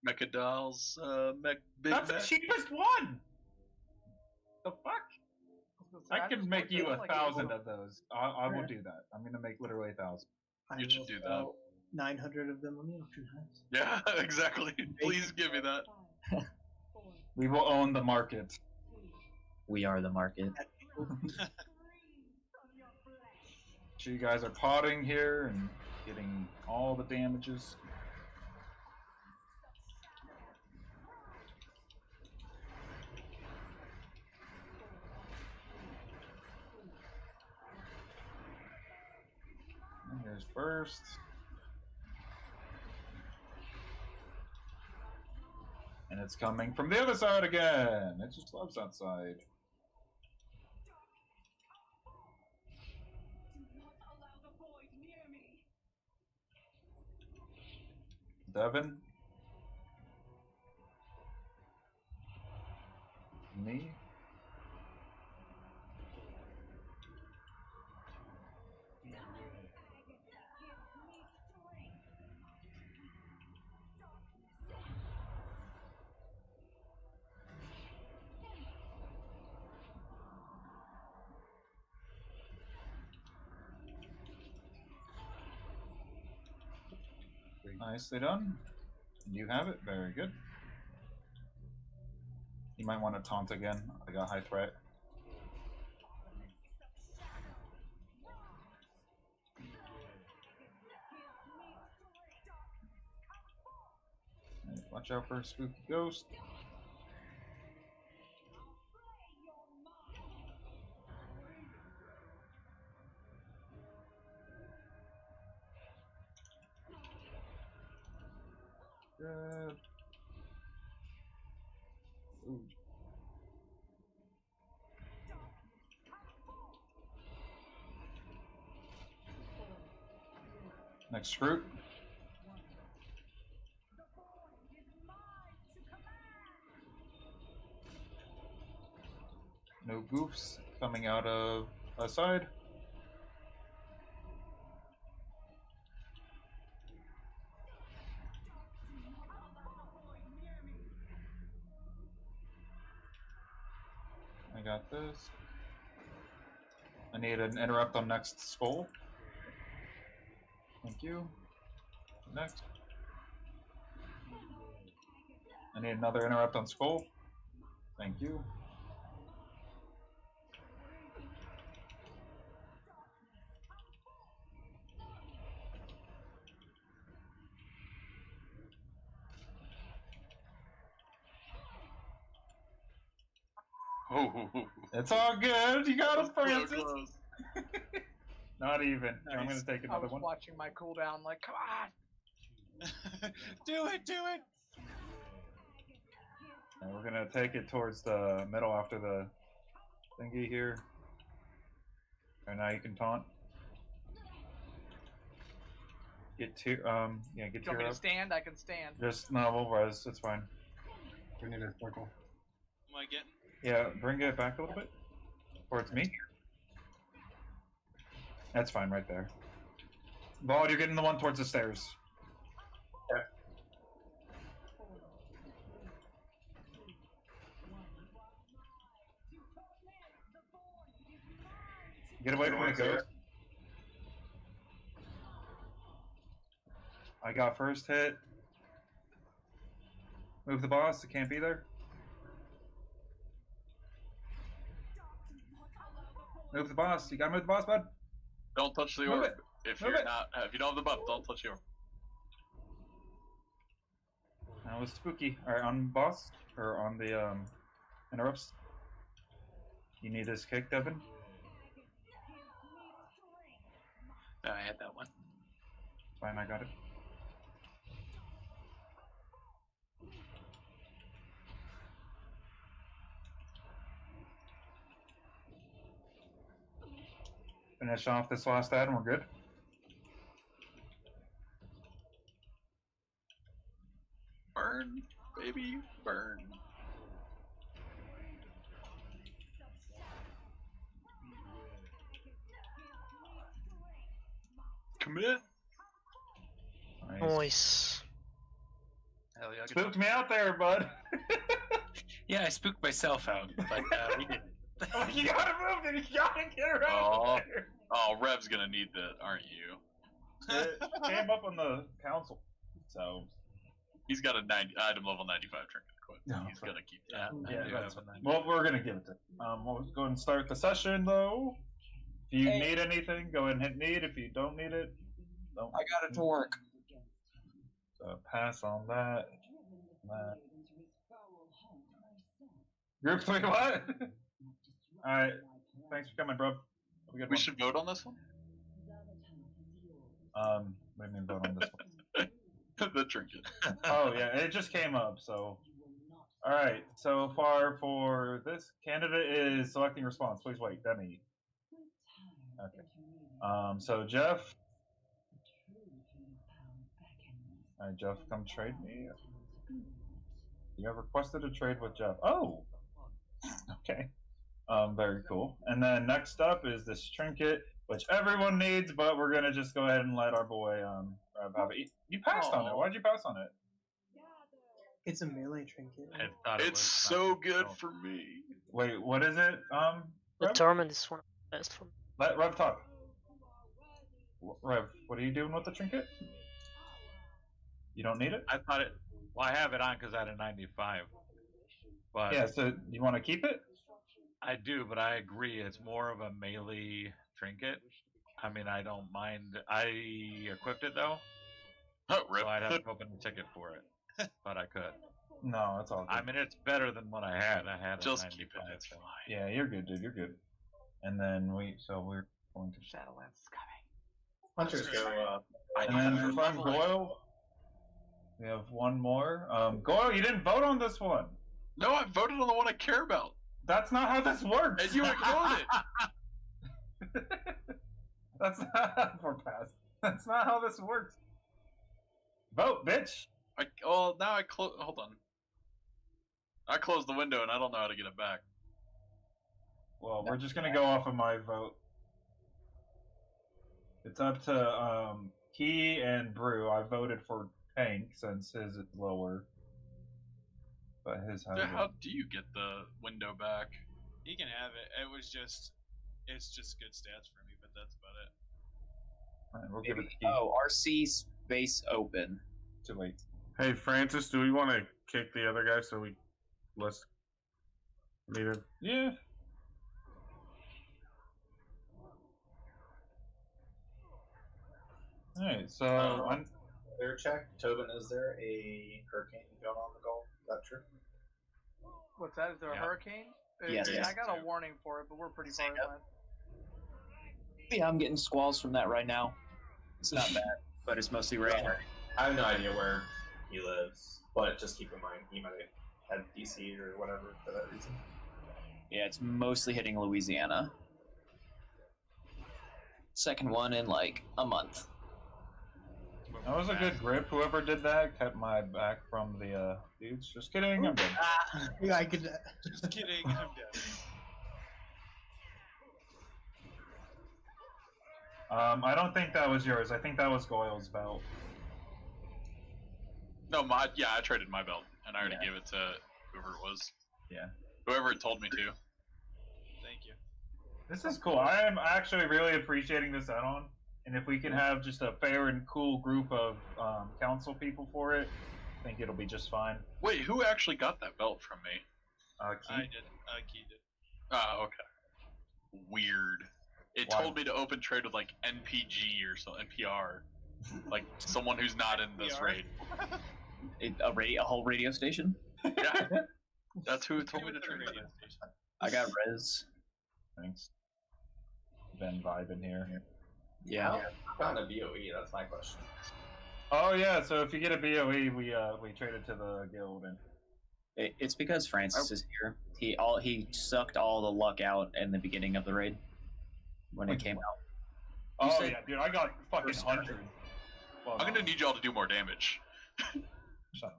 Mecha Dolls, Big That's Mac. the cheapest one! The fuck? I can make you 1,000 of those. I will do that. I'm gonna make literally 1,000. You should do that. 900 of them on the auction house. Yeah, exactly. Please give me that. We will own the market. We are the market. So you guys are potting here and getting all the damages. And here's first. And it's coming from the other side again. It just loves that side. Devin. Me. Nicely done. You have it. Very good. You might want to taunt again. I got high threat. And watch out for a spooky ghost. Good. Ooh. Next Scroot. No goofs coming out of a side. I got this. I need an interrupt on next skull. Thank you. Next. I need another interrupt on skull. Thank you. Oh, it's all good. You got him, so Francis. close. Not even. Nice. I'm gonna take I another was one. watching my cooldown, like, come on. Do it! And we're gonna take it towards the middle after the thingy here. And now you can taunt. Get to get Do you want tier me to up. stand? I can stand. Just no, we'll res. It's fine. We need a circle. Am I getting? Yeah, bring it back a little bit towards me. That's fine, right there. Vaughn, you're getting the one towards the stairs. Okay. Get away from the ghost. I got first hit. Move the boss. It can't be there. Move the boss. You gotta move the boss, bud. Don't touch the Move orb. it. If Move you're it. not, if you don't have the buff, don't touch the orb. That was spooky. Alright, on boss or on the Interrupts. You need this kick, Devin? Oh, I had that one. Fine, I got it. Finish off this last ad and we're good. Burn, baby, burn. Commit. Nice. Hell yeah, good Spooked me out there, bud. Yeah, I spooked myself out, but we didn't. You gotta move it. You gotta get around there. Oh, Rev's gonna need that, aren't you? It came up on the council, so he's got a item level 95 trinket equipped. No, he's gonna keep that. Yeah, that's well, we're gonna give it to. We'll go and start the session though. If you need anything, go ahead and hit need. If you don't need it, don't. I got it to work. So pass on that. Group 3, what? Alright, thanks for coming, bro. We should vote on this one? What do you mean vote on this one? The trinket. Oh, yeah, it just came up, so. Alright, so far for this candidate is selecting response. Please wait, Demi. Okay. So Jeff. Alright, Jeff, come trade me. You have requested a trade with Jeff. Oh! Okay. Very cool. And then next up is this trinket, which everyone needs, but we're gonna just go ahead and let our boy Rev have it. You passed on it. Why'd you pass on it? It's a melee trinket. It's so good for me. Wait, what is it? The Rev? torment is one of the best for me. Let Rev talk. Rev, what are you doing with the trinket? You don't need it? I thought it. Well, I have it on because I had a 95. But Yeah, so you want to keep it? I do, but I agree. It's more of a melee trinket. I mean, I don't mind. I equipped it though. Oh, rip. So I'd have to open a ticket for it, but I could. No, it's all good. I mean, it's better than what I had. I had Just a 95. keep it. It's fine. Yeah, you're good, dude. You're good. And then we're going to Shadowlands is coming. Hunters go up. And then if I'm Goyle, we have one more. Goyle, you didn't vote on this one. No, I voted on the one I care about. That's not how this works. And you ignored it. That's not for pass. That's not how this works. Vote, bitch. Now I close. Hold on. I closed the window and I don't know how to get it back. Well, we're just gonna go off of my vote. It's up to Key and Brew. I voted for Tank since his is lower. But his has How do you get the window back? He can have it. It's just good stats for me, but that's about it. Alright, we'll give it to Key. Oh, RC space open. Too late. Hey, Francis, do we want to kick the other guy so we let's meet him? Yeah. Alright, so Clear check. Tobin, is there a hurricane going on the Gulf? Is that true? What's that? Is there a hurricane? Yes. I got a warning for it, but we're pretty far inland. Yeah, I'm getting squalls from that right now. It's not bad, but it's mostly rain. I have no idea where he lives, but just keep in mind he might have had DC or whatever for that reason. Yeah, it's mostly hitting Louisiana. Second one in like a month. that was a good grip. Whoever did that kept my back from the dudes. Just kidding, I'm dead. Yeah, I could. Just kidding, I'm dead. I don't think that was yours. I think that was Goyle's belt. No, I traded my belt and I already gave it to whoever it was. Yeah. Whoever it told me to. Thank you. This is cool. I am actually really appreciating this add-on. And if we can have just a fair and cool group of council people for it, I think it'll be just fine. Wait, who actually got that belt from me? Key. I did. Key did. Oh, okay. Weird. It Why? told me to open trade with like NPG or so NPR, like someone who's not in this NPR? raid. A whole radio station? Yeah. That's who told me to trade it. I got res. Thanks. Ben vibing here. Yeah. How gotten a BOE? That's my question. Oh yeah, so if you get a BOE, we trade it to the guild and. It's because Francis is here. He sucked all the luck out in the beginning of the raid when it came out. Oh yeah, dude, I got fucking 100. Well, I'm gonna need y'all to do more damage. Shut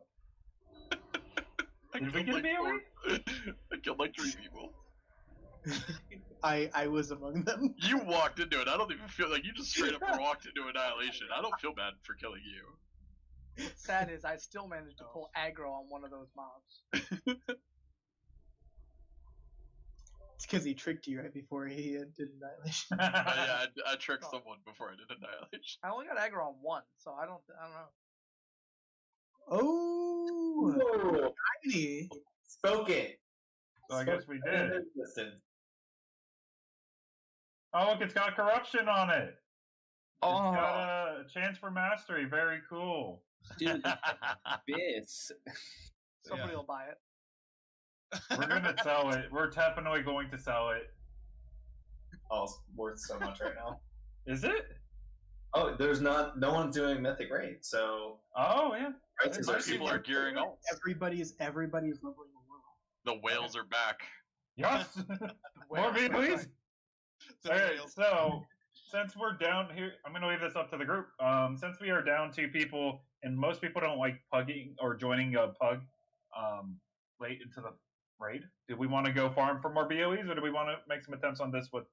up. Did we get a BOE? I killed like 3 people. I was among them. You walked into it. I don't even feel like you just straight up walked into Annihilation. I don't feel bad for killing you. Sad is I still managed to pull aggro on one of those mobs. It's because he tricked you right before he did Annihilation. Yeah, I tricked someone before I did Annihilation. I only got aggro on one, so I don't know. Oh, tiny. Spoke it. So I guess we did. Oh look, it's got corruption on it. Oh. It's got a chance for mastery. Very cool. Dude, this. Somebody will buy it. We're gonna sell it. We're definitely going to sell it. Oh, it's worth so much right now. Is it? Oh, there's no one's doing Mythic Raid, so. Oh yeah. People are gearing up. Everybody's leveling the world. The whales are back. Yes. More BOEs. Alright, so since we're down here, I'm going to leave this up to the group. Since we are down 2 people, and most people don't like pugging or joining a pug late into the raid, do we want to go farm for more BOEs, or do we want to make some attempts on this with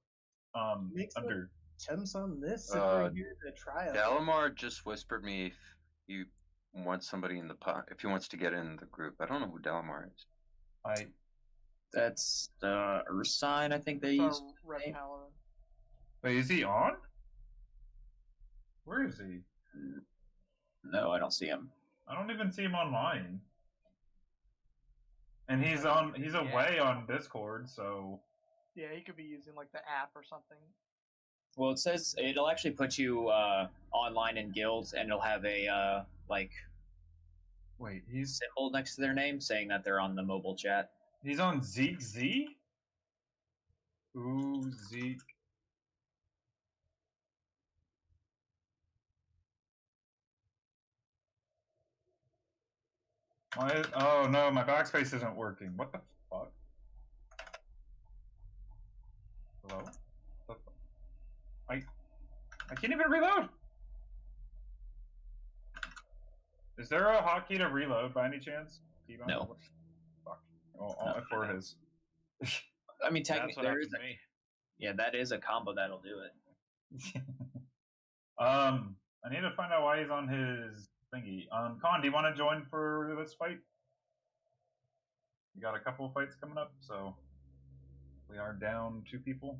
under? Attempts on this if we're here to try it. Dalamar just whispered me if you want somebody in the if he wants to get in the group. I don't know who Dalamar is. That's the Earth sign, I think they use. Red Paladin. Wait, is he on? Where is he? No, I don't see him. I don't even see him online. And he's away on Discord, so. Yeah, he could be using like the app or something. Well, it says it'll actually put you online in guilds, and it'll have a Wait, he's symbol next to their name saying that they're on the mobile chat. He's on Zeke Z? Ooh, Zeke. Oh no, my backspace isn't working. What the fuck? Hello? I can't even reload! Is there a hotkey to reload by any chance? No. Fuck. Oh, F4 it is. I mean, technically, That's what there is happened to me. Yeah, that is a combo that'll do it. I need to find out why he's on his thingy. Khan, do you want to join for this fight? We got a couple of fights coming up, so we are down 2 people.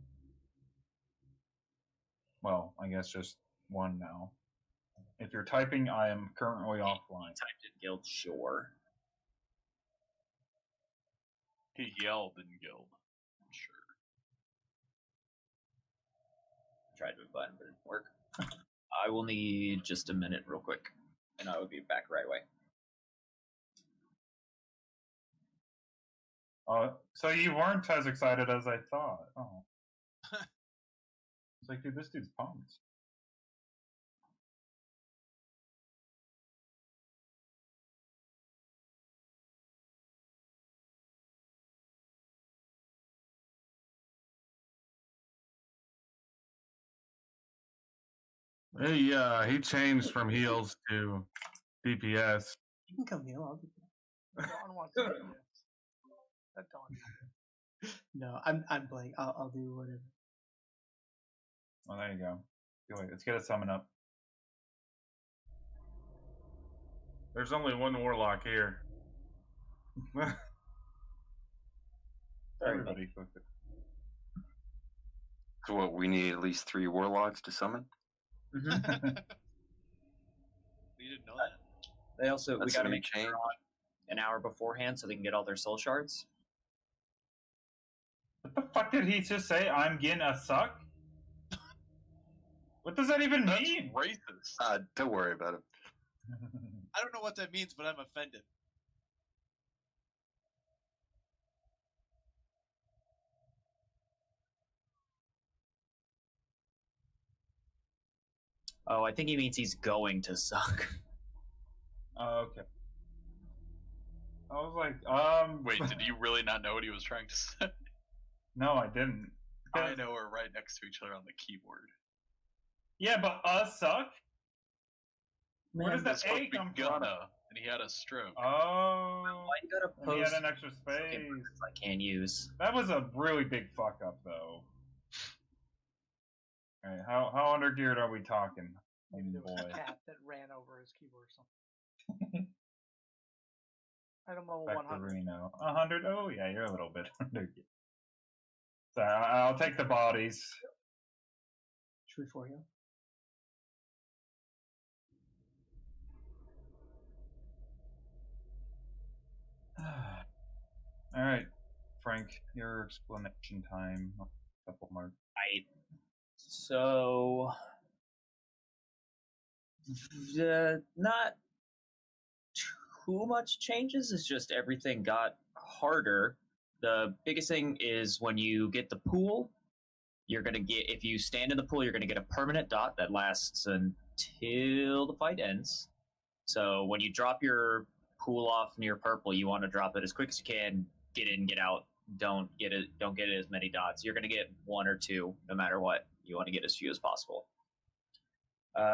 Well, I guess just 1 now. If you're typing, I am currently offline. Typed in guild, sure. He yelled in guild. Sure. Tried to button, but it didn't work. I will need just a minute real quick, and I will be back right away. So you weren't as excited as I thought. Oh. It's like, dude, this dude's pumped. He changed from heals to DPS. You can come heal. I'll do Dawn wants to do this. That Dawn. No, I'm blank. I'll do whatever. Oh, there you go. Wait, let's get a summon up. There's only 1 warlock here. Everybody cooked it. So what? We need at least 3 warlocks to summon. We didn't know that. They also we That's got to a new make sure change. they're on an hour beforehand so they can get all their soul shards. What the fuck did he just say? I'm getting a suck? What does that even mean? Racist. Don't worry about it. I don't know what that means, but I'm offended. Oh, I think he means he's going to suck. Oh, okay. I was like, Wait, did you really not know what he was trying to say? No, I didn't. I know we're right next to each other on the keyboard. Yeah, but suck? Where does that A come from? And he had a stroke. Oh. Why you gotta And he post had an extra space. I can't use. That was a really big fuck up, though. Alright, how undergeared are we talking? Maybe there was a cat that ran over his keyboard or something. Item level 100. Reno. 100? Oh, yeah, you're a little bit undergeared. So I'll take the bodies. Should we for you? All right, Frank, your explanation time. A couple more. Right. So, not too much changes. It's just everything got harder. The biggest thing is when you get the pool, you're gonna get, if you stand in the pool, you're gonna get a permanent dot that lasts until the fight ends. So when you drop your pool off near purple, you want to drop it as quick as you can. Get in, get out. Don't get it as many dots. You're gonna get one or two, no matter what. You want to get as few as possible.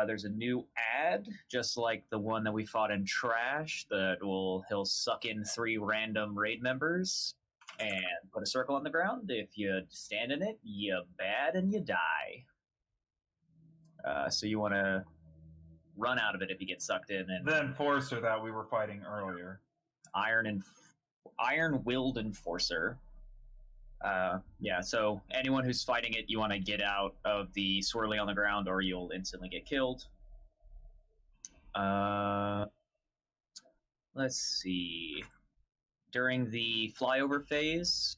There's a new ad, just like the one that we fought in Trash, he'll suck in 3 random raid members and put a circle on the ground. If you stand in it, you bad and you die. So you want to run out of it if you get sucked in. And the enforcer that we were fighting earlier. Iron-willed enforcer. Yeah, so anyone who's fighting it, you want to get out of the swirly on the ground or you'll instantly get killed. Let's see. During the flyover phase,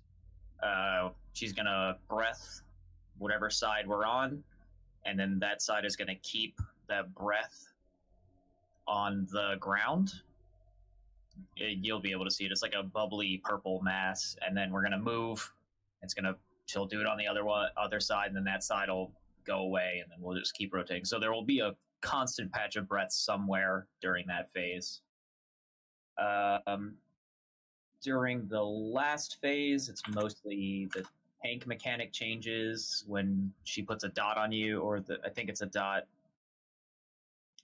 she's going to breath whatever side we're on, and then that side is going to keep that breath on the ground. You'll be able to see it. It's like a bubbly purple mass, and then we're going to move. She'll do it on the other side, and then that side will go away, and then we'll just keep rotating. So there will be a constant patch of breath somewhere during that phase. During the last phase, it's mostly the tank mechanic changes when she puts a dot on you, or I think it's a dot.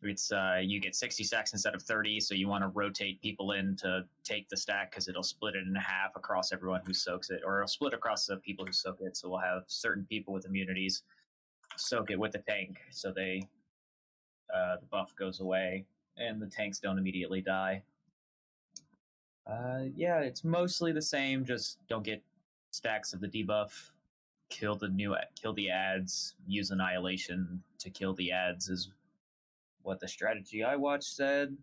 It's you get 60 stacks instead of 30, so you want to rotate people in to take the stack because it'll split it in half across everyone who soaks it, or it'll split across the people who soak it. So we'll have certain people with immunities soak it with the tank, so the buff goes away and the tanks don't immediately die. Yeah, it's mostly the same. Just don't get stacks of the debuff. Kill the ads. Use Annihilation to kill the ads is what the strategy I watched said.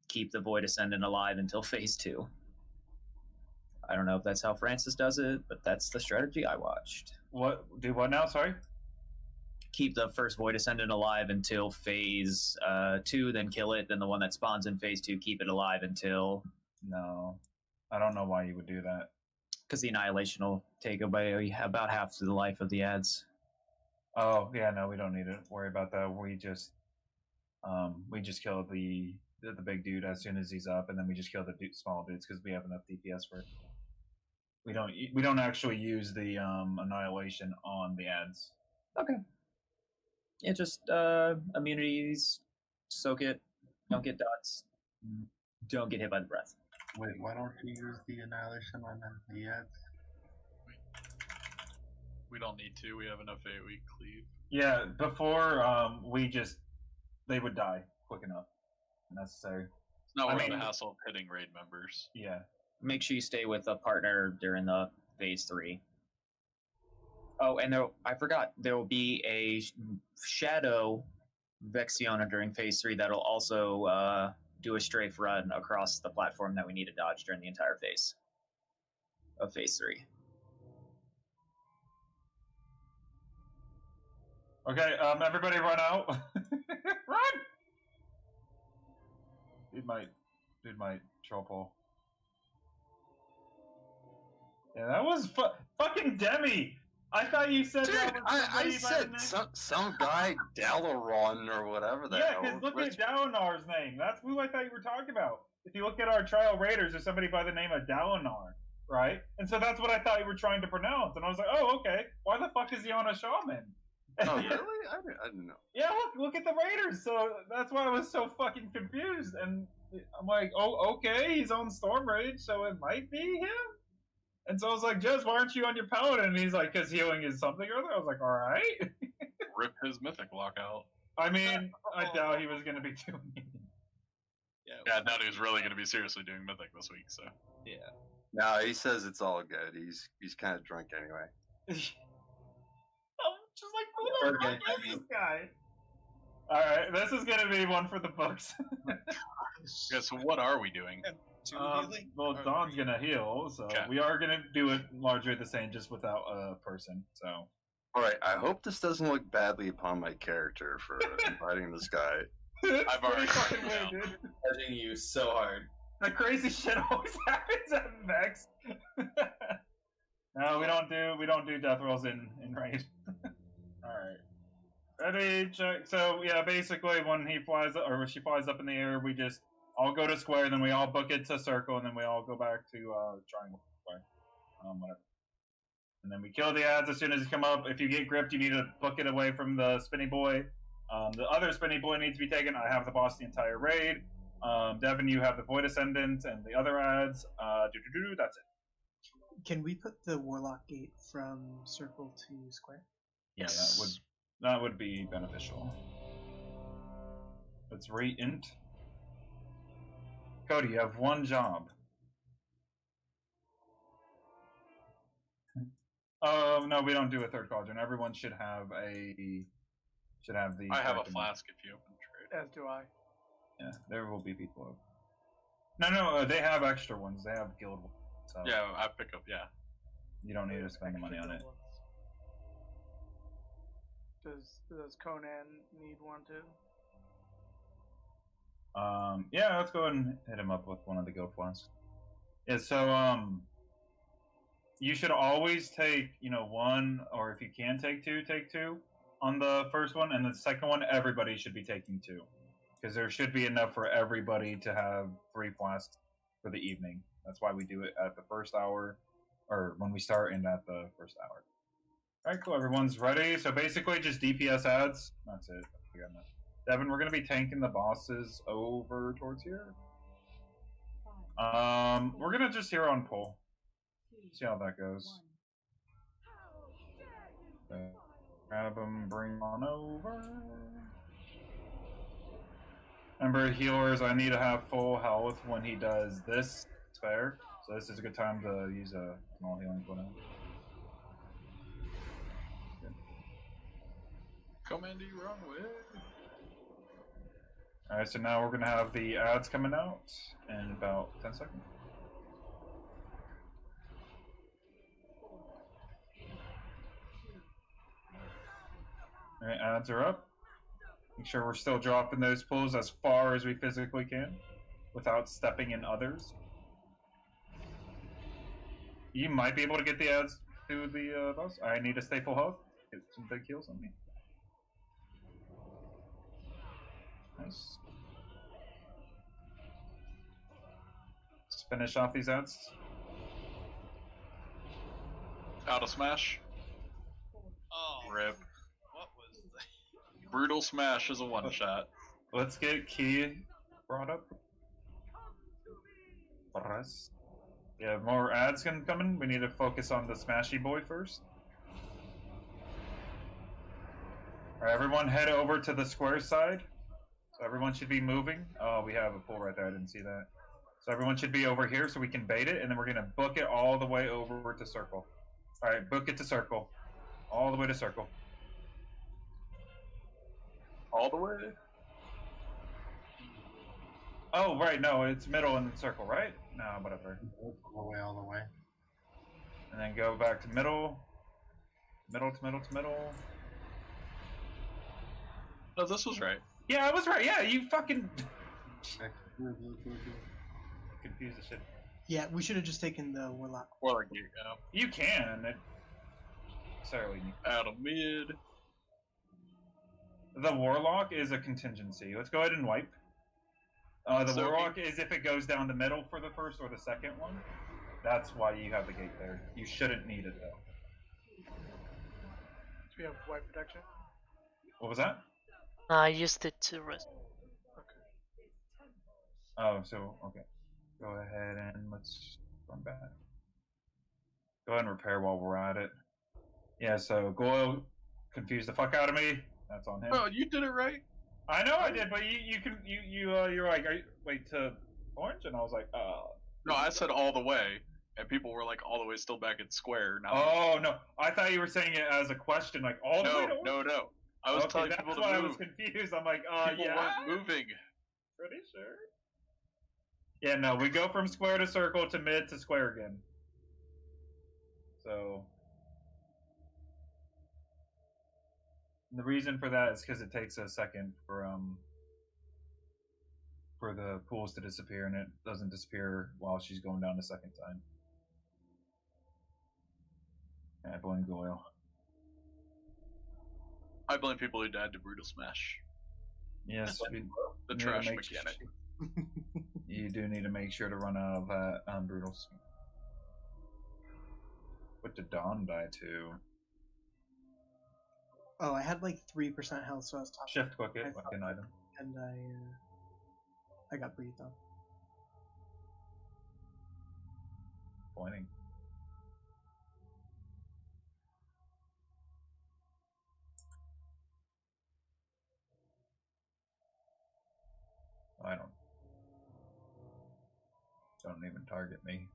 Keep the Void Ascendant alive until phase 2. I don't know if that's how Francis does it, but that's the strategy I watched. What? Do what now? Sorry? Keep the first Void Ascendant alive until phase 2, then kill it. Then the one that spawns in phase 2, keep it alive until... No. I don't know why you would do that. Because the Annihilation will take away about half the life of the ads. Oh, yeah, no, we don't need to worry about that. We just kill the big dude as soon as he's up, and then we just kill the small dudes because we have enough DPS for it. We don't actually use the Annihilation on the ads. Okay. Yeah, just immunities, soak it, don't get dots, don't get hit by the breath. Wait, why don't you use the Annihilation on the ads? We don't need to. We have enough AoE cleave. Yeah, before they would die quick enough. Necessary. It's not worth the hassle of hitting raid members. Yeah. Make sure you stay with a partner during the phase 3. Oh, and I forgot, there will be a shadow Vexiona during phase 3 that'll also do a strafe run across the platform that we need to dodge during the entire phase of phase 3. Okay, everybody run out. Run! Dude might troll pull. Yeah, that was fucking Demi! I thought you said Dude, that was I somebody by the said name. some guy Dalaron or whatever the Yeah, hell. because look What's- at Dalinar's name. That's who I thought you were talking about. If you look at our trial raiders, there's somebody by the name of Dalinar, right? And so that's what I thought you were trying to pronounce. And I was like, oh, okay. Why the fuck is he on a shaman? Oh, really? I didn't know. Yeah, look at the raiders. So that's why I was so fucking confused. And I'm like, oh, okay, he's on Storm Rage, so it might be him. And so I was like, Jez, why aren't you on your paladin? And he's like, because healing is something or other. I was like, all right. Rip his mythic lockout. I mean, I doubt he was going to be doing it. Yeah, I doubt he was really going to be seriously doing mythic this week. So yeah. No, he says it's all good. He's kind of drunk anyway. I'm just like, who the fuck is this guy? All right, this is going to be one for the books. yeah. So what are we doing? Well, Dawn's going to heal, so we are going to do it largely the same, just without a person. So. All right, I hope this doesn't look badly upon my character for inviting this guy. I've already fucking weird, dude. Judging you so hard. That crazy shit always happens at Vex. No, we don't do death rolls in raid. All right, ready, check. So yeah, basically when he flies or when she flies up in the air, we just all go to square, then we all book it to circle, and then we all go back to triangle square, whatever. And then we kill the ads as soon as you come up. If you get gripped, you need to book it away from the spinny boy. The other spinny boy needs to be taken. I have the boss the entire raid. Devin, you have the Void Ascendant and the other ads. That's it. Can we put the Warlock Gate from circle to square? Yes. Yeah, that would be beneficial. Let's re-int. Cody, you have one job. Oh no, we don't do a third cauldron. Everyone should have the. I have a flask if you open trade. As do I. Yeah, there will be people. No, they have extra ones. They have guild ones. So yeah, I pick up. Yeah. You don't need to spend the money on it. Does Conan need one too? Yeah, let's go ahead and hit him up with one of the guild flasks. Yeah, so you should always take, one, or if you can take two on the first one, and the second one, everybody should be taking 2. Because there should be enough for everybody to have 3 flasks for the evening. That's why we do it at the first hour, or when we start and at the first hour. Alright, cool, everyone's ready. So basically just DPS adds. That's it. Devin, we're going to be tanking the bosses over towards here. We're going to just hero on pull. See how that goes. Grab him, bring him on over. Remember, healers, I need to have full health when he does this. It's fair. So this is a good time to use a small healing point. Commandy, wrong way. Alright, so now we're going to have the ads coming out in about 10 seconds. Alright, ads are up. Make sure we're still dropping those pulls as far as we physically can without stepping in others. You might be able to get the ads to the boss. I need to stay full health. Get some big heals on me. Nice. Let's finish off these ads. Out of smash. Oh. Rip. What was that? Brutal smash is a one shot. Let's get key brought up. Press. Yeah, more ads can come in. We need to focus on the smashy boy first. Alright, everyone head over to the square side. So everyone should be moving. Oh, we have a pull right there. I didn't see that. So everyone should be over here so we can bait it, and then we're going to book it all the way over to circle. Alright, book it to circle. All the way to circle. All the way? Oh, right, no, it's middle and then circle, right? No, whatever. All the way. And then go back to middle. Middle to middle to middle. No, this was right. Yeah, I was right. Yeah, you fucking confused the shit. Yeah, we should have just taken the Warlock. Warlock gear, yeah. You can. necessarily need. Out of mid. The Warlock is a contingency. Let's go ahead and wipe. The So Warlock is if it goes down the middle for the first or the second one. That's why you have the gate there. You shouldn't need it though. Do we have wipe protection? What was that? I used it to rest. Oh, so okay. Go ahead and let's run back. Go ahead and repair while we're at it. Yeah, so Goyle confused the fuck out of me. That's on him. Oh, you did it right. I know I did, but you're like, wait to orange, and I was like, No, I said all the way, and people were like all the way still back at square. Now. Oh no, I thought you were saying it as a question, like all the way to orange. No. I was telling that's people to why move. I was confused. I'm like, People yeah, weren't moving. pretty sure. Yeah, no, we go from square to circle to mid to square again. So the reason for that is because it takes a second for the pools to disappear, and it doesn't disappear while she's going down the second time. I blame Goyle. I blame people who died to Brutal Smash. Yes, The trash mechanic. You do need to make sure to run out of that Brutal Smash. What did Dawn die to? Oh, I had like 3% health, so I was talking. Shift click it, like an item. And I got breathed on. Pointing. I don't even target me.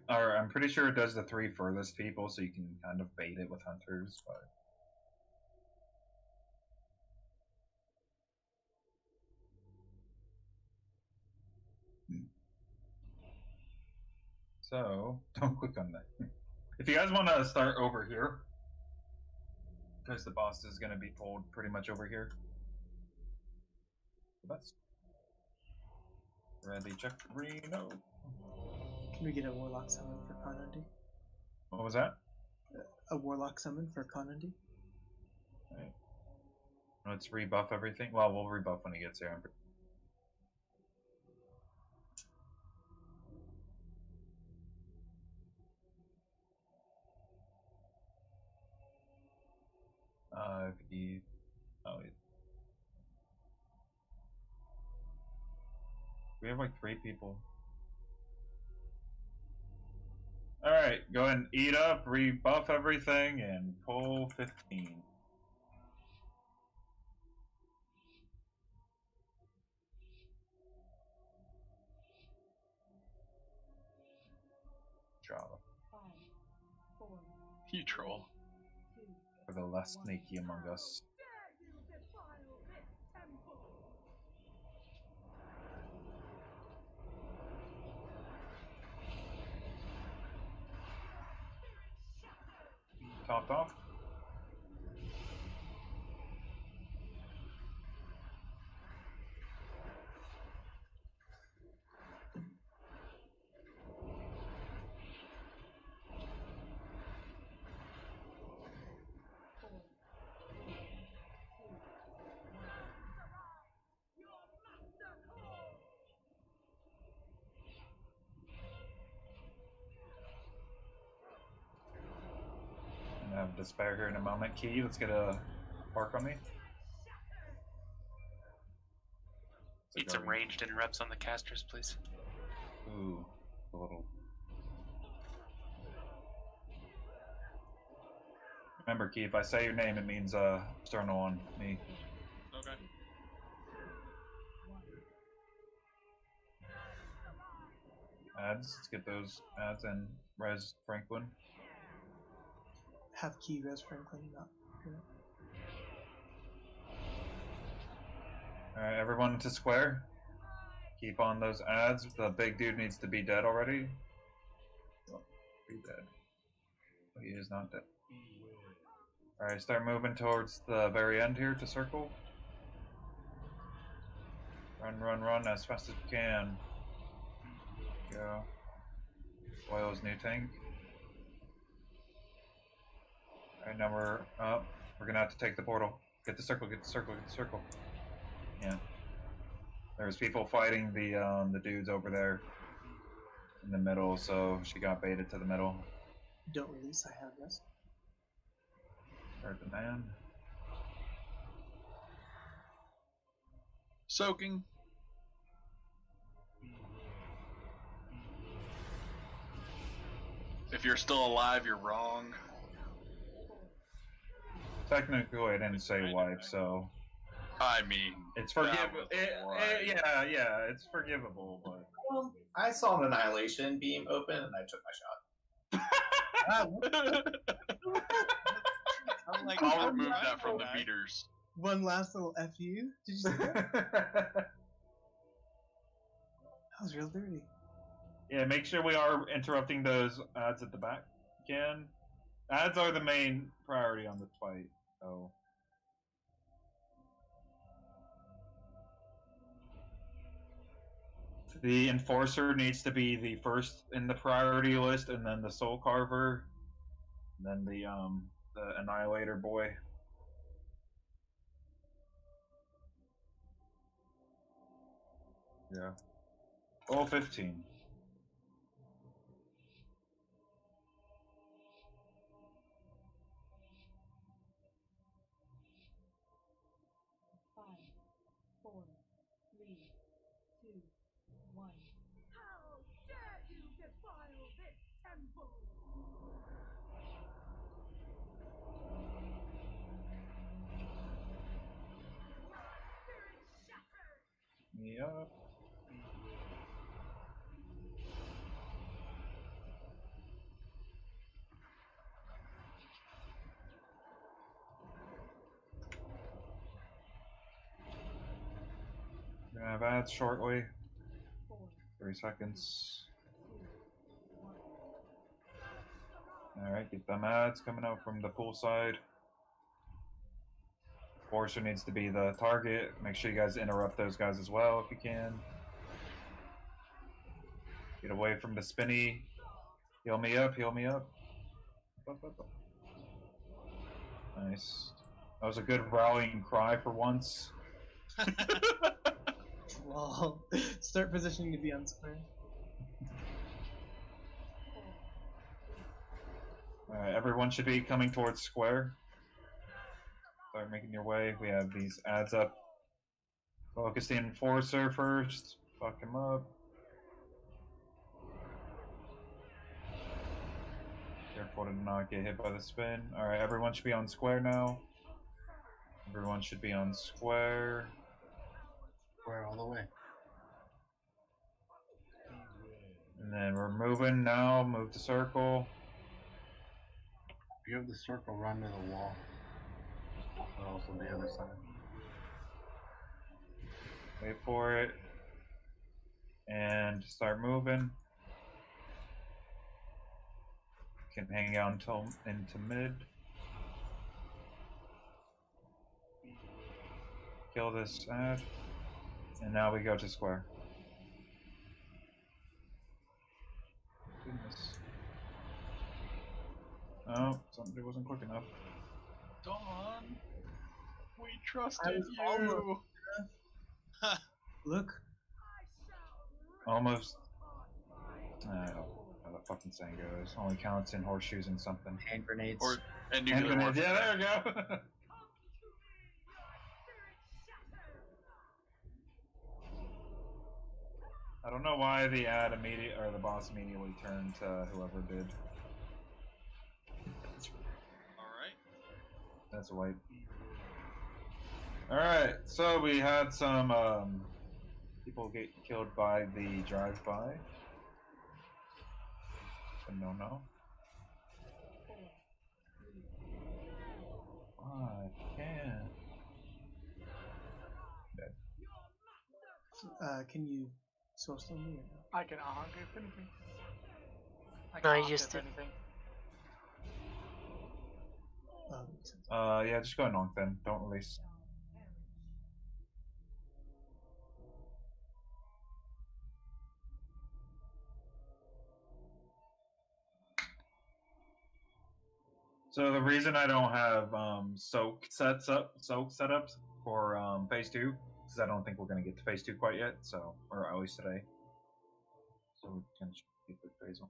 I'm pretty sure it does the 3 furthest people, so you can kind of bait it with hunters, but so don't click on that. If you guys want to start over here, because the boss is going to be pulled pretty much over here. That's ready, check Reno. Can we get a Warlock summon for Kanandi? What was that? A Warlock summon for Kanandi? Right. Let's rebuff everything. Well, we'll rebuff when he gets here. We have like 3 people. Alright, go ahead and eat up, rebuff everything, and pull 15. Java. 5, 4, You troll. For the less sneaky among us. Topped off. I have despair here in a moment. Key, let's get a bark on me. Need some ranged interrupts on the casters, please. Ooh, a little. Remember, Key, if I say your name, it means Sterno on me. Okay. Ads, let's get those ads and res Franklin. Have key res Franklin, not. Alright, everyone to square. Keep on those ads. The big dude needs to be dead already. Oh, be dead. He is not dead. Alright, start moving towards the very end here to circle. Run as fast as you can. Go. Oil's new tank. Alright, now we're up. We're gonna have to take the portal. Get the circle, get the circle, get the circle. Yeah. There's people fighting the dudes over there in the middle, so she got baited to the middle. Don't release, I have this. Hurt the man. Soaking. If you're still alive, you're wrong. Technically, I didn't say wipe, so I mean, it's that forgivable. was right. Yeah, it's forgivable, but I saw an annihilation beam open and I took my shot. I'm like, I'll I'm remove trying that from for the that. meters. One last little FU. Did you see that? That was real dirty. yeah, make sure we are interrupting those ads at the back. Can ads are the main priority on this fight, so. The Enforcer needs to be the first in the priority list, and then the Soul Carver, and then the Annihilator boy. Yeah. All 15. How dare you defile this temple? Spirit shattered! Yep. Gonna have ads shortly. 3 seconds. Alright, get them ads coming out from the pool side. Forcer needs to be the target. Make sure you guys interrupt those guys as well if you can. Get away from the spinny. Heal me up, heal me up. Nice. That was a good rallying cry for once. Well, start positioning to be on square. Alright, everyone should be coming towards square. Start making your way. We have these ads up. Focus the Enforcer first. Fuck him up. Careful to not get hit by the spin. Alright, everyone should be on square now. Everyone should be on square. Square all the way. And then we're moving now. Move to circle. If you have the circle, run to the wall. And also the other side. Wait for it. And start moving. Can hang out until into mid. Kill this ad. And now we go to square. Goodness. Oh, somebody wasn't quick enough. Dawn, we trusted I was you. Look. Almost. I don't know how the fucking saying goes. Only counts in horseshoes and something. Hand grenades. And Hand grenades. Yeah, there we go. I don't know why the ad or the boss immediately turned to whoever did. Alright. That's white. Alright, so we had some people get killed by the drive-by. No. I can't. Dead. Can you source them me or no? I can honk if anything. No, I honk used if it. anything. Yeah, just go and knock then. Don't release. So the reason I don't have soak setups for phase 2 is I don't think we're gonna get to phase 2 quite yet. So, or at least today. So we're gonna keep with phase 1.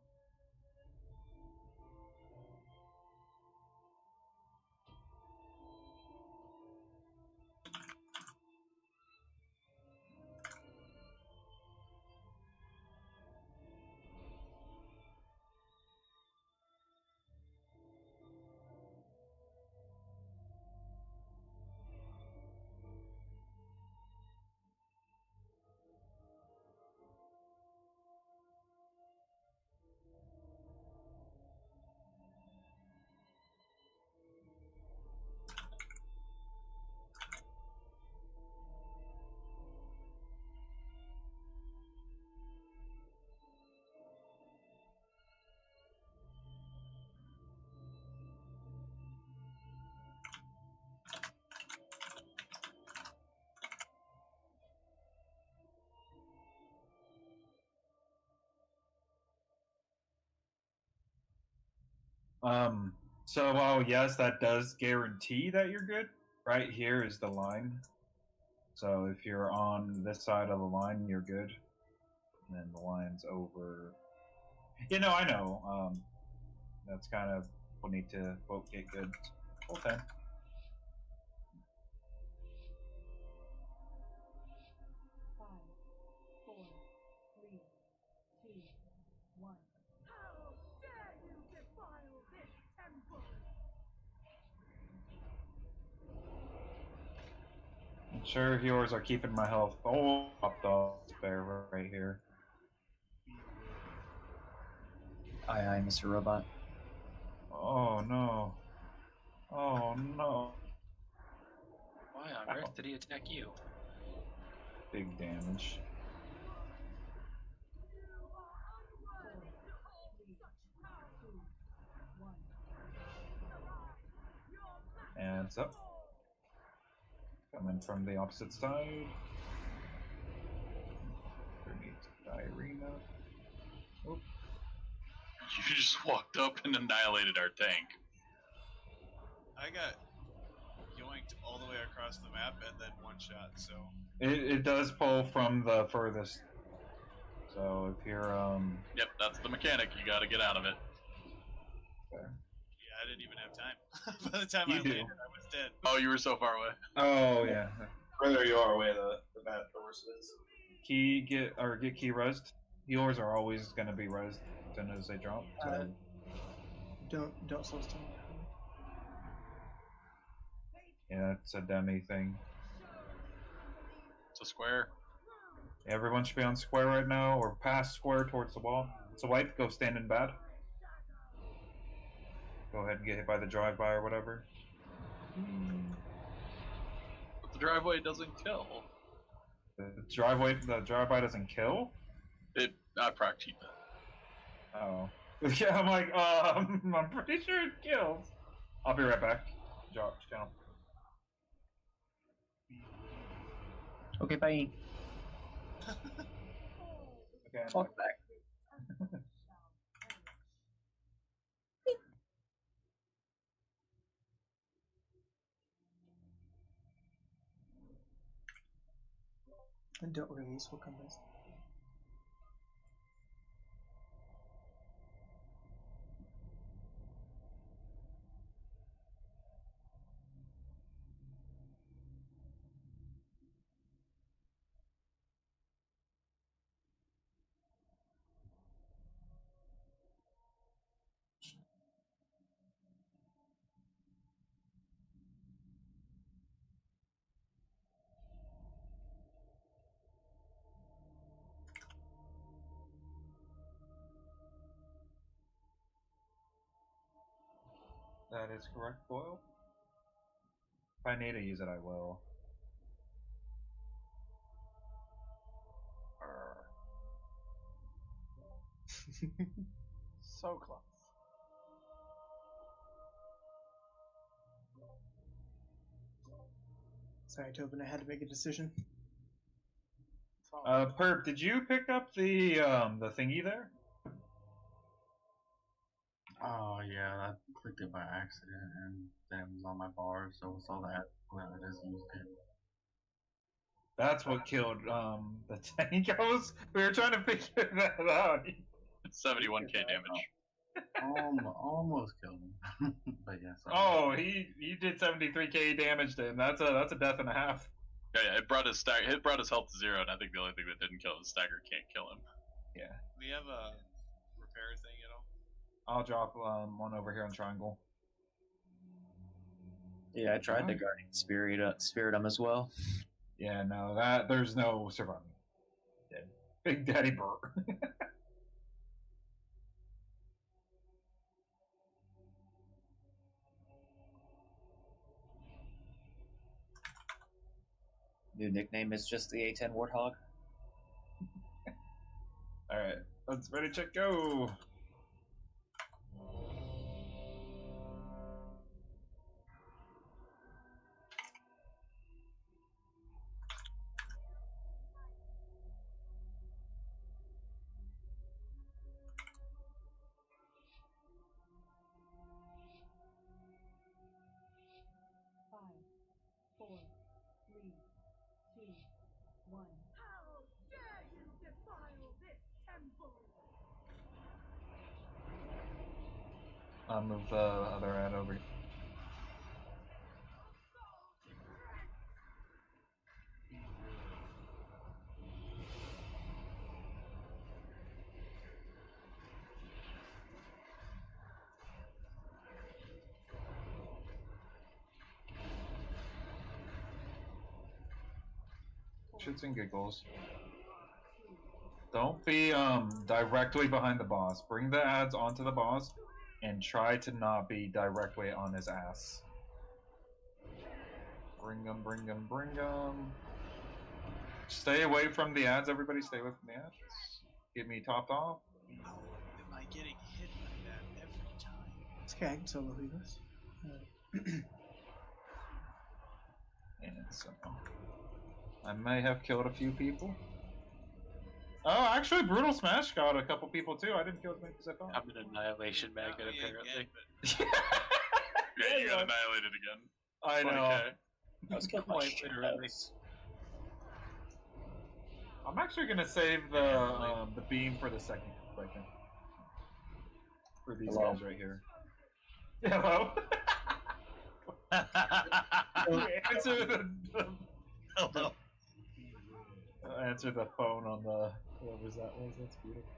So while yes, that does guarantee that you're good, right here is the line. So if you're on this side of the line, you're good. And then the line's over. You know, I know. That's kind of we'll need to both get good. Full 10. 5, 4, 3, 2, 1. How dare you defile this temple! I'm sure yours are keeping my health all popped off there right here. Aye, Mr. Robot. Oh no. Oh no. Why on earth did he attack you? Big damage. And it's up. Coming from the opposite side. Underneath Diarrhea. Oh. You just walked up and annihilated our tank. I got yoinked all the way across the map and then one shot. So It does pull from the furthest. So if you're Yep, that's the mechanic. You got to get out of it. Okay. yeah, I didn't even have time. By the time You I do. landed, I was dead. Oh, you were so far away. Oh yeah. Further you are away, the bad the worse it is. Get key rezzed. Healers are always gonna be rezzed as soon as they drop. So Don't slow down. yeah, it's a demi thing. It's a square. Everyone should be on square right now, or past square towards the wall. So white, go stand in bad. Go ahead and get hit by the drive-by or whatever. But the driveway doesn't kill. The drive-by doesn't kill? I proc cheat that. Oh. Yeah, I'm like, I'm pretty sure it kills. I'll be right back. Drop channel. Okay, bye. Okay. Fuck back. And don't release, we'll come back. That is correct, Boyle. If I need to use it, I will. So close. Sorry, Tobin, I had to make a decision. Perp, did you pick up the thingy there? Oh yeah, I clicked it by accident and then it was on my bar, so I saw that when I just used it. That's what killed the tank. We were trying to figure that out. 71k damage. Almost killed him. But yeah, sorry. Oh, he did 73k damage to him. That's a death and a half. Yeah, it brought his stagger. It brought his health to 0, and I think the only thing that didn't kill his stagger can't kill him. Yeah. We have a repair thing at all? I'll drop one over here on triangle. Yeah, I tried the guardian spiritum as well. Yeah, no, there's no surviving. Dead. Big Daddy Burr. New nickname is just the A10 Warthog. All right, let's ready, check, go. Five, four, three, two, one. How dare you defile this temple? I'll move the other ad over here. Shits and giggles. Don't be directly behind the boss. Bring the ads onto the boss and try to not be directly on his ass. Bring them, bring them, bring them. Stay away from the ads, everybody. Stay away from the ads. Get me topped off. How am I getting hit like that every time? It's okay, I can solo leave this. And so I may have killed a few people. Oh, actually, Brutal Smash got a couple people too. I didn't kill as many as I thought. I'm an annihilation magnet, apparently. Yeah, you got annihilated again. I know. 20K. That's quite literally. I'm actually gonna save the beam for the second. For these Hello. guys right here. Hello. Answer the answer the phone on the whoever's that was. That's beautiful.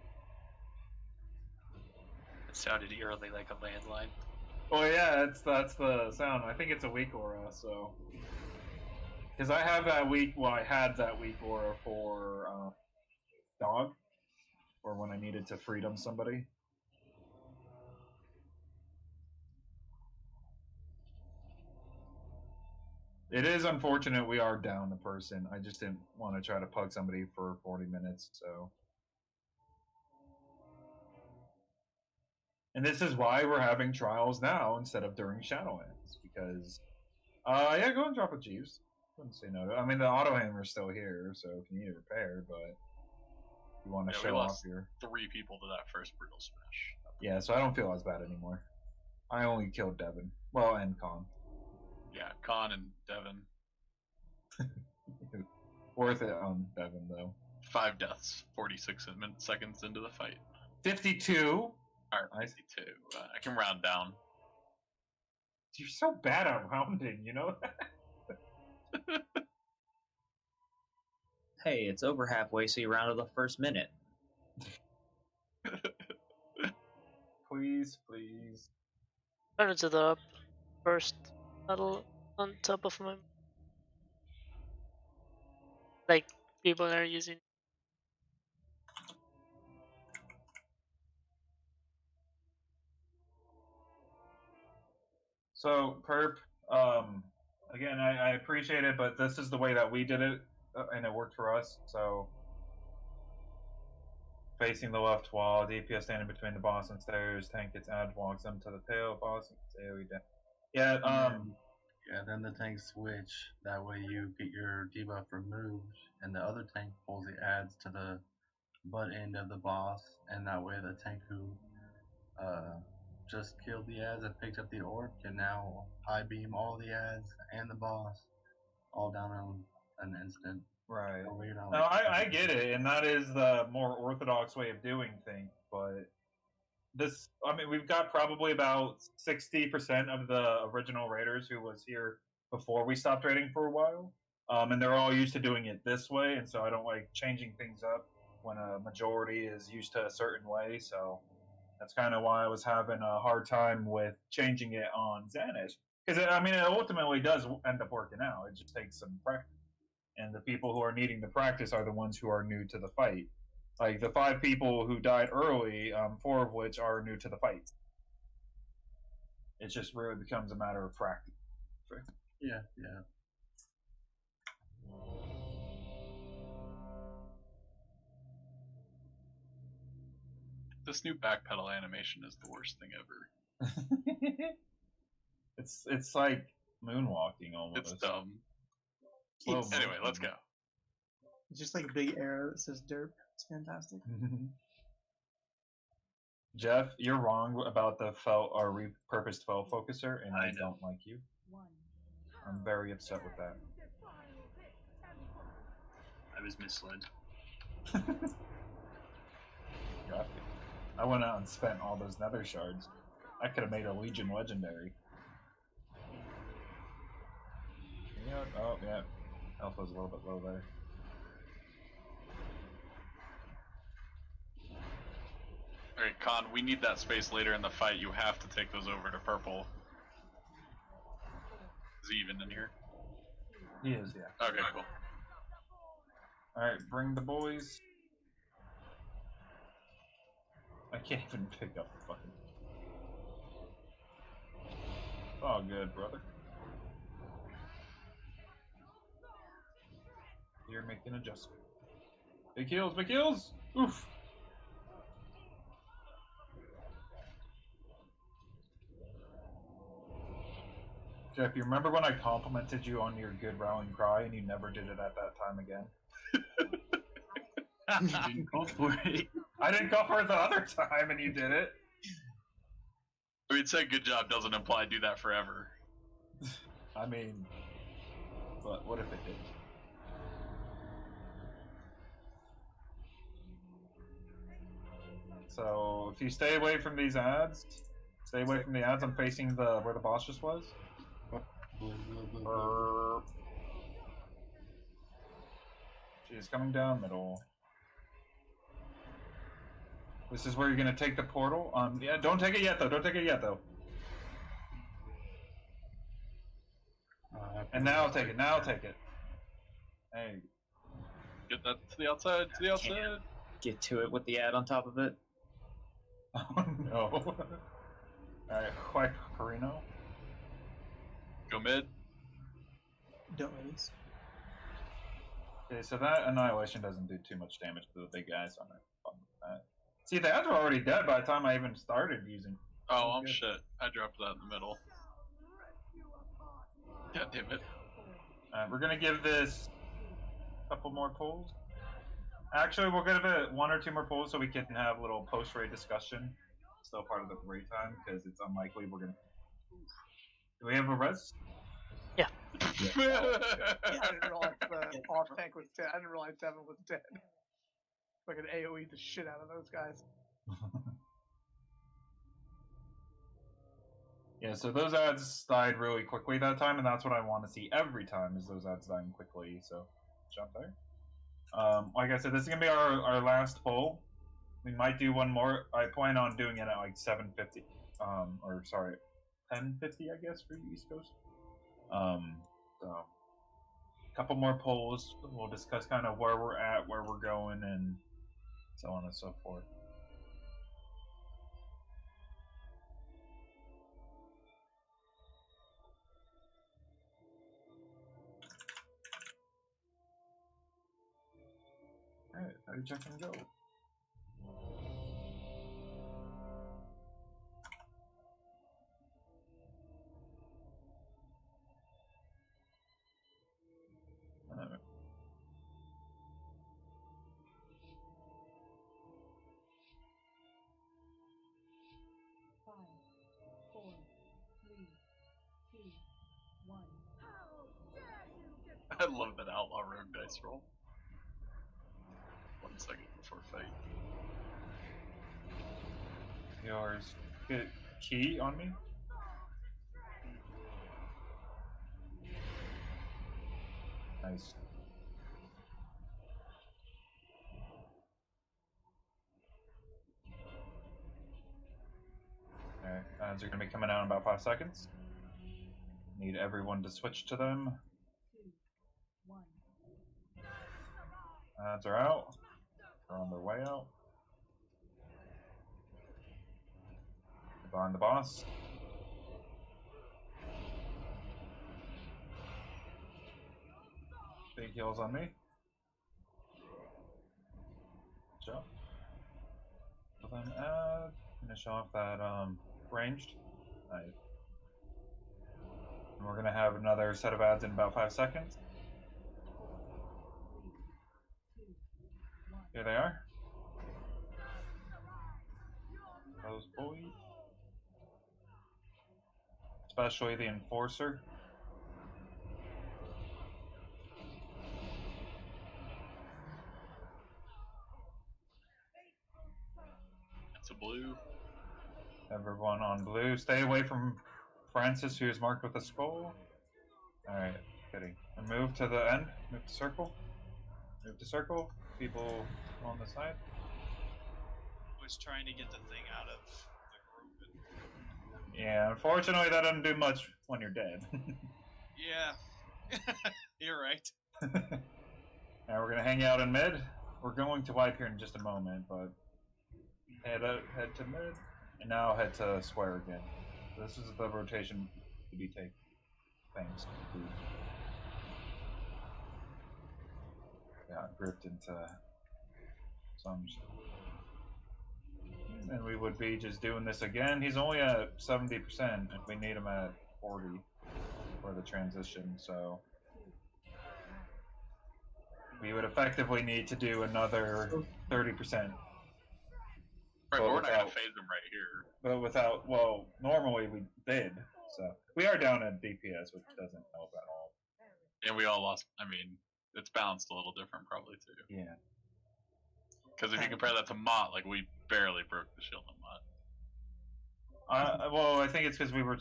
It sounded eerily like a landline. Oh yeah, that's the sound. I think it's a weak aura, so because I have that weak. Well, I had that weak aura for dog, or when I needed to freedom somebody. It is unfortunate we are down a person. I just didn't want to try to pug somebody for 40 minutes, so. And this is why we're having trials now instead of during Shadowlands, because, yeah, go and drop a Jeeves. Wouldn't say no to it. I mean, the auto hammer's still here, so if you need it repaired, but you want to show off your. 3 people to that first Brutal Smash. Yeah, so I don't feel as bad anymore. I only killed Devin. Well, and Con. Yeah, Con and Devin. Worth it on Devin, though. 5 deaths, 46 seconds into the fight. 52. Alright, 52. I can round down. You're so bad at rounding, you know that? Hey, it's over halfway, so you rounded the first minute. Please, please. Turn it to the first battle on top of my. Like, people are using. So, Perp, again, I appreciate it, but this is the way that we did it, and it worked for us, so. Facing the left wall, DPS standing between the boss and stairs, tank gets out, walks them to the tail, boss gets AoE down. Yeah, Yeah, then the tank switch. That way you get your debuff removed, and the other tank pulls the adds to the butt end of the boss, and that way the tank who just killed the ads. I picked up the orc, and now I beam all the ads and the boss all down in an instant. Right. So we're not, No, like, I get it, and that is the more orthodox way of doing things. But this, I mean, we've got probably about 60% of the original raiders who was here before we stopped raiding for a while, and they're all used to doing it this way. And so I don't like changing things up when a majority is used to a certain way. So that's kind of why I was having a hard time with changing it on Xanish. Because, I mean, it ultimately does end up working out. It just takes some practice. And the people who are needing the practice are the ones who are new to the fight. Like the 5 people who died early, 4 of which are new to the fight. It just really becomes a matter of practice. Yeah. This new backpedal animation is the worst thing ever. It's like moonwalking almost. It's dumb. Slow Anyway, motion. let's go. It's just like a big arrow that says derp. It's fantastic. Jeff, you're wrong about the repurposed fell focuser, and I don't like you. I'm very upset with that. I was misled. I went out and spent all those nether shards. I could have made a Legion legendary. Yeah, oh yeah. Health was a little bit low there. Alright, Con, we need that space later in the fight. You have to take those over to purple. Is he even in here? He is, yeah. Okay, cool. Alright, bring the boys. I can't even pick up the fucking... It's all good, brother. You're making adjustment. Big heals, big heals! Oof! Jeff, you remember when I complimented you on your good rallying cry and you never did it at that time again? You didn't call for it. I didn't call for it the other time and you did it. I mean, saying good job doesn't imply do that forever. I mean, but what if it did? So, if you stay away from these ads, stay away from the ads. I'm facing where the boss just was. She's coming down middle. This is where you're gonna take the portal. Yeah, don't take it yet though. Don't take it yet though. And now take it. Now take it. Hey. Get that to the outside. To the outside. Can't get to it with the ad on top of it. Oh no. Alright, Quack Carino. Go mid. Don't release. Okay, so that annihilation doesn't do too much damage to the big guys. So I'm not fun with that. See, the ads were already dead by the time I even started using. Oh, I'm shit. I dropped that in the middle. God damn it. We're gonna give this a couple more pulls. Actually, we'll give it 1 or 2 more pulls so we can have a little post-raid discussion. Still part of the raid time because it's unlikely we're gonna. Do we have a res? Yeah. I didn't realize the off tank was dead. I didn't realize Devin was dead. Fucking AoE the shit out of those guys. Yeah, so those ads died really quickly that time, and that's what I want to see every time is those ads dying quickly. So jump there. Like I said, this is gonna be our last pull. We might do one more. I plan on doing it at like 7:50, or sorry, 10:50, I guess, for the East Coast. So a couple more polls. We'll discuss kind of where we're at, where we're going, and so on and so forth. Alright, ready, check and go. Alright. I love that outlaw rogue dice roll. 1 second before fight. Yours. Get key on me. Nice. Alright, ads are going to be coming out in about 5 seconds. Need everyone to switch to them. Ads are out. They're on their way out. Behind the boss. Big heals on me. Jump. So then finish off that ranged. Nice. And we're gonna have another set of ads in about 5 seconds. Here they are. Those boys. Especially the enforcer. That's a blue. Everyone on blue. Stay away from Francis, who is marked with a skull. Alright, kidding. And move to the end. Move to circle. Move to circle. People on the side. Was trying to get the thing out of the group. Yeah, unfortunately that doesn't do much when you're dead. Yeah. You're right. Now we're gonna hang out in mid. We're going to wipe here in just a moment, but head to mid, and now head to square again. This is the rotation to be taken. Thanks. Yeah, gripped into some. And we would be just doing this again. He's only at 70%, and we need him at 40 for the transition, so we would effectively need to do another 30%. Right, but we're not gonna phase him right here. But without, well, normally we did, so we are down at DPS, which doesn't help at all. And we all lost. I mean, it's balanced a little different, probably too. Yeah. Because if you compare that to Mott, like we barely broke the shield on Mott. Well, I think it's because we were.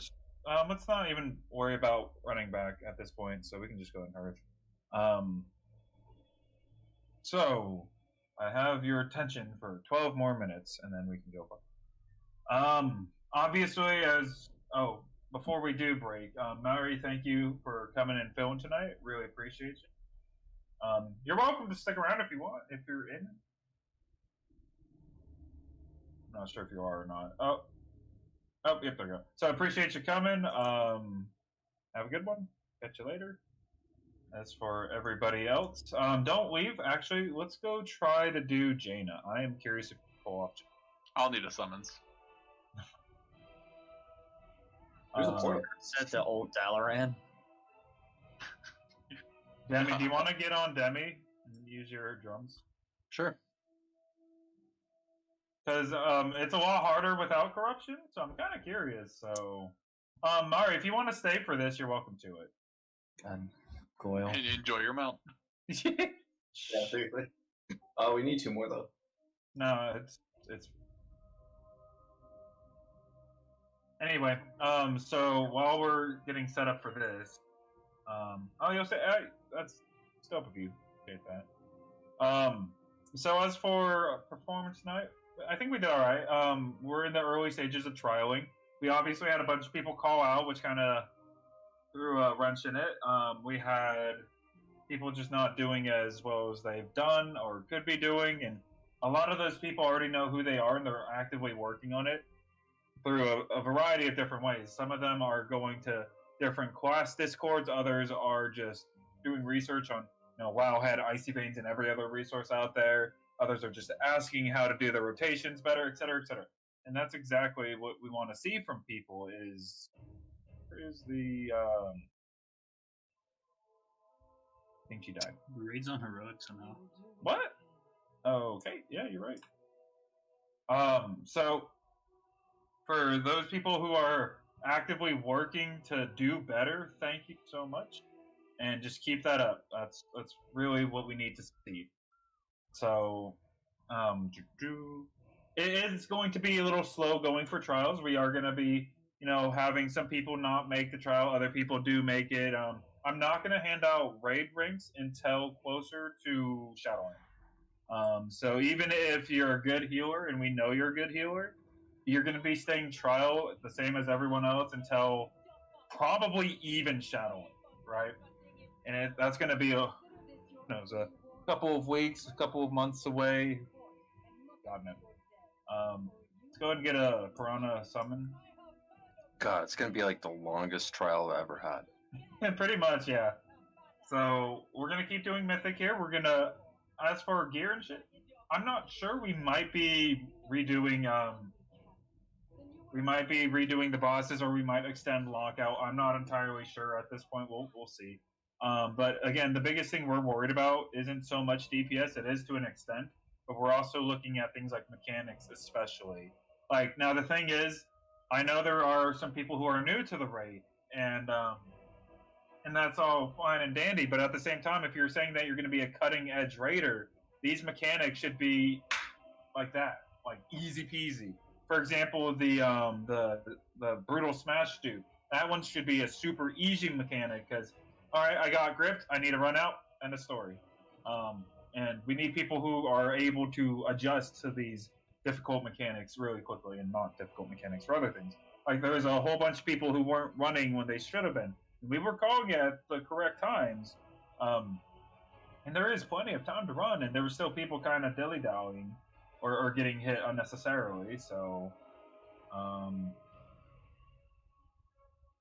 Let's not even worry about running back at this point, so we can just go and hurt. So I have your attention for 12 more minutes, and then we can go. Obviously, before we do break, Mary, thank you for coming and filming tonight. Really appreciate you. You're welcome to stick around if you want, if you're in. I'm not sure if you are or not. Oh, yep, there you go. So I appreciate you coming. Have a good one. Catch you later. As for everybody else, don't leave. Actually, let's go try to do Jaina. I am curious if you can pull off Jaina. I'll need a summons. There's a portal set to old Dalaran. Demi, do you want to get on Demi and use your drums? Sure. Because it's a lot harder without corruption, so I'm kind of curious. So, Mari, if you want to stay for this, you're welcome to it. Goyle. And enjoy your mount. Yeah, seriously. We need 2 more though. No, it's. Anyway, so while we're getting set up for this, you'll say that's dope of you. Appreciate that. So as for performance tonight, I think we did all right. We're in the early stages of trialing. We obviously had a bunch of people call out, which kind of threw a wrench in it. We had people just not doing as well as they've done or could be doing, and a lot of those people already know who they are and they're actively working on it through a variety of different ways. Some of them are going to different class discords, others are just doing research on, WoW had Icy Veins and every other resource out there. Others are just asking how to do the rotations better, et cetera, et cetera. And that's exactly what we want to see from people is the I think she died. Raids on Heroic somehow. What? Okay, yeah, you're right. So for those people who are actively working to do better, thank you so much. and just keep that up. That's really what we need to see. So, it is going to be a little slow going for trials. We are going to be, having some people not make the trial, other people do make it. I'm not going to hand out raid ranks until closer to Shadowland. So even if you're a good healer, and we know you're a good healer, you're going to be staying trial the same as everyone else until probably even Shadowland, right? And that's going to be a couple of weeks, a couple of months away. God knows. Let's go ahead and get a Piranha summon. God, it's gonna be like the longest trial I've ever had. Yeah, pretty much, yeah. So we're gonna keep doing Mythic here. We're gonna, as for gear and shit, I'm not sure. We might be redoing the bosses, or we might extend lockout. I'm not entirely sure at this point. We'll see. But again, the biggest thing we're worried about isn't so much DPS. It is to an extent, but we're also looking at things like mechanics, especially. Like, now the thing is, I know there are some people who are new to the raid, and that's all fine and dandy. But at the same time, if you're saying that you're going to be a cutting edge raider, these mechanics should be like that, like easy peasy. For example, the brutal smash dude, that one should be a super easy mechanic because, all right, I got gripped, I need to run out, end of story. And we need people who are able to adjust to these difficult mechanics really quickly, and not difficult mechanics for other things. Like, there was a whole bunch of people who weren't running when they should have been. We were calling at the correct times, and there is plenty of time to run, and there were still people kind of dilly-dallying or getting hit unnecessarily. So,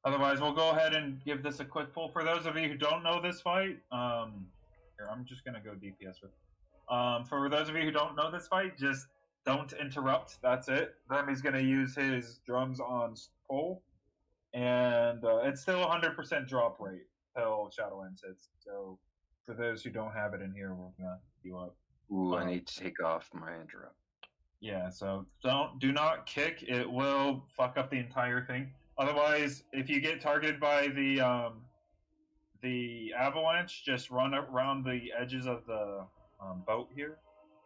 otherwise, we'll go ahead and give this a quick pull. For those of you who don't know this fight, here, I'm just going to go DPS with. For those of you who don't know this fight, just don't interrupt. That's it. Then he's going to use his drums on pull, and it's still 100% drop rate till Shadowlands hits. So, for those who don't have it in here, we're going to heal up. Ooh, I need to take off my interrupt. Yeah, so do not kick. It will fuck up the entire thing. Otherwise, if you get targeted by the avalanche, just run around the edges of the boat here.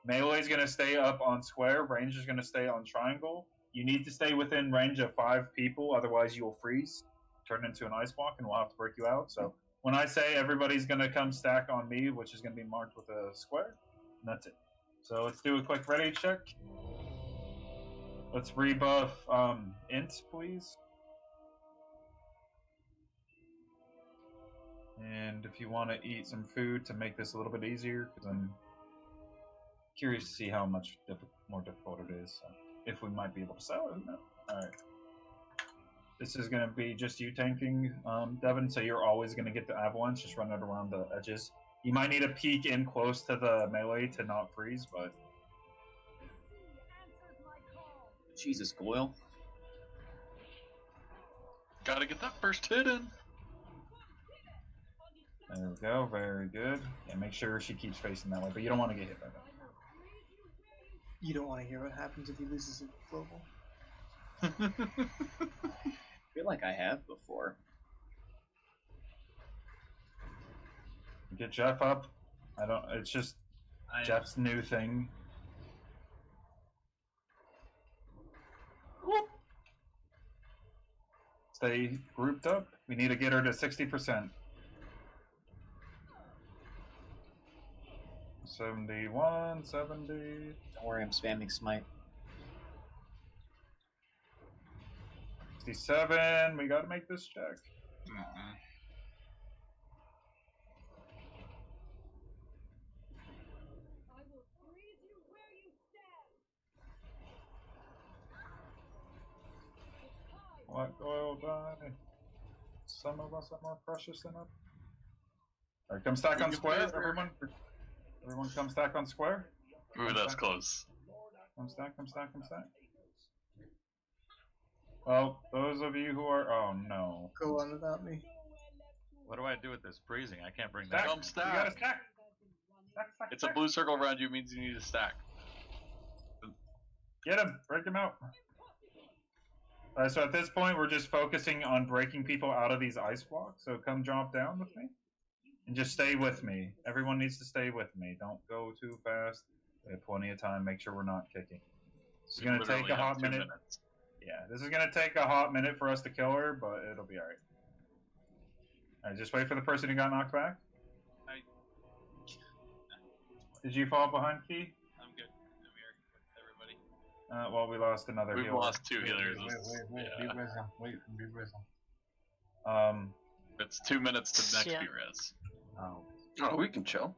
Melee is going to stay up on square. Range is going to stay on triangle. You need to stay within range of 5 people, otherwise you will freeze, turn into an ice block, and we'll have to break you out. So when I say everybody's going to come stack on me, which is going to be marked with a square, and that's it. So let's do a quick ready check. Let's rebuff Int, please. And if you want to eat some food to make this a little bit easier, because I'm curious to see how much more difficult it is. So if we might be able to sell it, no. Alright. This is going to be just you tanking, Devin, so you're always going to get the avalanche, just run it around the edges. You might need to peek in close to the melee to not freeze, but... Jesus, Goyle. Gotta get that first hit in. There we go, very good. Yeah, make sure she keeps facing that way, but you don't want to get hit by that. You don't want to hear what happens if he loses a global. I feel like I have before. Get Jeff up. It's just Jeff's new thing. Whoop. Stay grouped up. We need to get her to 60%. 71, 70. Don't worry, I'm spamming smite. 67. We gotta make this check. Let Goyle die. Some of us are more precious than others. Alright, come stack on square, everyone. Everyone come stack on square. Ooh, that's close. Come stack, come stack, come stack. Well, those of you who are... Oh, no. Go on without me. What do I do with this freezing? I can't bring Stack. that. Come stack. You gotta stack. Stack. It's a blue circle around you, means you need to stack. Get him. Break him out. Alright, so at this point, we're just focusing on breaking people out of these ice blocks. So come drop down with me. And just stay with me. Everyone needs to stay with me. Don't go too fast. We have plenty of time. Make sure we're not kicking. This is going to take a hot minute. Yeah, this is going to take a hot minute for us to kill her, but it'll be alright. Alright, just wait for the person who got knocked back. Did you fall behind, Key? I'm good. I'm here with everybody. Well, we lost another We've healer. lost 2 healers. Wait, be risen. Wait, be risen. It's 2 minutes to next be res. Oh, we can chill.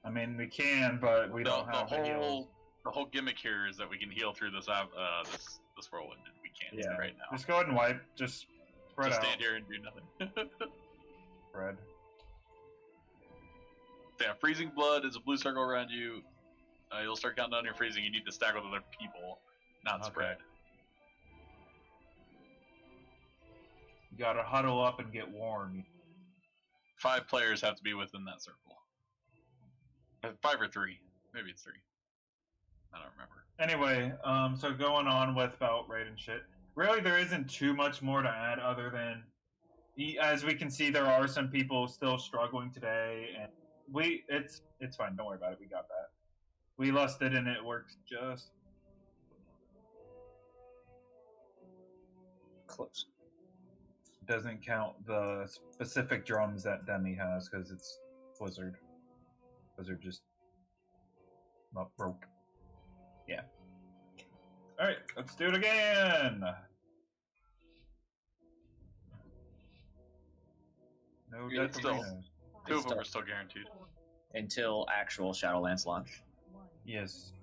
I mean, we can, but we don't have the heals. The whole gimmick here is that we can heal through this this whirlwind, and we can't right now. Just go ahead and wipe. Just spread out. Stand here and do nothing. Spread. Yeah, freezing blood is a blue circle around you. You'll start counting down your freezing. You need to stack with other people, not spread. You gotta huddle up and get warm. 5 players have to be within that circle. 5 or 3. Maybe it's 3. I don't remember. Anyway, so going on with belt raid and shit. Really, there isn't too much more to add other than, as we can see, there are some people still struggling today, and it's fine. Don't worry about it. We got that. We lusted and it works just close. Doesn't count the specific drums that Demi has because it's Blizzard. Blizzard just not broke. Yeah. All right, let's do it again. No death still, arenas. 2 of them are still guaranteed until actual Shadowlands launch. Yes.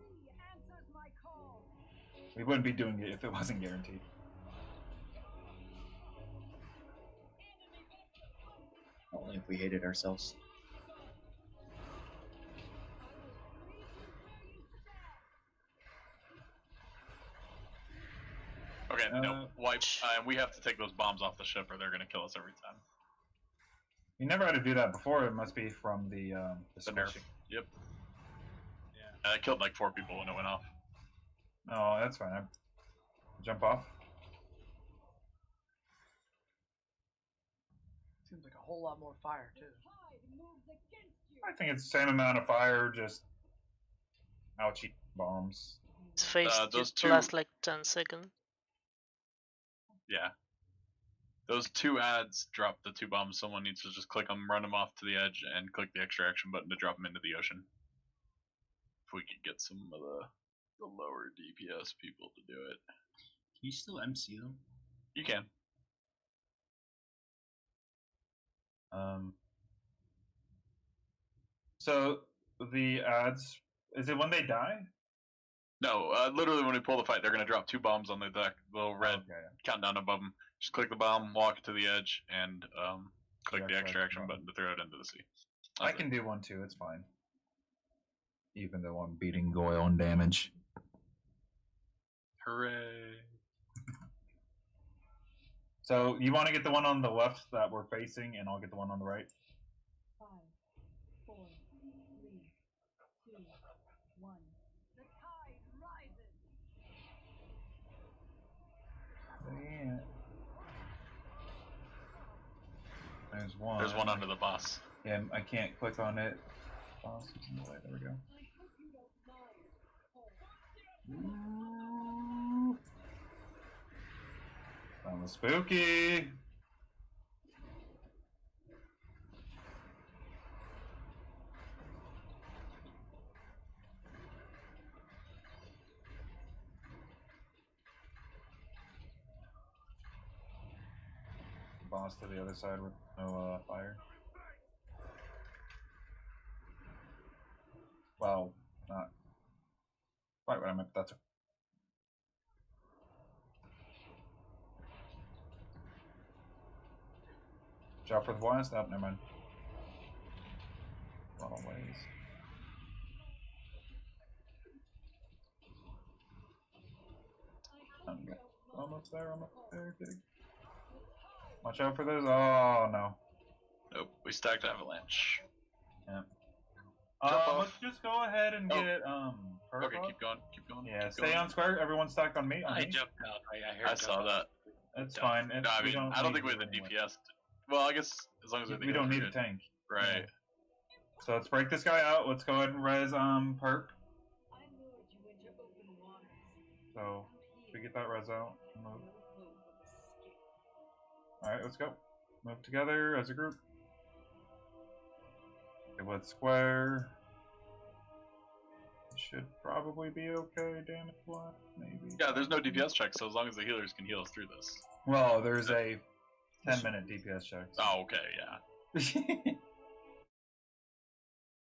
We wouldn't be doing it if it wasn't guaranteed. Only if we hated ourselves. Okay, no, wipe. We have to take those bombs off the ship or they're going to kill us every time. You never had to do that before. It must be from the nerf. Yep. Yeah. I killed like 4 people when it went off. Oh, that's fine. Jump off. Seems like a whole lot more fire too. I think it's the same amount of fire, just ouchie bombs. His face those just lasts like 10 seconds. Yeah. Those 2 ads drop the 2 bombs. Someone needs to just click them, run them off to the edge, and click the extra action button to drop them into the ocean. If we could get some of the lower DPS people to do it. Can you still MC them? You can. So the ads, is it when they die? No, literally when we pull the fight, they're going to drop 2 bombs on the deck, little red countdown above them. Just click the bomb, walk it to the edge, and click the extra action button to throw it into the sea. I can do one too, it's fine. Even though I'm beating Goyle on damage. Hooray. So you want to get the one on the left that we're facing, and I'll get the one on the right? 5, 4, 3, 2, 1. The tide rises. Yeah. There's one. There's one under the boss. Yeah, I can't click on it. Boss is in the way. There we go. That was spooky. Boss to the other side with no fire. Well, not quite what I meant, but that's okay. Watch out for the blast. Oh, never mind. Run ways. Almost there, kidding. Watch out for those. Oh, no. Nope, we stacked Avalanche. Yeah. Jump Let's just go ahead and get Okay, keep going. Yeah, keep stay going. on square. Everyone stacked on me. I jumped out. I heard I saw that. It's fine. No, I mean, I don't think we have the DPS Well, I guess as long as We don't need a tank. Right. Yeah. So let's break this guy out. Let's go ahead and res perp. So if we get that res out, move. Alright, let's go. Move together as a group. Okay, let's square. Should probably be okay damage wise, maybe. Yeah, there's no DPS check, so as long as the healers can heal us through this. Well, there's a 10-minute DPS check. So. Oh, okay, yeah.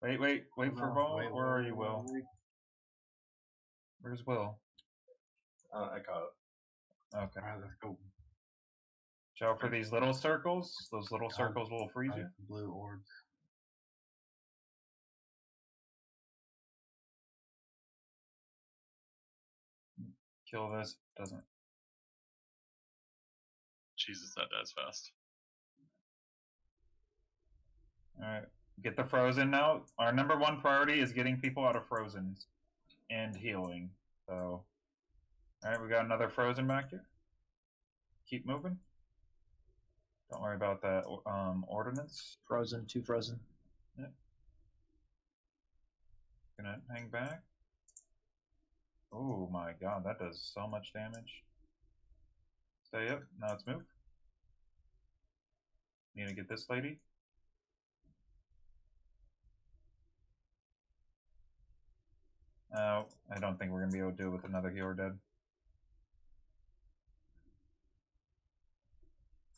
wait for Will. Where are you, Will? Where's Will? I caught it. Okay. Alright, let's go. Watch out for these little circles. Those little circles will freeze you. Blue orbs. Kill this. Doesn't. Jesus, that dies fast. Alright. Get the frozen now. Our number one priority is getting people out of frozens and healing. So, alright, we got another frozen back here. Keep moving. Don't worry about that ordinance. Frozen, 2 frozen. Yep. Gonna hang back. Oh my god, that does so much damage. Stay up. Now let's move. Need to get this lady. I don't think we're gonna be able to do it with another healer dead.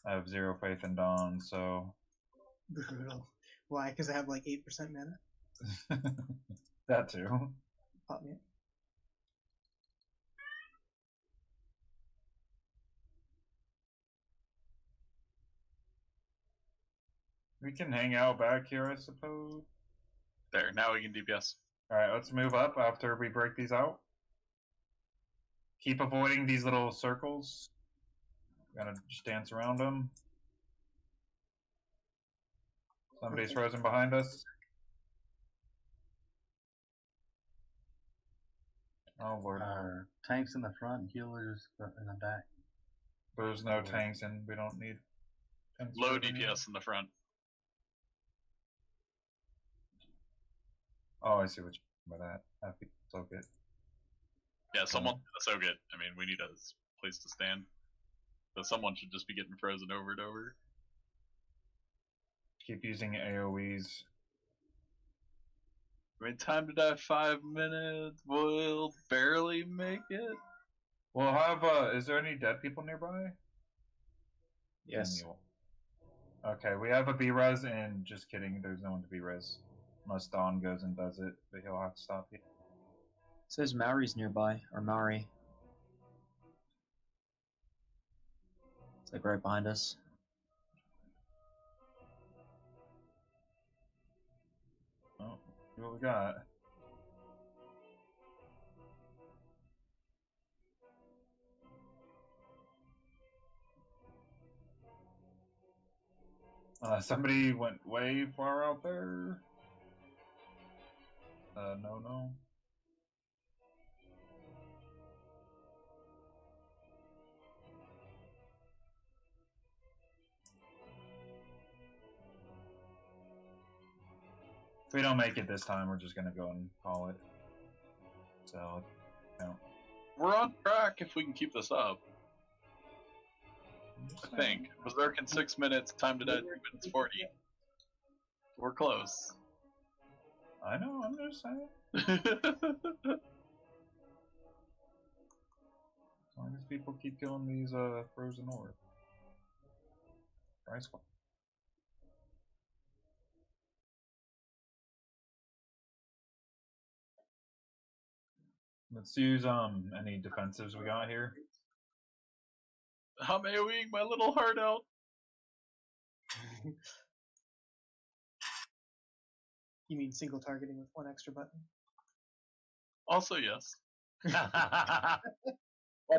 I have 0 faith in Dawn, so. Brutal. Why? Because I have like 8% mana? That too. Pop me up. We can hang out back here, I suppose. There, now we can DPS. Alright, let's move up after we break these out. Keep avoiding these little circles. Gonna just dance around them. Somebody's frozen behind us. Oh lord. Tanks in the front, healers in the back. There's no tanks and we don't need tanks. Low DPS in the front. Oh, I see what you mean by that. That'd be so good. Yeah, someone so good. I mean, we need a place to stand. So someone should just be getting frozen over and over. Keep using AoEs. I mean, time to die 5 minutes. We'll barely make it. We'll have, is there any dead people nearby? Yes. Okay, we have a B-res, and just kidding, there's no one to B-res. Unless Dawn goes and does it, but he'll have to stop you. Says Maori's nearby, or Maori. It's like right behind us. Oh, see what we got. Somebody went way far out there. No. If we don't make it this time, we're just gonna go and call it. So, no. We're on track if we can keep this up. I think. Berserk in 6 minutes, time to die 3 minutes 40. We're close. I know, I'm just saying. As long as people keep killing these frozen orbs. Nice one. Let's use any defensives we got here. I'm AoEing my little heart out. You mean single targeting with 1 extra button? Also, yes. I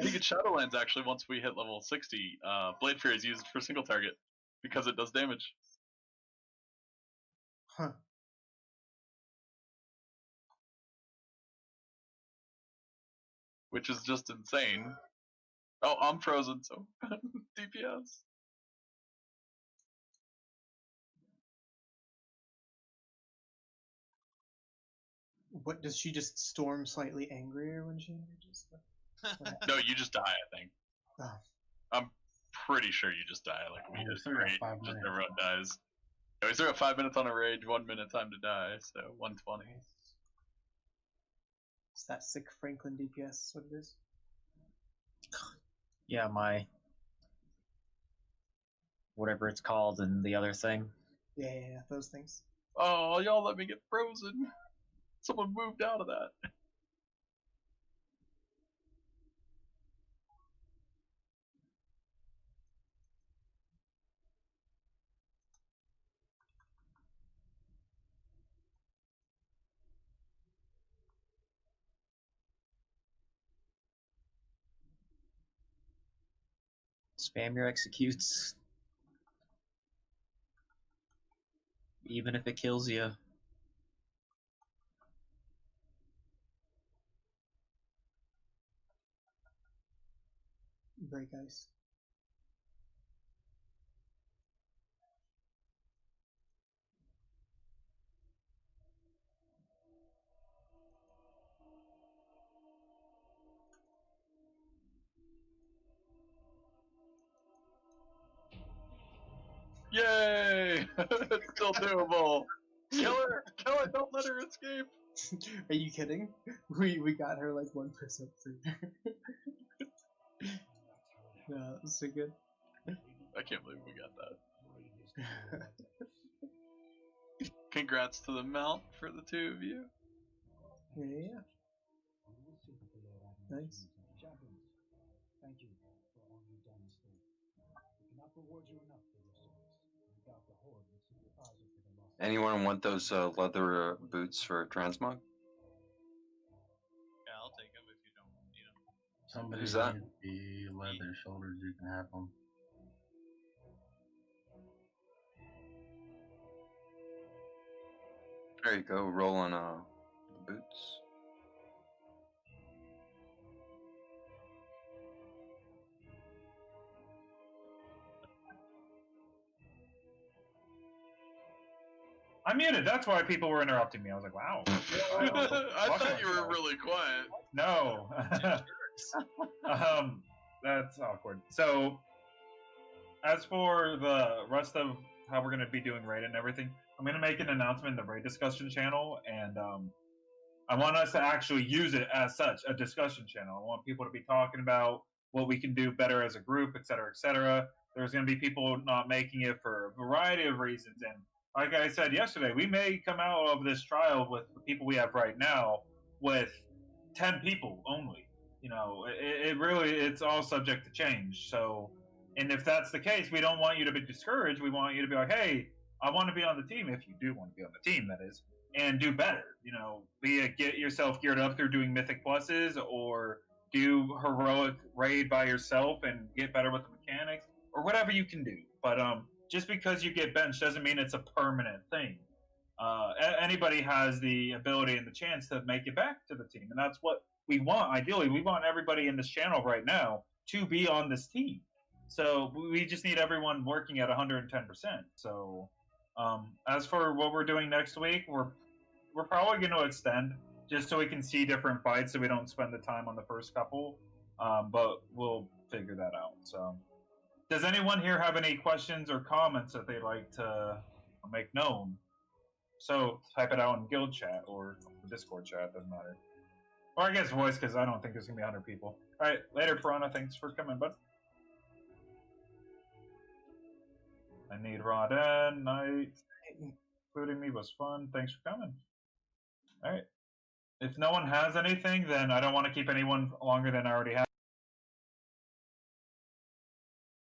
think in Shadowlands, actually, once we hit level 60, Blade Fury is used for single target because it does damage. Huh. Which is just insane. Oh, I'm frozen, so DPS. What does she just storm slightly angrier when she engages? No, you just die, I think. Oh. I'm pretty sure you just die. Like, we just still got rage, 5 just minutes. everyone dies. Yeah, we still got 5 minutes on a rage, 1 minute time to die, so 120. It's that sick Franklin DPS, what it is. Yeah, my whatever it's called and the other thing. Yeah, those things. Oh, y'all let me get frozen. Someone moved out of that. Spam your executes. Even if it kills you. Break ice. Yay! It's still doable. Kill her! Kill her! Don't let her escape! Are you kidding? We got her like 1% through. Yeah, that's so good. I can't believe we got that. Congrats to the mount for the two of you. Yeah. Nice. Thank you for all you've done this day. We cannot reward you enough for your service. Without the Horde would sympathize with the loss. Anyone want those leather boots for transmog? Yeah, I'll take them if you don't need them. Somebody Who's that? needs the leather shoulders. You can have them. There you go. Rolling the boots. I muted. That's why people were interrupting me. I was like, wow. I thought you were really quiet. No. That's awkward. So, as for the rest of how we're going to be doing raid and everything, I'm going to make an announcement in the raid discussion channel, and I want us to actually use it as such, a discussion channel. I want people to be talking about what we can do better as a group, et cetera, et cetera. There's going to be people not making it for a variety of reasons, and like I said yesterday, we may come out of this trial with the people we have right now with 10 people only. You know, it really, it's all subject to change. So, and if that's the case, we don't want you to be discouraged. We want you to be like, hey, I want to be on the team, if you do want to be on the team, that is, and do better. You know, be it get yourself geared up through doing mythic pluses, or do heroic raid by yourself and get better with the mechanics, or whatever you can do. But just because you get benched doesn't mean it's a permanent thing. Anybody has the ability and the chance to make it back to the team, and that's what we want. Ideally, we want everybody in this channel right now to be on this team. So we just need everyone working at 110%. So as for what we're doing next week, we're probably going to extend just so we can see different fights, so we don't spend the time on the first couple. But we'll figure that out. So. Does anyone here have any questions or comments that they'd like to make known? So type it out in guild chat or the Discord chat, doesn't matter. Or I guess voice, because I don't think there's going to be 100 people. Alright, later, Piranha. Thanks for coming, bud. I need Rod and Night. Including me was fun. Thanks for coming. Alright. If no one has anything, then I don't want to keep anyone longer than I already have.